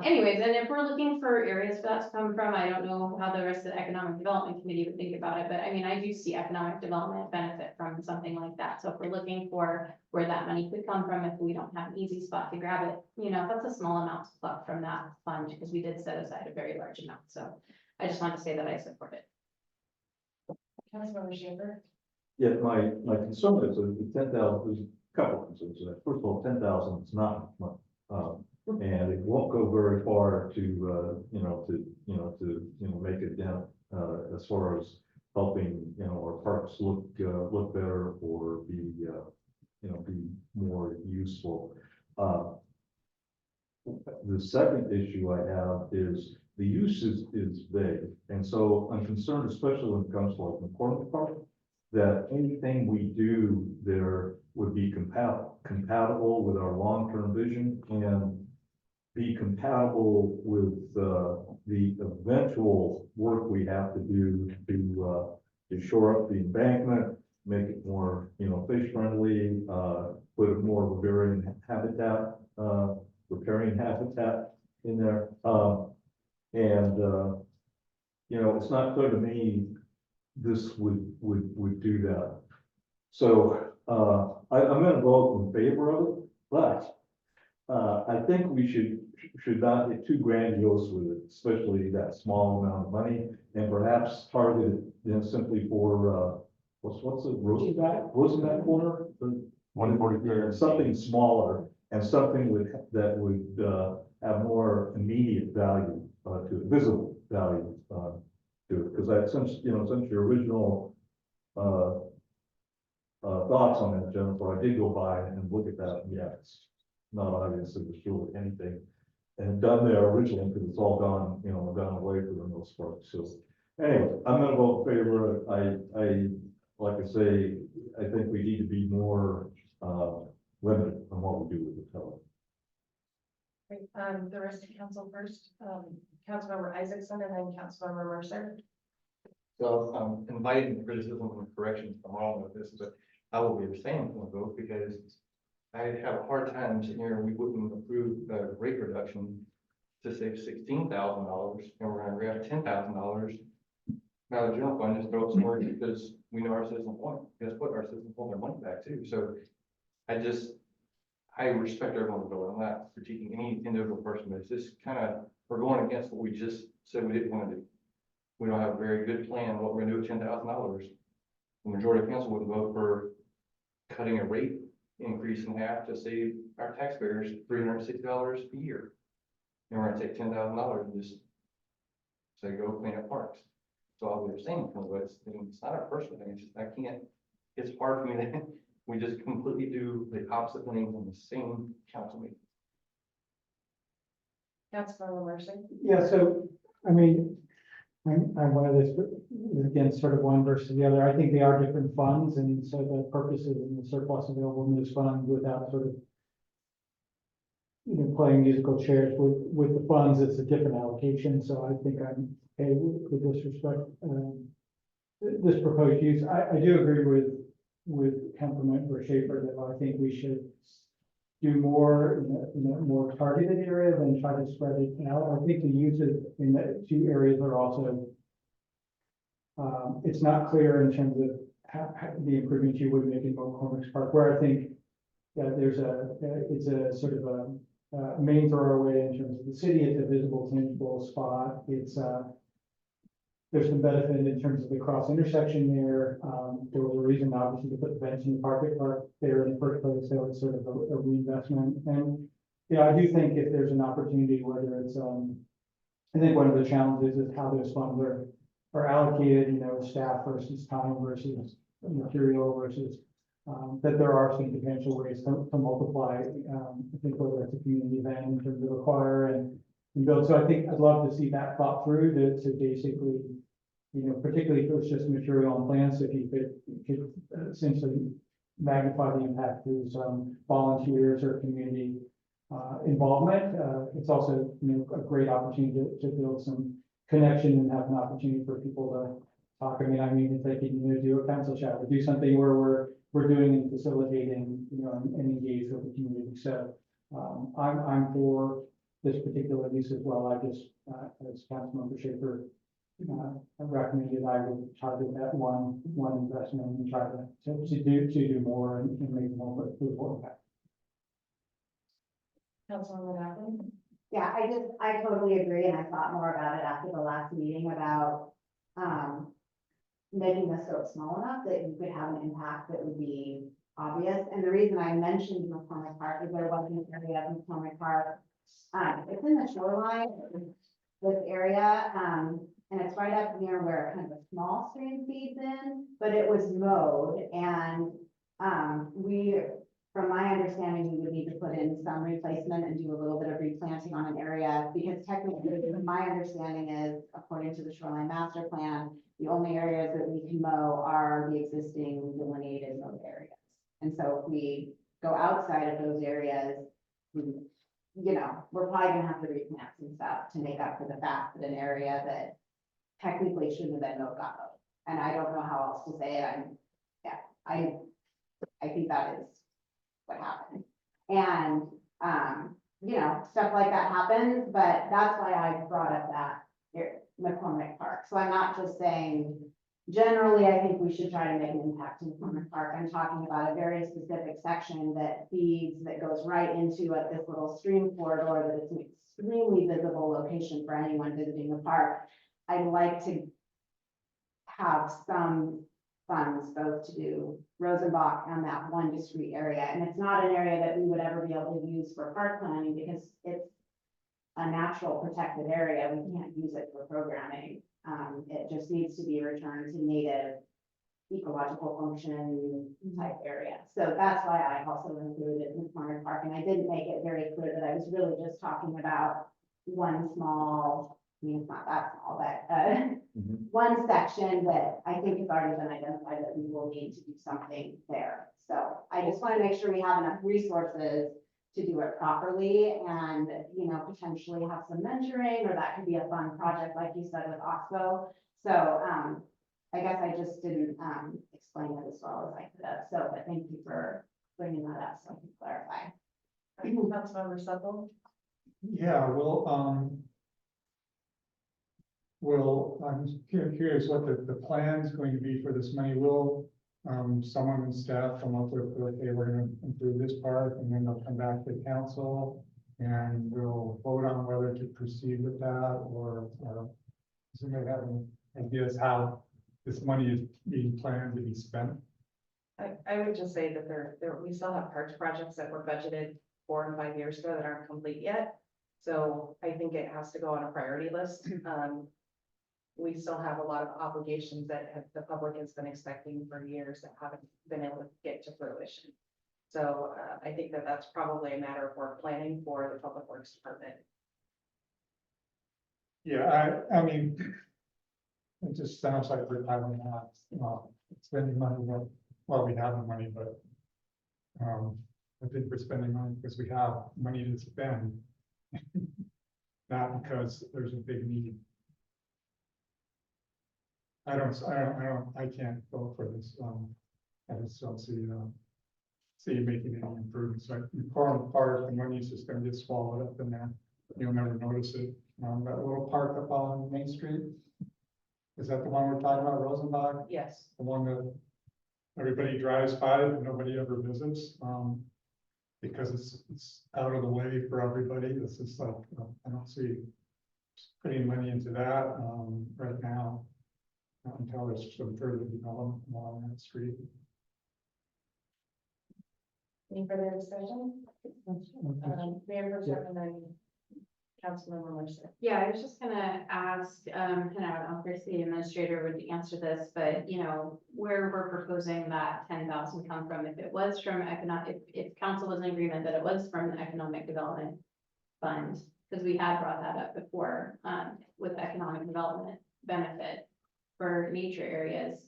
anyways, and if we're looking for areas for that to come from, I don't know how the rest of the Economic Development Committee would think about it, but I mean, I do see economic development benefit from something like that. So if we're looking for where that money could come from, if we don't have an easy spot to grab it, that's a small amount to pluck from that fund, because we did set aside a very large amount. So I just want to say that I support it. Councilmember Schaefer. Yeah, my concern is that the 10,000, there's a couple of concerns. First of all, 10,000 is not much. And it won't go very far to make it down, as far as helping, our parks look better or be more useful. The second issue I have is the use is vague. And so I'm concerned, especially when it comes to like McCormick Park, that anything we do there would be compatible with our long-term vision and be compatible with the eventual work we have to do to shore up the embankment, make it more, fish friendly, put more riparian habitat in there. It's not clear to me this would do that. So I'm going to vote in favor of it, but I think we should not get too grandiose with it, especially that small amount of money, and perhaps target it, simply for what's the Rosenbach Corner? 143. Something smaller and something that would have more immediate value to it, visible value to it, because since your original thoughts on that, Jennifer, I did go by and look at that. And yeah, it's not obvious it was really anything and done there originally, because it's all gone, gone away for the most part. So anyway, I'm going to vote in favor. I like I say, I think we need to be more limited on what we do with the television. Great. The rest of council first, Councilmember Isaacson and then Councilmember Mercer. So I'm inviting criticism and corrections from all of this, but I will be abstaining from the vote because I have a hard time sitting here. We wouldn't approve the rate reduction to save $16,000, and we're going to grab $10,000 out of the general fund and just throw it somewhere because we know our citizens want. Guess what? Our citizens want their money back too. So I respect everyone's vote. I'm not critiquing any individual person, but it's just we're going against what we just said we didn't want to do. We don't have a very good plan on what we're going to do with $10,000. The majority of council would vote for cutting a rate increase in half to save our taxpayers $360 a year. And we're going to take $10,000 and just say, go clean up parks. So I'll be abstaining from it. It's not a personal thing. It's just, it's hard for me to, we just completely do the opposite things in the same council meeting. Councilmember Mercer. Yeah, so, I mean, I'm one of this, again, sort of one versus the other. I think they are different funds, and so the purposes and the surplus available in those funds without sort of, playing musical chairs with the funds, it's a different allocation. So I think I'm okay with this respect, this proposed use. I do agree with Councilmember Schaefer that I think we should do more in a more targeted area than try to spread it out. I think the uses in the two areas are also, it's not clear in terms of the improvements you would make in McCormick's Park, where I think that it's a sort of a main thoroughway in terms of the city. It's a visible, tangible spot. There's some benefit in terms of the cross intersection there. There was a reason obviously to put the bench in the park there in the first place, so it's sort of a reinvestment. And, I do think if there's an opportunity, whether it's, I think one of the challenges is how those funds are allocated, staff versus time versus material versus, that there are some potential ways to multiply, I think whether it's a community event in terms of acquire and build. So I think I'd love to see that thought through to basically, particularly if it's just material and plans, if you could essentially magnify the impact through some volunteers or community involvement. It's also, a great opportunity to build some connection and have an opportunity for people to talk. I mean, if they can, do a council chat or do something where we're doing and facilitating, and engage with the community. So I'm for this particular use as well. I just, as Councilmember Schaefer recommended, I would target that one investment and try to do more and make more impact. Councilwoman Appley? Yeah, I totally agree, and I thought more about it after the last meeting about, making the scope small enough that you could have an impact that would be obvious. And the reason I mentioned McCormick Park is there wasn't an area of McCormick Park. It's in the shoreline, this area, and it's right up near where kind of a small stream feeds in, but it was mowed, and from my understanding, we would need to put in some replacement and do a little bit of replanting on an area, because technically, my understanding is, according to the shoreline master plan, the only areas that we can mow are the existing delineated mowed areas. And so if we go outside of those areas, we're probably gonna have to replant some stuff to make up for the fact that an area that technically shouldn't have been mowed got mowed. And I don't know how else to say it. I think that is what happened. And, stuff like that happens, but that's why I brought up that McCormick Park. So I'm not just saying, generally, I think we should try to make an impact in McCormick Park. I'm talking about a very specific section that goes right into this little stream corridor that is an extremely visible location for anyone visiting the park. I'd like to have some funds both to do Rosenbach and that one discrete area. And it's not an area that we would ever be able to use for park planning because it's a natural protected area. We can't use it for programming. It just needs to be returned to native ecological function type area. So that's why I also included it in McCormick Park. And I didn't make it very clear that I was really just talking about one small, it's not that small, but one section that I think has already been identified that we will need to do something there. So I just want to make sure we have enough resources to do it properly and, potentially have some mentoring, or that could be a fun project, like you said, with Oxbow. So I guess I just didn't explain it as well as I could have. So, but thank you for bringing that up so I can clarify. Councilmember Supple? Yeah, I'm just curious what the plan is going to be for this money. Will someone in staff come up with, okay, we're going to improve this part, and then they'll come back to the council and we'll vote on whether to proceed with that, or does anybody have any ideas how this money is being planned to be spent? I would just say that we still have parks projects that were budgeted 4 and 5 years ago that aren't complete yet. So I think it has to go on a priority list. We still have a lot of obligations that the public has been expecting for years that haven't been able to get to fruition. So I think that that's probably a matter of work planning for the Public Works Department. Yeah, I mean, it just sounds like we're having spending money. Well, we have the money, but I think we're spending money because we have money to spend, not because there's a big need. I can't vote for this. I just don't see making any improvements. So McCormick Park, the money's just gonna get swallowed up in there. You'll never notice it. That little park up on Main Street, is that the one we're talking about, Rosenbach? Yes. The one that everybody drives by, but nobody ever visits, because it's out of the way for everybody. This is like, I don't see putting money into that, right now, until there's some further development along that street. Any further discussion? Mayor Pro Tem and then Councilmember Mercer. Yeah, I was just gonna ask, and I don't know if the city administrator would answer this, but you know, where we're proposing that 10,000 come from, if it was from if council was in agreement that it was from the economic development fund, because we had brought that up before, with economic development benefit for nature areas,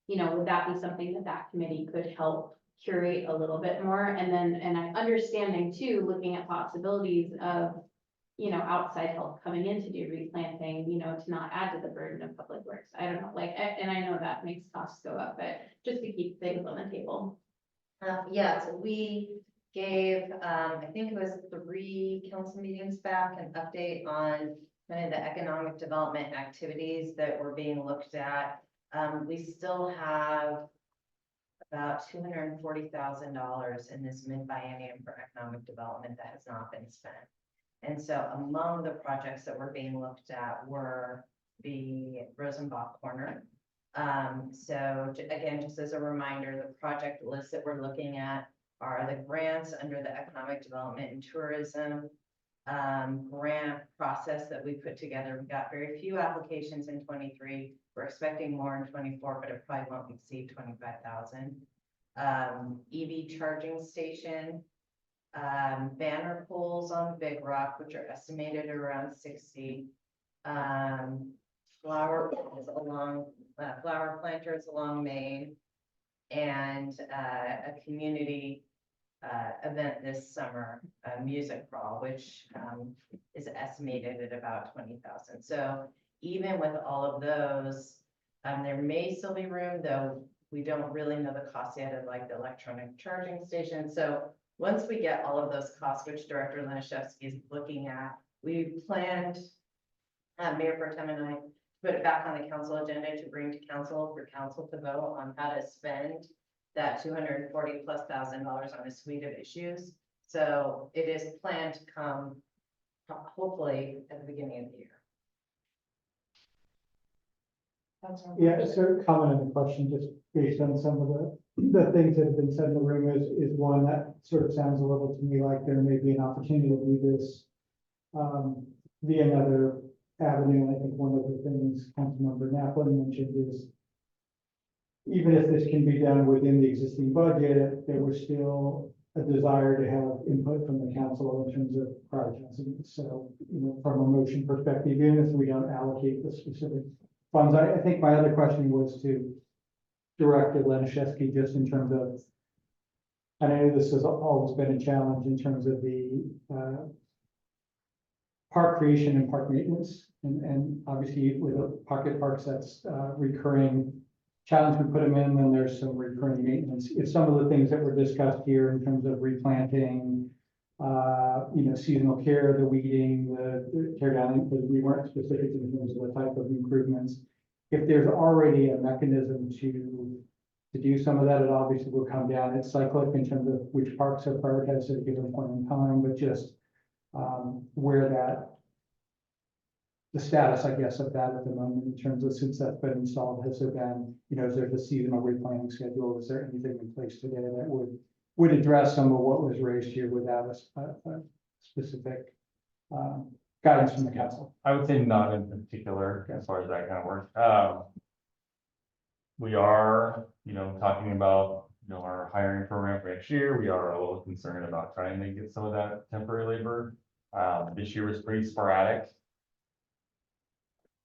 you know, would that be something that that committee could help curate a little bit more? And then, and I understanding too, looking at possibilities of, you know, outside help coming in to do replanting, you know, to not add to the burden of public works. I don't know, like, and I know that makes costs go up, but just to keep things on the table. Yeah, so we gave, I think it was 3 council meetings back, an update on kind of the economic development activities that were being looked at. We still have about $240,000 in this mid-biennium for economic development that has not been spent. And so among the projects that were being looked at were the Rosenbach Corner. So again, just as a reminder, the project list that we're looking at are the grants under the Economic Development and Tourism grant process that we put together. We got very few applications in 23. We're expecting more in 24, but it probably won't exceed 25,000. EV charging station, banner poles on Big Rock, which are estimated around 60. Flower planters along Main, and a community event this summer, a music crawl, which is estimated at about 20,000. So even with all of those, there may still be room, though we don't really know the cost yet of like the electronic charging station. So once we get all of those costs, which Director Laniszewski is looking at, we planned, Mayor Pro Tem and I, put it back on the council agenda to bring to council for council to vote on how to spend that $240,000+ on a suite of issues. So it is planned to come hopefully at the beginning of the year. Yeah, so comment on the question, just based on some of the things that have been said in the room is one that sort of sounds a little to me like there may be an opportunity to do this via another avenue. And I think one of the things Councilmember Naplin mentioned is even if this can be done within the existing budget, there was still a desire to have input from the council in terms of prioritizing. So, you know, from a motion perspective, even if we don't allocate the specific funds, I think my other question was to Director Laniszewski, just in terms of, and I know this has always been a challenge in terms of the park creation and park maintenance, and obviously with the pocket parks, that's recurring challenge. We put them in, then there's some recurring maintenance. If some of the things that were discussed here in terms of replanting, you know, seasonal care, the weeding, the tear down, because we weren't specific in terms of the type of improvements. If there's already a mechanism to do some of that, it obviously will come down. It's cyclic in terms of which parks are prioritized at a given point in time, but just where that, the status, I guess, of that at the moment in terms of since that's been installed, has there been, you know, is there the seasonal replanting schedule? Is there anything in place today that would address some of what was raised here without a specific guidance from the council? I would say not in particular as far as that kind of work. We are, you know, talking about, you know, our hiring program for next year. We are a little concerned about trying to get some of that temporary labor. This year was pretty sporadic.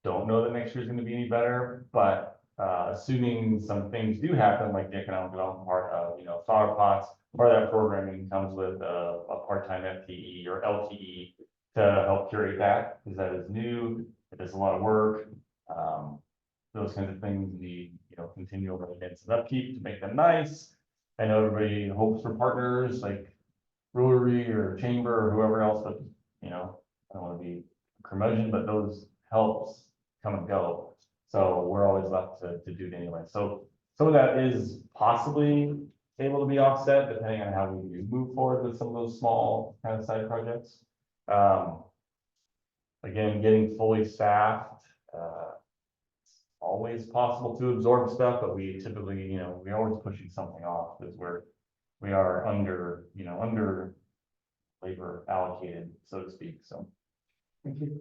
Don't know that next year is going to be any better, but assuming some things do happen, like the economic development part of, you know, flower pots, part of that programming comes with a part-time FTE or LTE to help curate that, because that is new. It is a lot of work. Those kinds of things need, you know, continual maintenance and upkeep to make them nice. I know everybody hopes for partners like Rotary or Chamber or whoever else, but, you know, I don't want to be a curmudgeon, but those helps come and go. So we're always left to do it anyway. So some of that is possibly able to be offset depending on how we do move forward with some of those small kind of side projects. Again, getting fully staffed, it's always possible to absorb stuff, but we typically, we're always pushing something off because we are under labor allocated, so to speak, so. Thank you.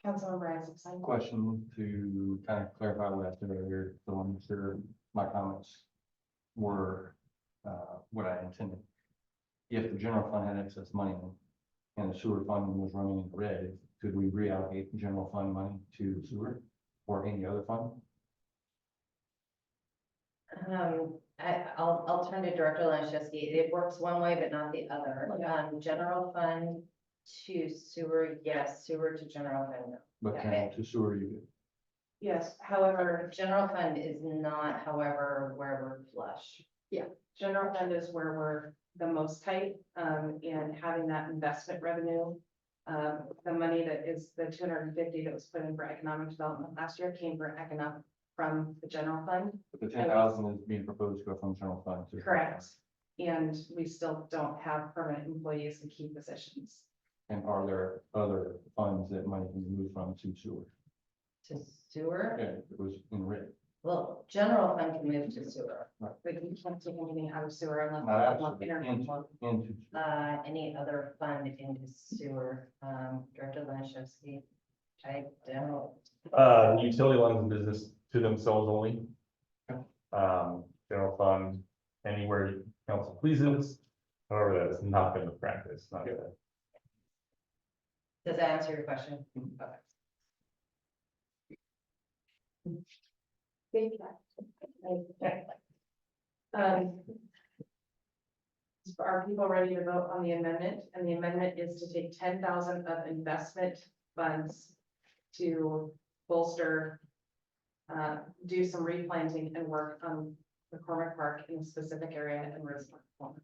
Councilmember Isaacson. Question to kind of clarify what I said earlier, so I'm sure my comments were what I intended. If the general fund had excess money and the sewer fund was running in the red, could we reallocate general fund money to sewer or any other fund? I'll turn to Director Lanchewski. It works one way, but not the other. General fund to sewer, yes, sewer to general fund, no. But general to sewer, you do. Yes, however, General fund is not, however, where we're flush. yeah, general fund is where we're the most tight, and having that investment revenue. The money that is the 250 that was put in for economic development last year came from the general fund. But the 10,000 is being proposed to go from general fund to. Correct. And we still don't have permanent employees in key positions. And are there other funds that money can be moved from to sewer? To sewer? Yeah, it was in red. Well, general fund can move to sewer. But you can't take anything out of sewer unless. Not it's actually, internet. into Any other fund into sewer, Director Lanchewski? I don't. Utility lines of business to themselves only. General fund, anywhere council pleases, however, that is not been the practice, not good. Does that answer your question? Big cat. Are people ready to vote on the amendment? And the amendment is to take 10,000 of investment funds to bolster, do some replanting and work on McCormick Park in a specific area in Rosemark.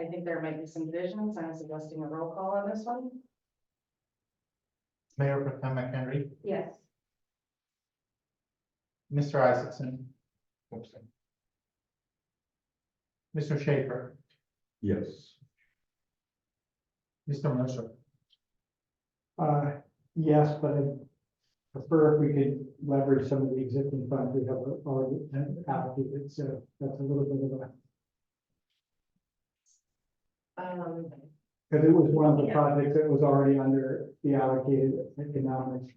I think there might be some divisions. I'm suggesting a roll call on this one. Mayor Pro Tem McHenry, Yes. Mr. Isaacson, Mr. Schaefer, Yes. Mr. Mercer. Yes, but I prefer if we could leverage some of the existing funds we have already allocated, so that's a little bit of a. Because it was one of the projects that was already under the allocated economic.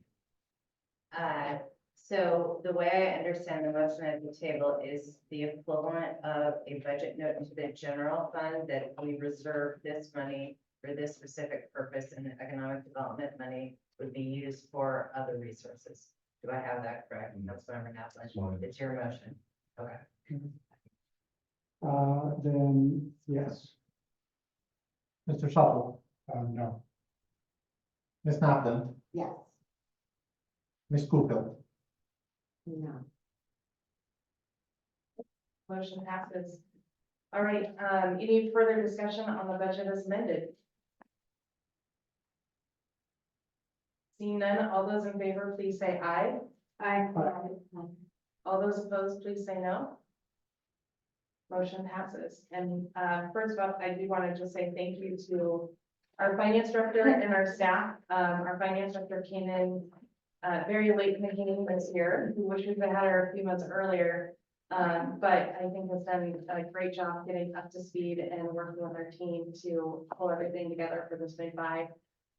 So the way I understand the motion at the table is the equivalent of a budget note into the general fund that we reserve this money for this specific purpose, and the economic development money would be used for other resources. Do I have that correct? That's what I'm gonna. It's your motion. Okay. Then, yes. Mr. Shuffle, No. Ms. Napton, Yes. Ms. Cooper, No. Motion passes. All right, any further discussion on the budget as amended? Seeing none, all those in favor, please say aye. Aye. All those opposed, please say no. Motion passes. And first off, I do want to just say thank you to our finance director and our staff. Our finance director came in very late in the game this year. We wish we could have had her a few months earlier. But I think has done a great job getting up to speed and working with our team to pull everything together for this big buy.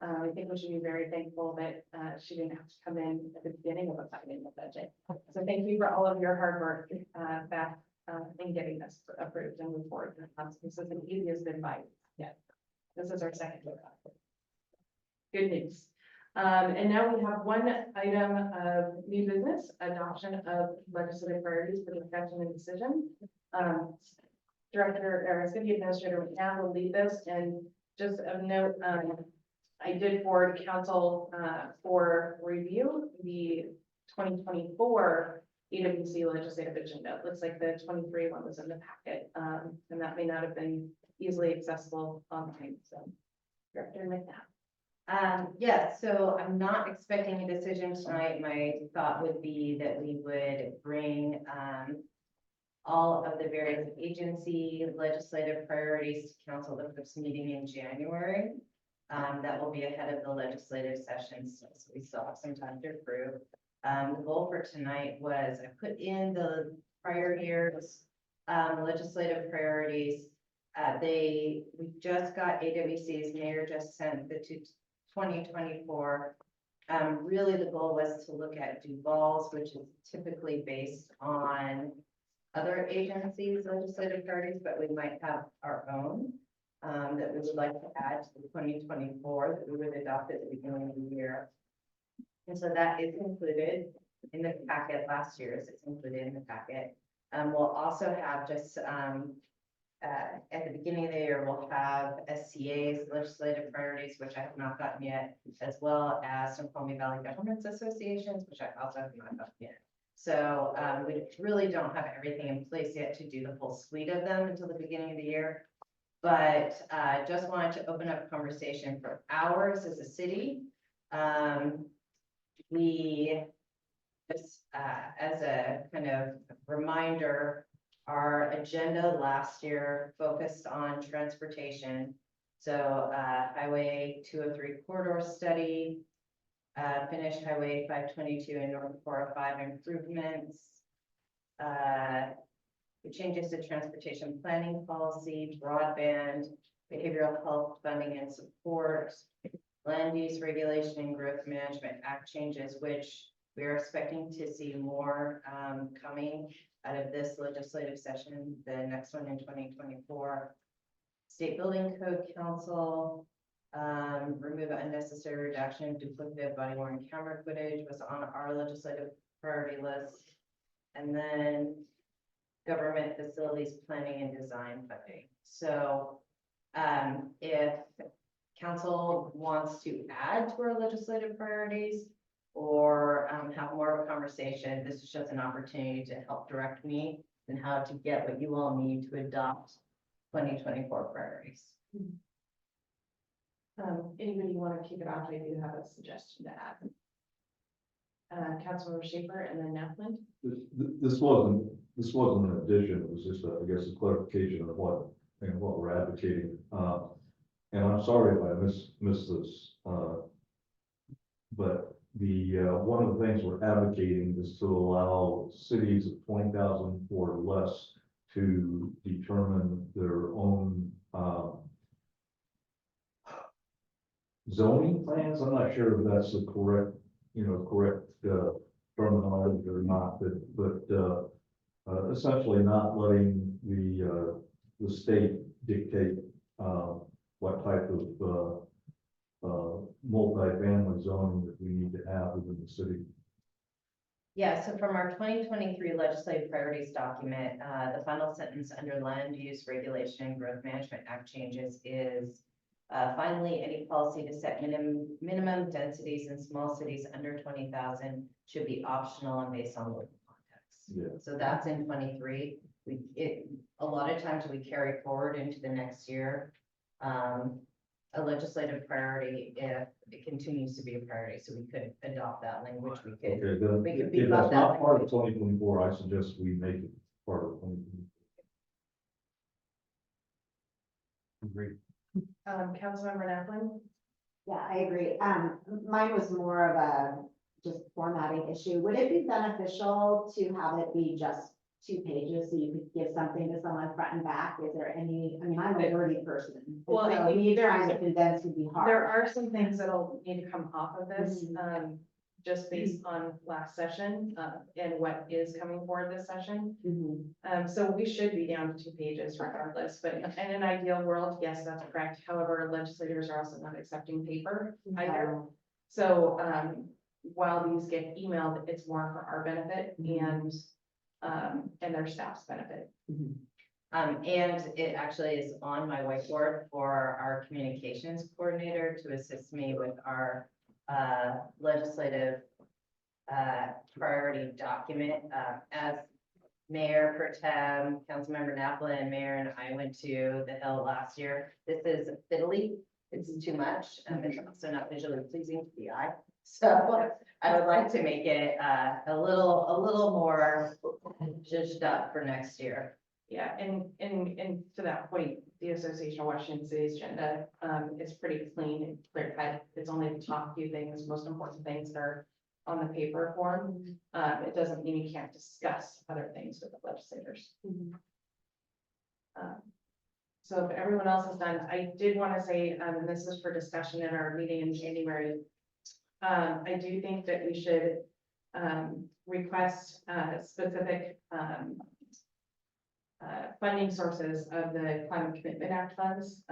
I think we should be very thankful that she didn't have to come in at the beginning of the budget. So thank you for all of your hard work back in getting this approved and move forward. This is the easiest bid buy yet. This is our second bid buy. Good news. And now we have one item of new business, adoption of legislative priorities for discussion and decision. Director or City Administrator McNabb will lead this, and just of note, I did forward council for review the 2024 EWC legislative agenda. It looks like the 23 one was in the packet, and that may not have been easily accessible online. So, Director McNabb. Yes, so I'm not expecting a decision tonight. My thought would be that we would bring, all of the various agency legislative priorities to council the first meeting in January. That will be ahead of the legislative session, so we still have some time to approve. The goal for tonight was I put in the prior years, legislative priorities. We just got AWC's mayor just sent the 2024. Really the goal was to look at Duvall's, which is typically based on other agencies' legislative priorities, but we might have our own that we would like to add to the 2024 that we would adopt at the beginning of the year. And so that is included in the packet last year's, it's included in the packet. We'll also have just at the beginning of the year, we'll have SCA's legislative priorities, which I have not gotten yet, as well as some Snoqualmie Valley Governments Associations, which I also have not gotten yet. So we really don't have everything in place yet to do the full suite of them until the beginning of the year. But just wanted to open up a conversation for ours as a city. We just as a kind of reminder, our agenda last year focused on transportation. So Highway 203 corridor study, finished Highway 522 and North 405 improvements, the changes to transportation planning policy, broadband, behavioral health funding and support, land use regulation and growth management act changes, which we are expecting to see more coming out of this legislative session, the next one in 2024. State Building Code Council, remove unnecessary reduction, duplicative body worn camera footage was on our legislative priority list. And then government facilities planning and design funding. So if council wants to add to our legislative priorities or have more of a conversation, this is just an opportunity to help direct me and how to get what you all need to adopt 2024 priorities. Anybody want to kick it off? I do have a suggestion to add. Councilmember Schaefer and then Nefflin. This wasn't an addition, it was just, I guess, a clarification of what we're advocating. And I'm sorry if I missed this, but one of the things we're advocating is to allow cities of 20,000 or less to determine their own zoning plans. I'm not sure if that's the correct terminology or not, but essentially not letting the state dictate what type of multi-family zoning that we need to have within the city. Yeah, so from our 2023 legislative priorities document, the final sentence under land use regulation and growth management act changes is finally, any policy to set minimum densities in small cities under 20,000 should be optional and based on local context. Yeah. So that's in 23. A lot of times we carry forward into the next year a legislative priority if it continues to be a priority. So we could adopt that language. We could. Okay, then we could if beef up that's that not part of language. 2024, I suggest we make it part of 2024. Agreed. Councilmember Nefflin. Yeah, I agree. Mine was more of a just formatting issue. Would it be beneficial to have it be just 2 pages so you could give something to someone front and back? Is there any, I mean, I'm a wordy person. and Well, I so think either trying to condense would be hard. There are some things that'll need to come off of this, just based on last session, and what is coming forward this session. So we should be down to 2 pages regardless, but in an ideal world, yes, that's correct. However, legislators are also not accepting paper either. So, while these get emailed, it's more for our benefit and their staff's benefit. And it actually is on my whiteboard for our communications coordinator to assist me with our legislative priority document. As Mayor Pro Tem, Councilmember Nafla and Mayor and I went to the Hill last year. This is fiddly. it's too much, it's also not visually pleasing to the eye. So I would like to make it, a little more zhuzhed up for next year. Yeah, and to that point, the Association of Washington Cities agenda, is pretty clean and clear cut. It's only the top few things, most important things that are on the paper form. It doesn't mean you can't discuss other things with the legislators. So if everyone else is done, I did want to say, and this is for discussion in our meeting in January. I do think that we should, request, specific, funding sources of the Climate Commitment Act funds.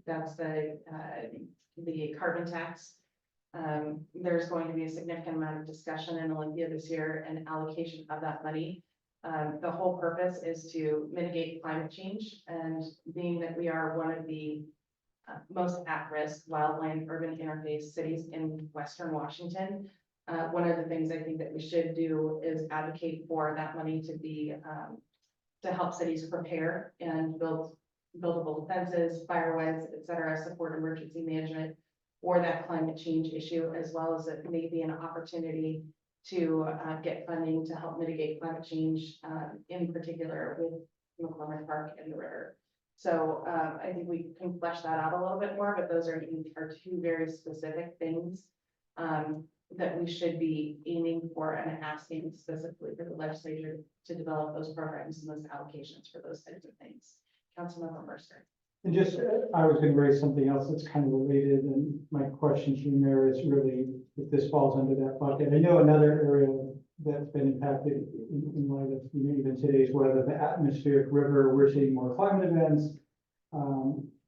That's the carbon tax. There's going to be a significant amount of discussion in Olympia this year and allocation of that money. The whole purpose is to mitigate climate change, and being that we are one of the most at-risk wildland urban interface cities in Western Washington, one of the things I think that we should do is advocate for that money to be to help cities prepare and build buildable fences, firewalls, et cetera, support emergency management for that climate change issue, as well as it may be an opportunity to get funding to help mitigate climate change, in particular with McCormick Park and the river. So I think we can flesh that out a little bit more, but those are two very specific things that we should be aiming for and asking specifically for the legislature to develop those programs and those allocations for those types of things. Councilmember Mercer. And just, I was gonna raise something else that's kind of related, and my question to you, Mayor, is really if this falls under that bucket. I know another area that's been impacted in light of, you know, even today's weather, the atmospheric river, we're seeing more climate events.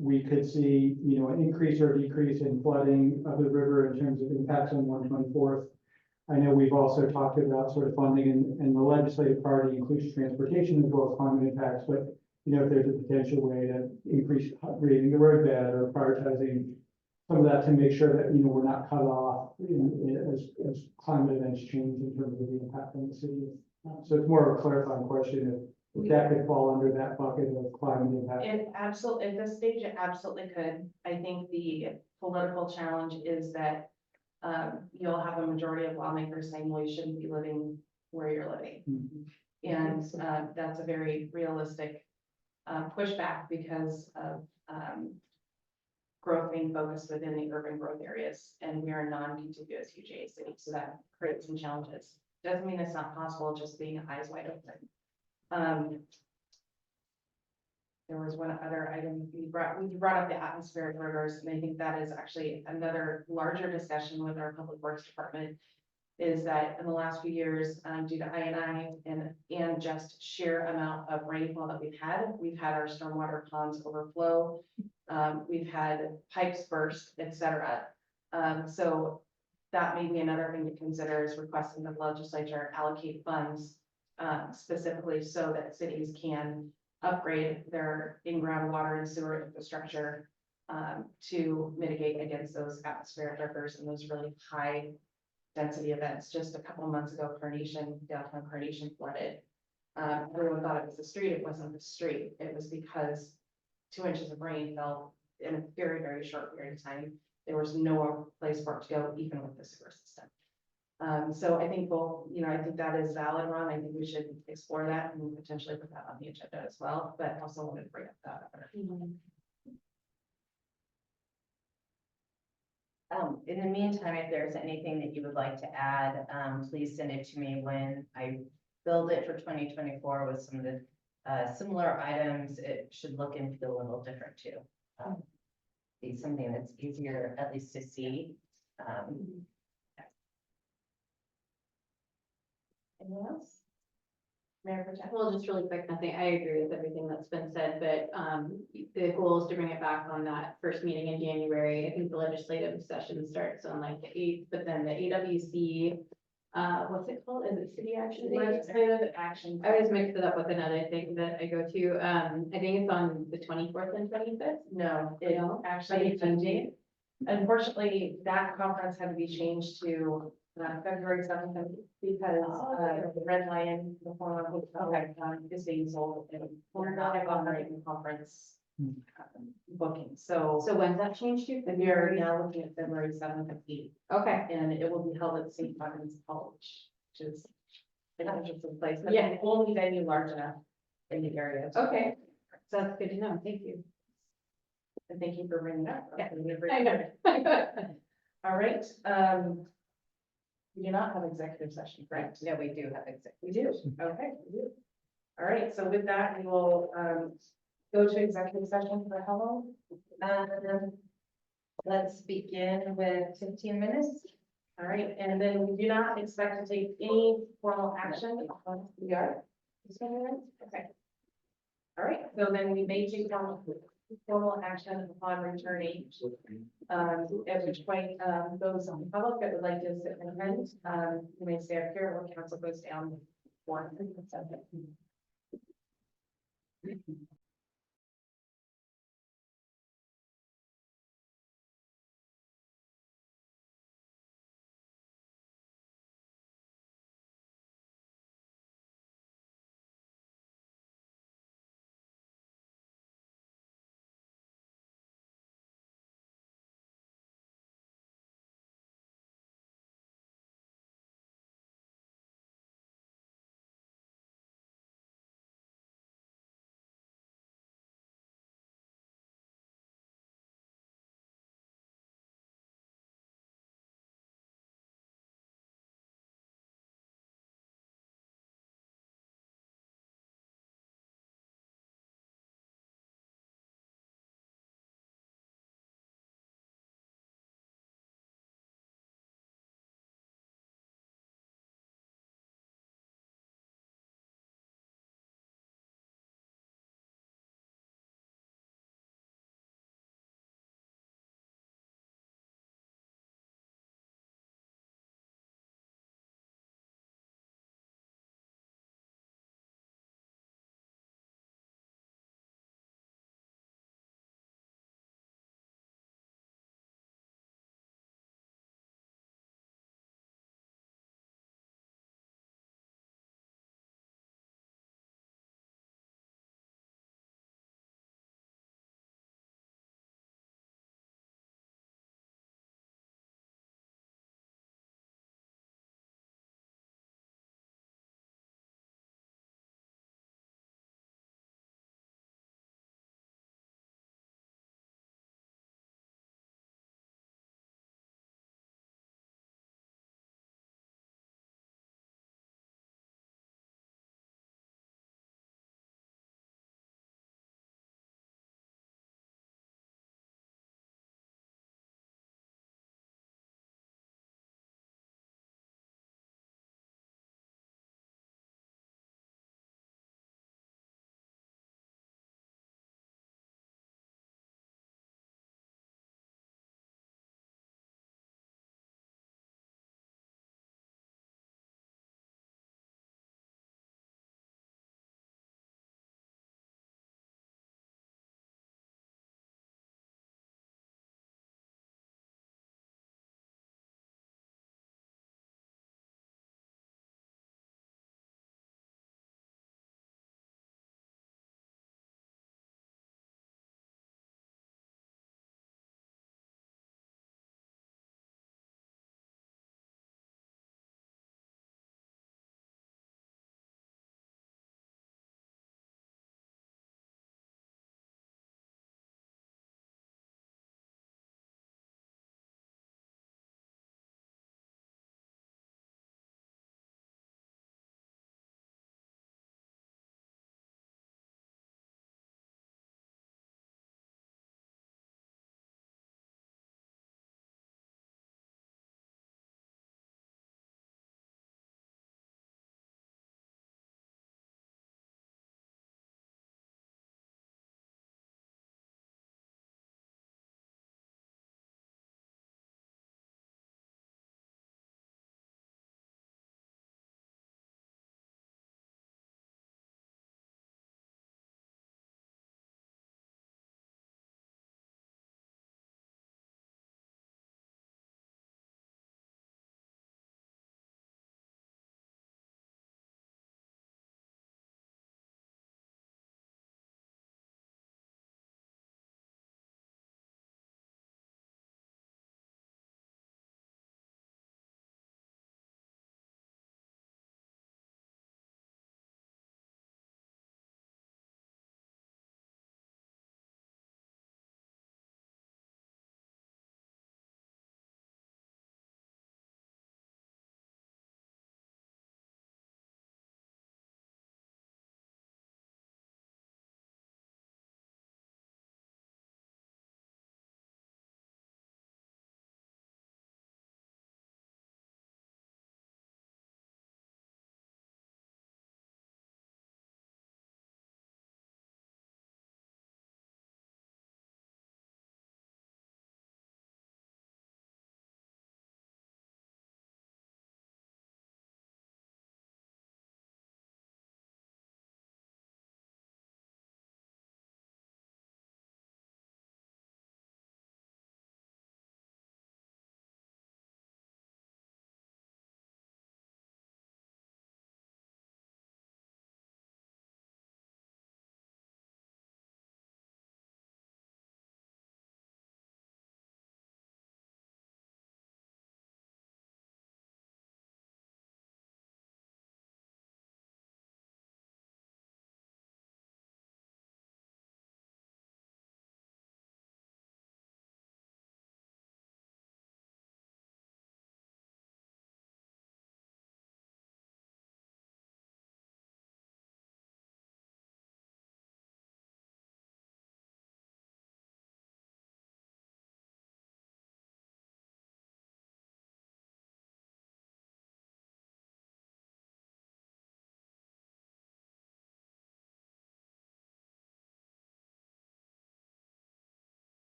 We could see, you know, an increase or decrease in flooding of the river in terms of impacts on 124th. I know we've also talked about sort of funding and the legislative priority includes transportation as well as climate impacts, but you know, if there's a potential way to increase grading the roadbed or prioritizing some of that to make sure that, you know, we're not cut off as climate events change in terms of the impact on the city. So it's more of a clarifying question if that could fall under that bucket of climate impact. It absolutely, at this stage, it absolutely could. I think the political challenge is that you'll have a majority of lawmakers saying, well, you shouldn't be living where you're living. And that's a very realistic pushback because of growth being focused within the urban growth areas, and we are a non-contiguous UGA city, so that creates some challenges. Doesn't mean it's not possible, just being eyes wide open. There was one other item we brought up the atmospheric rivers, and I think that is actually another larger discussion with our public works department. Is that in the last few years, due to INI and just sheer amount of rainfall that we've had our stormwater ponds overflow. We've had pipes burst, et cetera. So that may be another thing to consider is requesting the legislature allocate funds specifically so that cities can upgrade their in-ground water and sewer infrastructure to mitigate against those atmospheric rivers and those really high density events. Just a couple of months ago, downtown Carnation flooded. Everyone thought it was the street. It wasn't the street. It was because 2 inches of rain fell in a very, very short period of time. There was no place for it to go, even with the sewer system. So I think I think that is valid, Ron. I think we should explore that and potentially put that on the agenda as well, but also wanted to bring up that other. In the meantime, if there's anything that you would like to add, please send it to me when I build it for 2024 with some of the similar items. It should look and feel a little different too. Be something that's easier at least to see. Anyone else? Well, just really quick, nothing, I agree with everything that's been said, but the goal is to bring it back on that first meeting in January. I think the legislative session starts on like the 8th, but then the AWC, what's it called? Is it City Action? Legislative Action. I always mix it up with another thing that I go to. I think it's on the 24th and 25th. No, it actually, unfortunately, that conference had to be changed to February 7th because the Red Lion, the former hotel, is being sold and we're not operating the conference booking, so. So when's that changed to? And we are now looking at February 7th and 8th, Okay, and it will be held at St. Martin's College, which is an interesting place, but Yeah. the only venue large enough in the area. okay, so that's good to know, thank you. And thank you for bringing that. up. Yeah. I know. All right, we do not have executive session, correct? No, we do have executive. We do, okay, we do. All right, so with that, we will, go to executive session for how long? Let's begin with 15 minutes. All right, and then we do not expect to take any formal action. We are. Okay. All right, so then we may take formal action upon returning. At which point, those on the public that would like to sit and attend, you may stay up here or council goes down. One.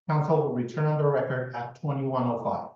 Council will return on the record at 21:05.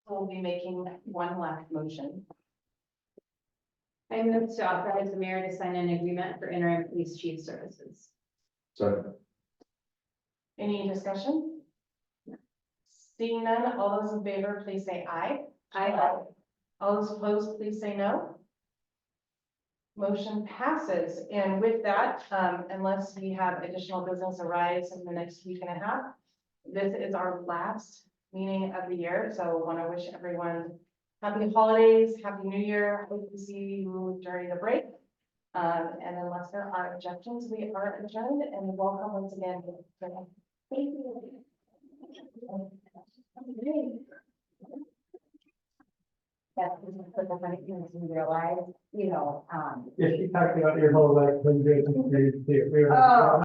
we'll be making one last motion. I move to authorize the mayor to sign an agreement for interim police chief services. Second. Any discussion? Seeing none, all those in favor, please say aye. Aye. All those opposed, please say no. Motion passes, and with that, unless we have additional business arise in the next week and a half, this is our last meeting of the year, so want to wish everyone happy holidays, happy new year, hope to see you during the break. And unless there are objections, we are adjourned, and welcome once again. Thank you. That's the funny thing is we realize, If you talked about your whole life, when you're. Oh.